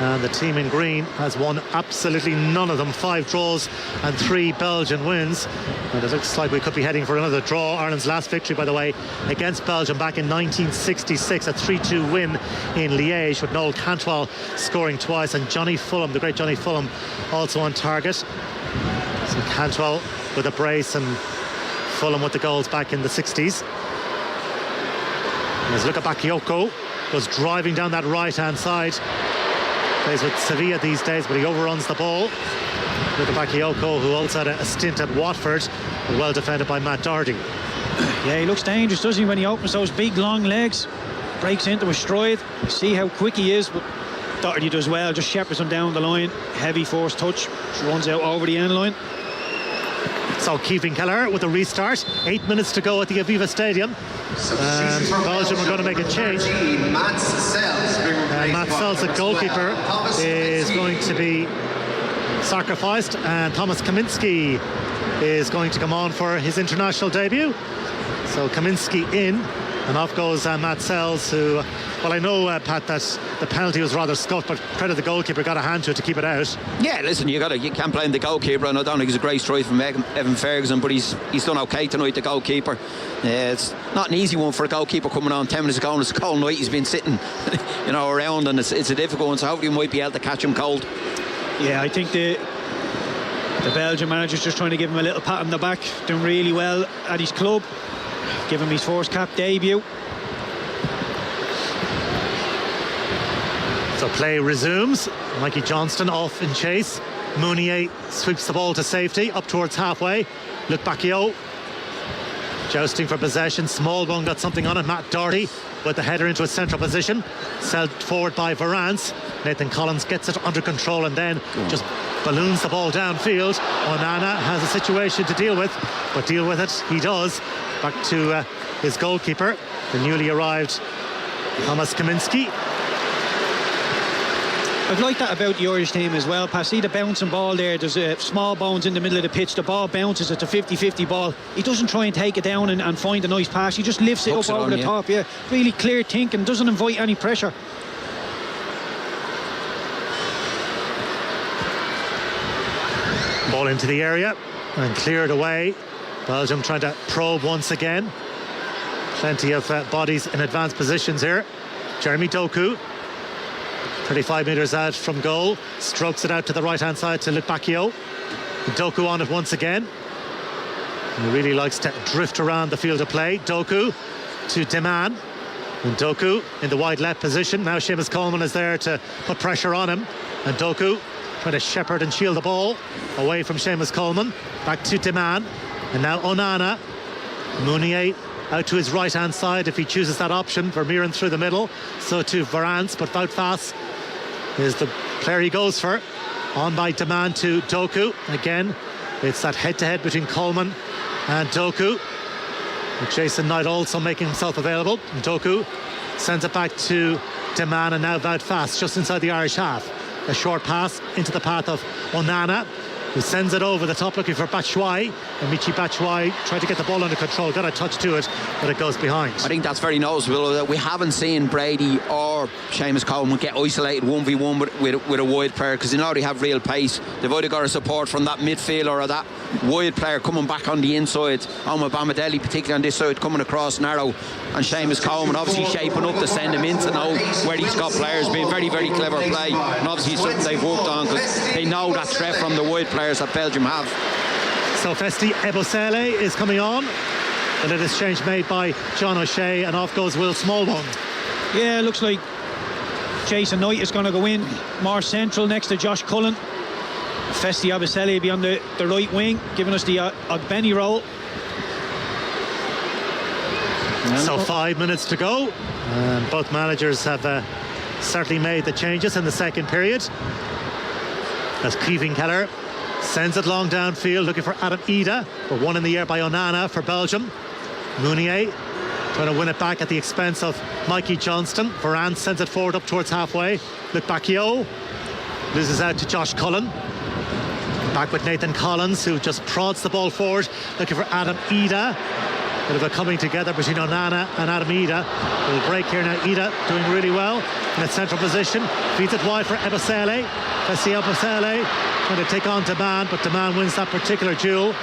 and the team in green has won absolutely none of them. 5 draws and 3 Belgian wins, and it looks like we could be heading for another draw. Ireland's last victory, by the way, against Belgium back in 1966, a 3-2 win in Liège, with Noel Cantwell scoring twice, and Johnny Fulham, the great Johnny Fulham, also on target. So Cantwell with a brace and Fulham with the goals back in the 60s. As Luka Bakayoko goes driving down that right-hand side. Plays with Sevilla these days, but he overruns the ball. Luka Bakayoko, who also had a stint at Watford, well defended by Matt Doherty. Yeah, he looks dangerous, doesn't he, when he opens those big long legs, breaks into a stride. See how quick he is, but Doherty does well, just shepherds him down the line. Heavy force touch, runs out over the end line. So Caoimhín Kelleher with a restart. 8 minutes to go at the Aviva Stadium. And Belgium are going to make a change. Matt Sells, the goalkeeper, is going to be sacrificed, and Thomas Kaminski is going to come on for his international debut. So Kaminski in, and off goes Matt Sells, who, well, I know, Pat, that the penalty was rather scuffed, but credit the goalkeeper, got a hand to it to keep it out. Yeah, listen, you can't blame the goalkeeper, and I don't think it's a great strike from Evan Ferguson, but he's done okay tonight, the goalkeeper. It's not an easy one for a goalkeeper coming on 10 minutes ago, and it's a cold night. He's been sitting around, and it's a difficult one, so hopefully we might be able to catch him cold. Yeah, I think the Belgian manager's just trying to give him a little pat on the back. Doing really well at his club. Give him his first cap debut. So play resumes. Mikey Johnston off in chase. Mounier sweeps the ball to safety up towards halfway. Luke Bakio jousting for possession. Smallbone got something on it. Matt Doherty with the header into a central position, sent forward by Varane. Nathan Collins gets it under control and then just balloons the ball downfield. Onana has a situation to deal with, but deal with it he does. Back to his goalkeeper, the newly arrived Thomas Kaminski. I've liked that about the Irish team as well. Pat, see the bouncing ball there. There's small bones in the middle of the pitch. The ball bounces. It's a 50-50 ball. He doesn't try and take it down and find a nice pass. He just lifts it up over the top. Yeah, really clear thinking. Doesn't invite any pressure. Ball into the area and cleared away. Belgium trying to probe once again. Plenty of bodies in advanced positions here. Jeremy Doku, 35 metres out from goal, strokes it out to the right hand side to Luc Bacchio. Doku on it once again. He really likes to drift around the field of play. Doku to Deman, and Doku in the wide left position. Now Seamus Coleman is there to put pressure on him, and Doku trying to shepherd and shield the ball away from Seamus Coleman. Back to Deman, and now Onana. Mounier out to his right hand side if he chooses that option. Vermeeren through the middle, so to Varane, but Wout Faes is the player he goes for. On by Deman to Doku. Again, it's that head-to-head between Coleman and Doku, with Jason Knight also making himself available. And Doku sends it back to Deman, and now Wout Faes just inside the Irish half. A short pass into the path of Onana, who sends it over the top looking for Batshuayi, and Michy Batshuayi tried to get the ball under control, got a touch to it, but it goes behind. I think that's very noticeable that we haven't seen Brady or Seamus Coleman get isolated 1v1 with a wide player, because they know they have real pace. They've either got a support from that midfielder or that wide player coming back on the inside. Omar Bamadelli particularly on this side coming across narrow, and Seamus Coleman obviously shaping up to send him in to know where he's got players. Being very, very clever play, and obviously something they've worked on, because they know that threat from the wide players that Belgium have. So Festi Ebosele is coming on, and it is change made by John O'Shea, and off goes Will Smallbone. Yeah, looks like Jason Knight is going to go in more central next to Josh Cullen. Festi Ebosele will be on the right wing, giving us the Ogbeni role. So 5 minutes to go, and both managers have certainly made the changes in the second period, as Cleaving Keller sends it long downfield looking for Adam Ida, but one in the air by Onana for Belgium. Mounier trying to win it back at the expense of Mikey Johnston. Varane sends it forward up towards halfway. Luc Bacchio loses out to Josh Cullen. Back with Nathan Collins, who just prods the ball forward looking for Adam Ida. Bit of a coming together between Onana and Adam Ida. Little break here now. Ida doing really well in a central position. Feeds it wide for Ebosele. Festi Ebosele trying to take on Deman, but Deman wins that particular duel.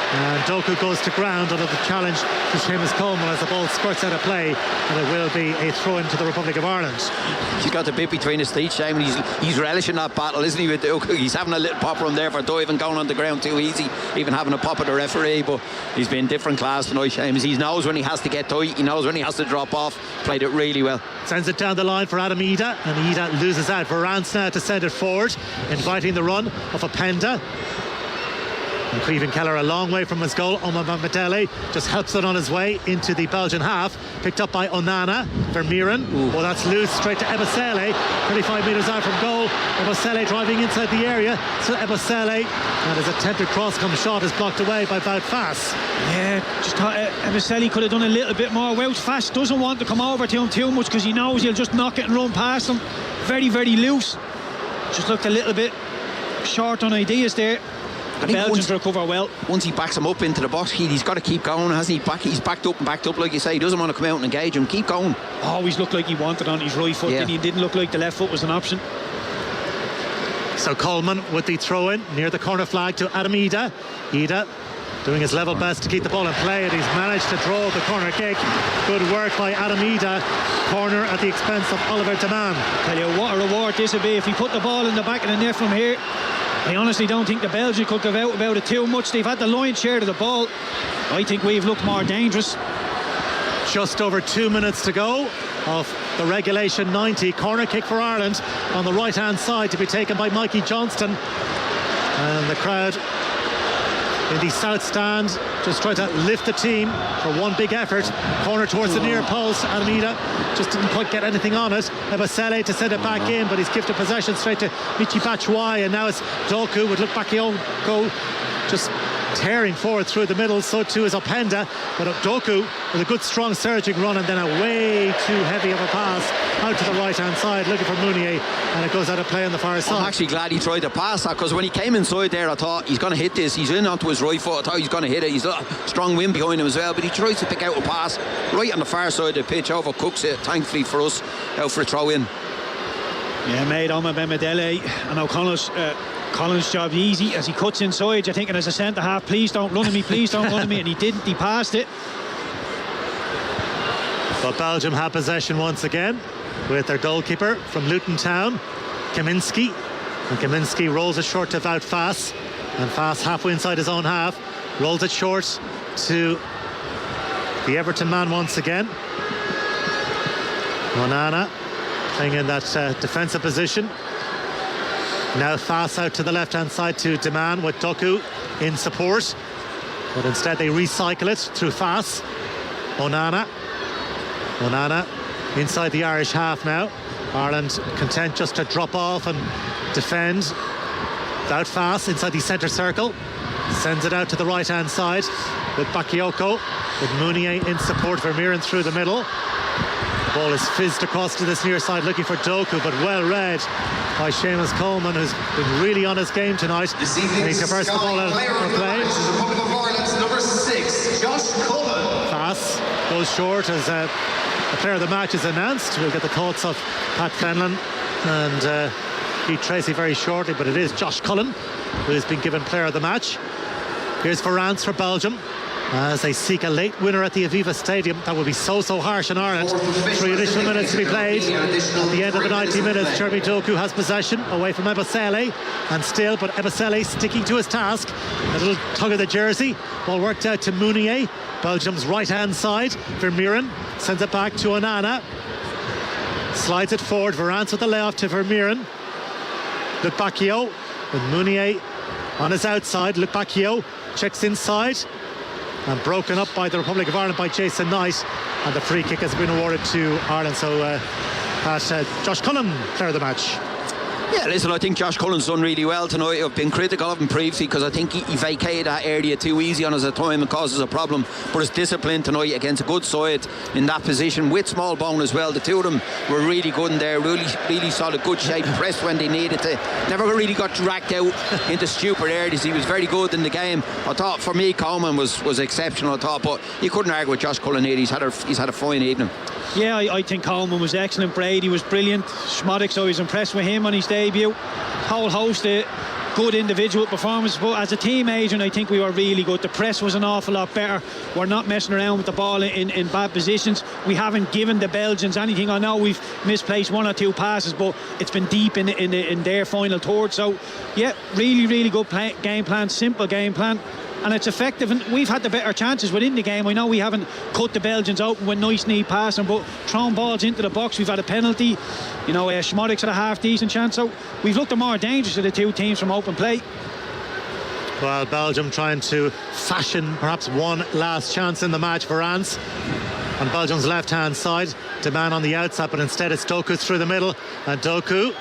And Doku goes to ground under the challenge to Seamus Coleman as the ball squirts out of play, and it will be a throw into the Republic of Ireland. He's got the bit between his teeth, Seamus. He's relishing that battle, isn't he, with Doku? He's having a little pop on there for diving, going on the ground too easy, even having a pop at the referee, but he's been different class tonight, Seamus. He knows when he has to get tight, he knows when he has to drop off. Played it really well. Sends it down the line for Adam Ida, and Ida loses out. Varane's now to send it forward, inviting the run of Openda. And Cleaving Keller a long way from his goal. Omar Bamadelli just helps it on his way into the Belgian half. Picked up by Onana. Vermeeren. Well, that's loose straight to Ebosele. 35 metres out from goal. Ebosele driving inside the area. So Ebosele, and his attempted cross-come shot is blocked away by Wout Faes. Yeah, just thought Ebosele could have done a little bit more. Wout Faes doesn't want to come over to him too much, because he knows he'll just knock it and run past him. Very, very loose. Just looked a little bit short on ideas there. The Belgians recover well. Once he backs him up into the box, he's got to keep going, hasn't he? He's backed up, like you say. He doesn't want to come out and engage him. Keep going. Always looked like he wanted on his right foot, and he didn't look like the left foot was an option. So Coleman with the throw in near the corner flag to Adam Ida. Ida doing his level best to keep the ball in play, and he's managed to draw the corner kick. Good work by Adam Ida. Corner at the expense of Oliver Deman. Tell you what a reward this would be if he put the ball in the back of the net from here. I honestly don't think the Belgians could give out about it too much. They've had the lion's share of the ball. I think we've looked more dangerous. Just over 2 minutes to go of the regulation 90. Corner kick for Ireland on the right hand side to be taken by Mikey Johnston, and the crowd in the south stand just trying to lift the team for one big effort. Corner towards the near post. Adam Ida just didn't quite get anything on it. Ebosele to send it back in, but he's gifted possession straight to Michy Batshuayi, and now it's Doku with Luc Bacchio just tearing forward through the middle, so too is Openda, but Doku with a good strong surging run, and then a way too heavy of a pass out to the right hand side looking for Mounier, and it goes out of play on the far side. I'm actually glad he tried to pass that, because when he came inside there I thought he's going to hit this. He's in onto his right foot. I thought he's going to hit it. He's a strong wind behind him as well, but he tries to pick out a pass right on the far side of the pitch, overcooks it thankfully for us, out for a throw in. Yeah, made Oma Bemedele and O'Connell's Collins' job easy as he cuts inside. You're thinking as a centre half, please don't run at me, please don't run at me, and he didn't. He passed it. But Belgium have possession once again with their goalkeeper from Luton Town, Kaminski. And Kaminski rolls it short to Wout Faes, and Faes halfway inside his own half rolls it short to the Everton man once again. Onana playing in that defensive position. Now Faes out to the left hand side to Deman with Doku in support, but instead they recycle it through Faes. Onana inside the Irish half now. Ireland content just to drop off and defend. Wout Faes inside the centre circle, sends it out to the right hand side with Bakayoko, with Mounier in support. Vermeeren through the middle. The ball is fizzed across to this near side looking for Doku, but well read by Seamus Coleman, who's been really on his game tonight. And he converts the ball out for play. Republic of Ireland's number 6, Josh Cullen. Faes goes short as the player of the match is announced. We'll get the thoughts of Pat Fenlon and Pete Tracy very shortly, but it is Josh Cullen who has been given player of the match. Here's Varane for Belgium as they seek a late winner at the Aviva Stadium. That would be so harsh in Ireland. 3 additional minutes to be played. At the end of the 90 minutes, Jeremy Doku has possession away from Ebosele, and still, but Ebosele sticking to his task. A little tug of the jersey. Ball worked out to Mounier, Belgium's right-hand side. Vermeeren sends it back to Onana. Slides it forward. Varane's with the layoff to Vermeeren. Luc Bacchio with Mounier on his outside. Luc Bacchio checks inside, and broken up by the Republic of Ireland by Jason Knight, and the free kick has been awarded to Ireland. So Josh Cullen, player of the match. Yeah, listen, I think Josh Cullen's done really well tonight. I've been critical of him previously because I think he vacated that area too easy on us at time and causes a problem. But his discipline tonight against a good side in that position with small bone as well. The two of them were really good in there, really solid, good shape, pressed when they needed to. Never really got dragged out into stupid areas. He was very good in the game. I thought, for me, Coleman was exceptional, I thought, but you couldn't argue with Josh Cullen here. He's had a fine evening. Yeah, I think Coleman was excellent. Brady was brilliant. Schmodix, I was impressed with him on his debut. Whole host of good individual performances, but as a team agent I think we were really good. The press was an awful lot better. We're not messing around with the ball in bad positions. We haven't given the Belgians anything. I know we've misplaced 1 or 2 passes, but it's been deep in their final third. So yeah, really good game plan, simple game plan, and it's effective, and we've had the better chances within the game. I know we haven't cut the Belgians open with nice knee passing, but throwing balls into the box, we've had a penalty. You know, Schmodix had a half decent chance, so we've looked the more dangerous of the two teams from open play. Well, Belgium trying to fashion perhaps one last chance in the match. Varane's on Belgium's left hand side, Deman on the outside, but instead it's Doku through the middle, and Doku,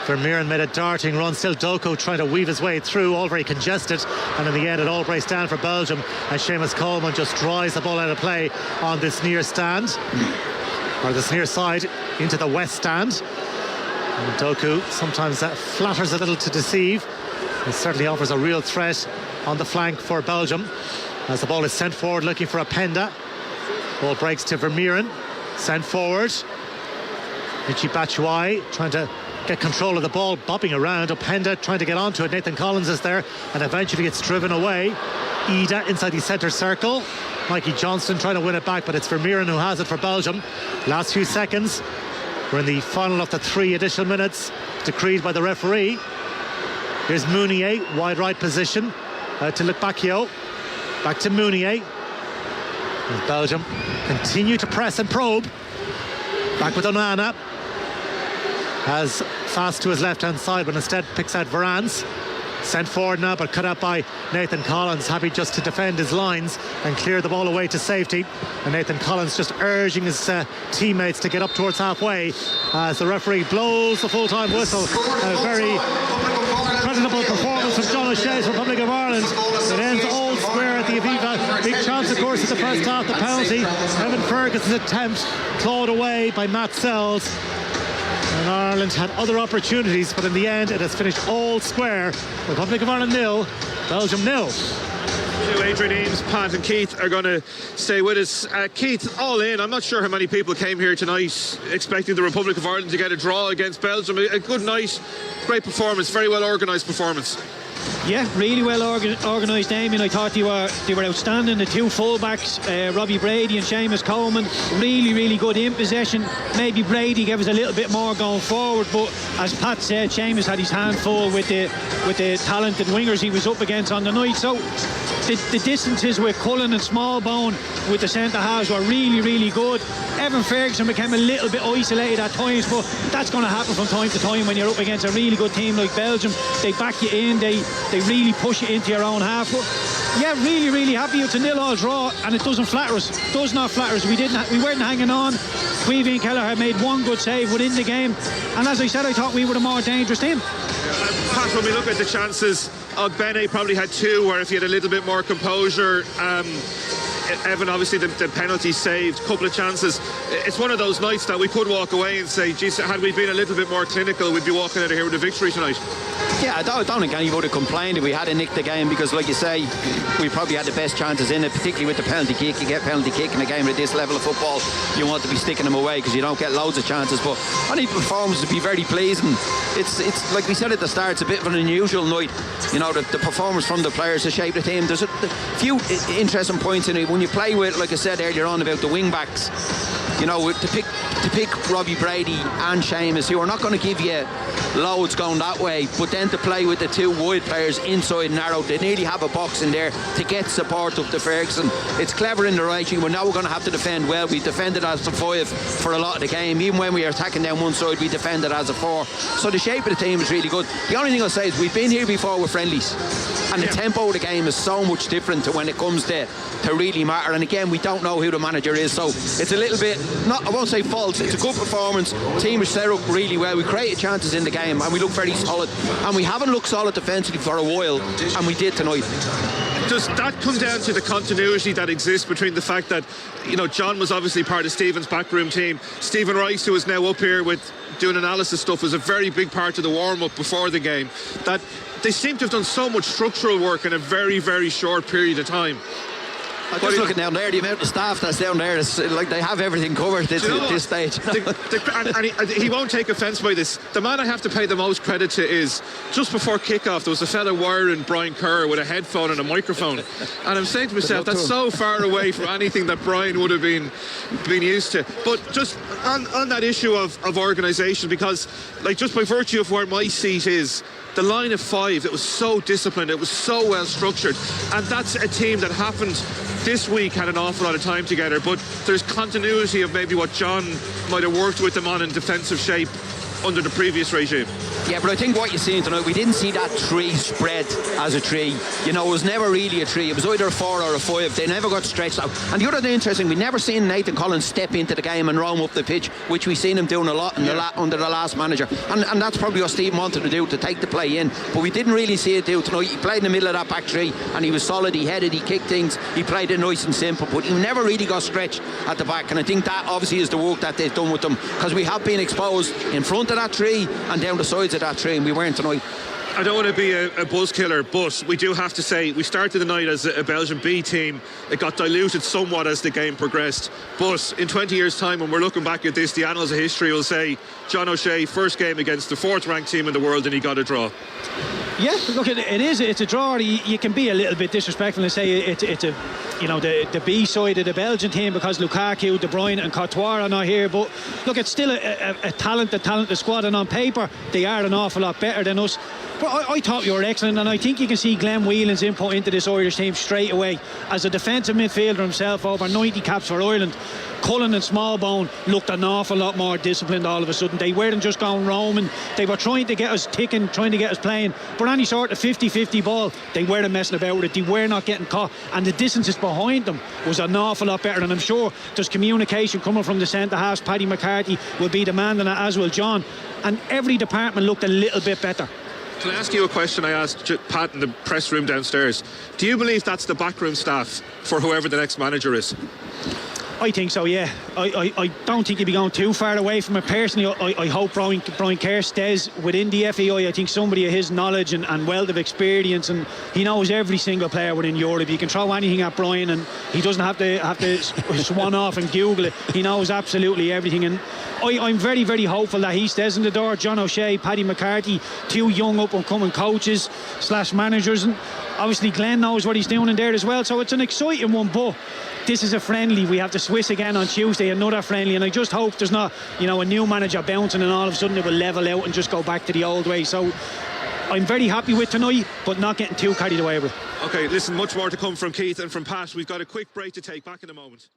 Vermeeren made a darting run, still Doku trying to weave his way through, all very congested, and in the end it all breaks down for Belgium as Seamus Coleman just drives the ball out of play on this near stand, or this near side into the west stand. And Doku sometimes flatters a little to deceive. It certainly offers a real threat on the flank for Belgium as the ball is sent forward looking for Openda. Ball breaks to Vermeeren, sent forward. Michi Batshuayi trying to get control of the ball, bobbing around. Openda trying to get onto it. Nathan Collins is there and eventually gets driven away. Ida inside the centre circle. Mikey Johnston trying to win it back, but it's Vermeeren who has it for Belgium. Last few seconds. We're in the final of the 3 additional minutes decreed by the referee. Here's Mounier, wide right position, to Luc Bacchio. Back to Mounier. As Belgium continue to press and probe. Back with Onana. Has fast to his left-hand side, but instead picks out Varane's. Sent forward now, but cut out by Nathan Collins, happy just to defend his lines and clear the ball away to safety. And Nathan Collins just urging his teammates to get up towards halfway as the referee blows the full-time whistle. A very creditable performance from John O'Shea's Republic of Ireland. It ends all the Aviva. Big chance, of course, in the first half, the penalty. Evan Ferguson's attempt clawed away by Matt Sells. And Ireland had other opportunities, but in the end it has finished all square. Republic of Ireland 0, Belgium 0. Adrian Eames, Pat and Keith are going to stay with us. Keith, all in, I'm not sure how many people came here tonight expecting the Republic of Ireland to get a draw against Belgium. A good night, great performance, very well organised performance. Yeah, really well organised, Damien. I thought they were outstanding. The two fullbacks, Robbie Brady and Seamus Coleman, really good in possession. Maybe Brady gave us a little bit more going forward, but as Pat said, Seamus had his hand full with the talented wingers he was up against on the night. So the distances with Cullen and Smallbone with the centre halves were really good. Evan Ferguson became a little bit isolated at times, but that's going to happen from time to time when you're up against a really good team like Belgium. They back you in, they really push you into your own half. But yeah, really happy. It's a 0-0 draw, and it doesn't flatter us. It does not flatter us. We weren't hanging on. Queevy and Kelleher made one good save within the game, and as I said, I thought we were the more dangerous team. Pat, when we look at the chances, Ogbene probably had two where if he had a little bit more composure, Evan obviously the penalty saved, a couple of chances. It's one of those nights that we could walk away and say, geez, had we been a little bit more clinical, we'd be walking out of here with a victory tonight. Yeah, I don't think anybody would have complained if we had nicked the game, because like you say, we probably had the best chances in it, particularly with the penalty kick. You get penalty kick in a game at this level of football, you want to be sticking them away because you don't get loads of chances. But I think the performance would be very pleasing. It's like we said at the start, it's a bit of an unusual night. You know, the performance from the players, the shape of the team. There's a few interesting points in it. When you play with, like I said earlier on about the wing backs, you know, to pick Robbie Brady and Seamus, who are not going to give you loads going that way, but then to play with the two wide players inside narrow, they nearly have a box in there to get support up to Ferguson. It's clever in the right. We know we're going to have to defend well. We defended as a 5 for a lot of the game. Even when we were attacking down one side, we defended as a 4. So the shape of the team is really good. The only thing I'll say is we've been here before with friendlies, and the tempo of the game is so much different to when it comes to really matter. And again, we don't know who the manager is, so it's a little bit, I won't say false, it's a good performance. Team is set up really well. We created chances in the game and we look very solid, and we haven't looked solid defensively for a while, and we did tonight. Does that come down to the continuity that exists between the fact that, you know, John was obviously part of Stephen's backroom team, Stephen Rice, who is now up here with doing analysis stuff, was a very big part of the warm-up before the game, that they seem to have done so much structural work in a very short period of time? I'm just looking down there, the amount of staff that's down there, it's like they have everything covered at this stage. And he won't take offence by this. The man I have to pay the most credit to is, just before kick-off, there was a fella wiring Brian Kerr with a headphone and a microphone. And I'm saying to myself, that's so far away from anything that Brian would have been used to. But just on that issue of organisation, because like just by virtue of where my seat is, the line of 5, it was so disciplined, it was so well structured, and that's a team that happened this week had an awful lot of time together, but there's continuity of maybe what John might have worked with them on in defensive shape under the previous regime. Yeah, but I think what you're seeing tonight, we didn't see that tree spread as a tree. You know, it was never really a tree. It was either a 4 or a 5. They never got stretched out. And the other thing interesting, we never seen Nathan Collins step into the game and roam up the pitch, which we seen him doing a lot under the last manager. And that's probably what Steve wanted to do, to take the play in. But we didn't really see it do tonight. He played in the middle of that back three, and he was solid. He headed, he kicked things. He played it nice and simple, but he never really got stretched at the back. And I think that obviously is the work that they've done with them, because we have been exposed in front of that tree and down the sides of that tree, and we weren't tonight. I don't want to be a buzz killer, but we do have to say we started the night as a Belgian B team. It got diluted somewhat as the game progressed, but in 20 years time, when we're looking back at this, the annals of history will say John O'Shea, first game against the 4th ranked team in the world, and he got a draw. Yeah, look, it's a draw. You can be a little bit disrespectful and say it's a, you know, the B side of the Belgian team because Lukaku, De Bruyne and Courtois are not here, but look, it's still a talented squad, and on paper they are an awful lot better than us. But I thought you were excellent, and I think you can see Glenn Whelan's input into this Irish team straight away. As a defensive midfielder himself, over 90 caps for Ireland, Cullen and Smallbone looked an awful lot more disciplined all of a sudden. They weren't just going roaming. They were trying to get us ticking, trying to get us playing. But any sort of 50-50 ball, they weren't messing about with it. They were not getting caught. And the distances behind them was an awful lot better. And I'm sure there's communication coming from the centre-halves. Paddy McCarthy will be demanding it, as will John. And every department looked a little bit better. Can I ask you a question I asked Pat in the press room downstairs? Do you believe that's the backroom staff for whoever the next manager is? I think so, yeah. I don't think he'd be going too far away from it. Personally, I hope Brian Kerr stays within the FAI. I think somebody of his knowledge and wealth of experience, and he knows every single player within Europe. You can throw anything at Brian and he doesn't have to swan off and Google it. He knows absolutely everything, and I'm very, very hopeful that he stays in the door. John O'Shea, Paddy McCarthy, two young up-and-coming coaches / managers, and obviously Glenn knows what he's doing in there as well. So it's an exciting one, but this is a friendly. We have the Swiss again on Tuesday, another friendly, and I just hope there's not, a new manager bouncing and all of a sudden it will level out and just go back to the old way. So I'm very happy with tonight, but not getting too carried away with it. Okay, listen, much more to come from Keith and from Pat. We've got a quick break to take. Back in a moment.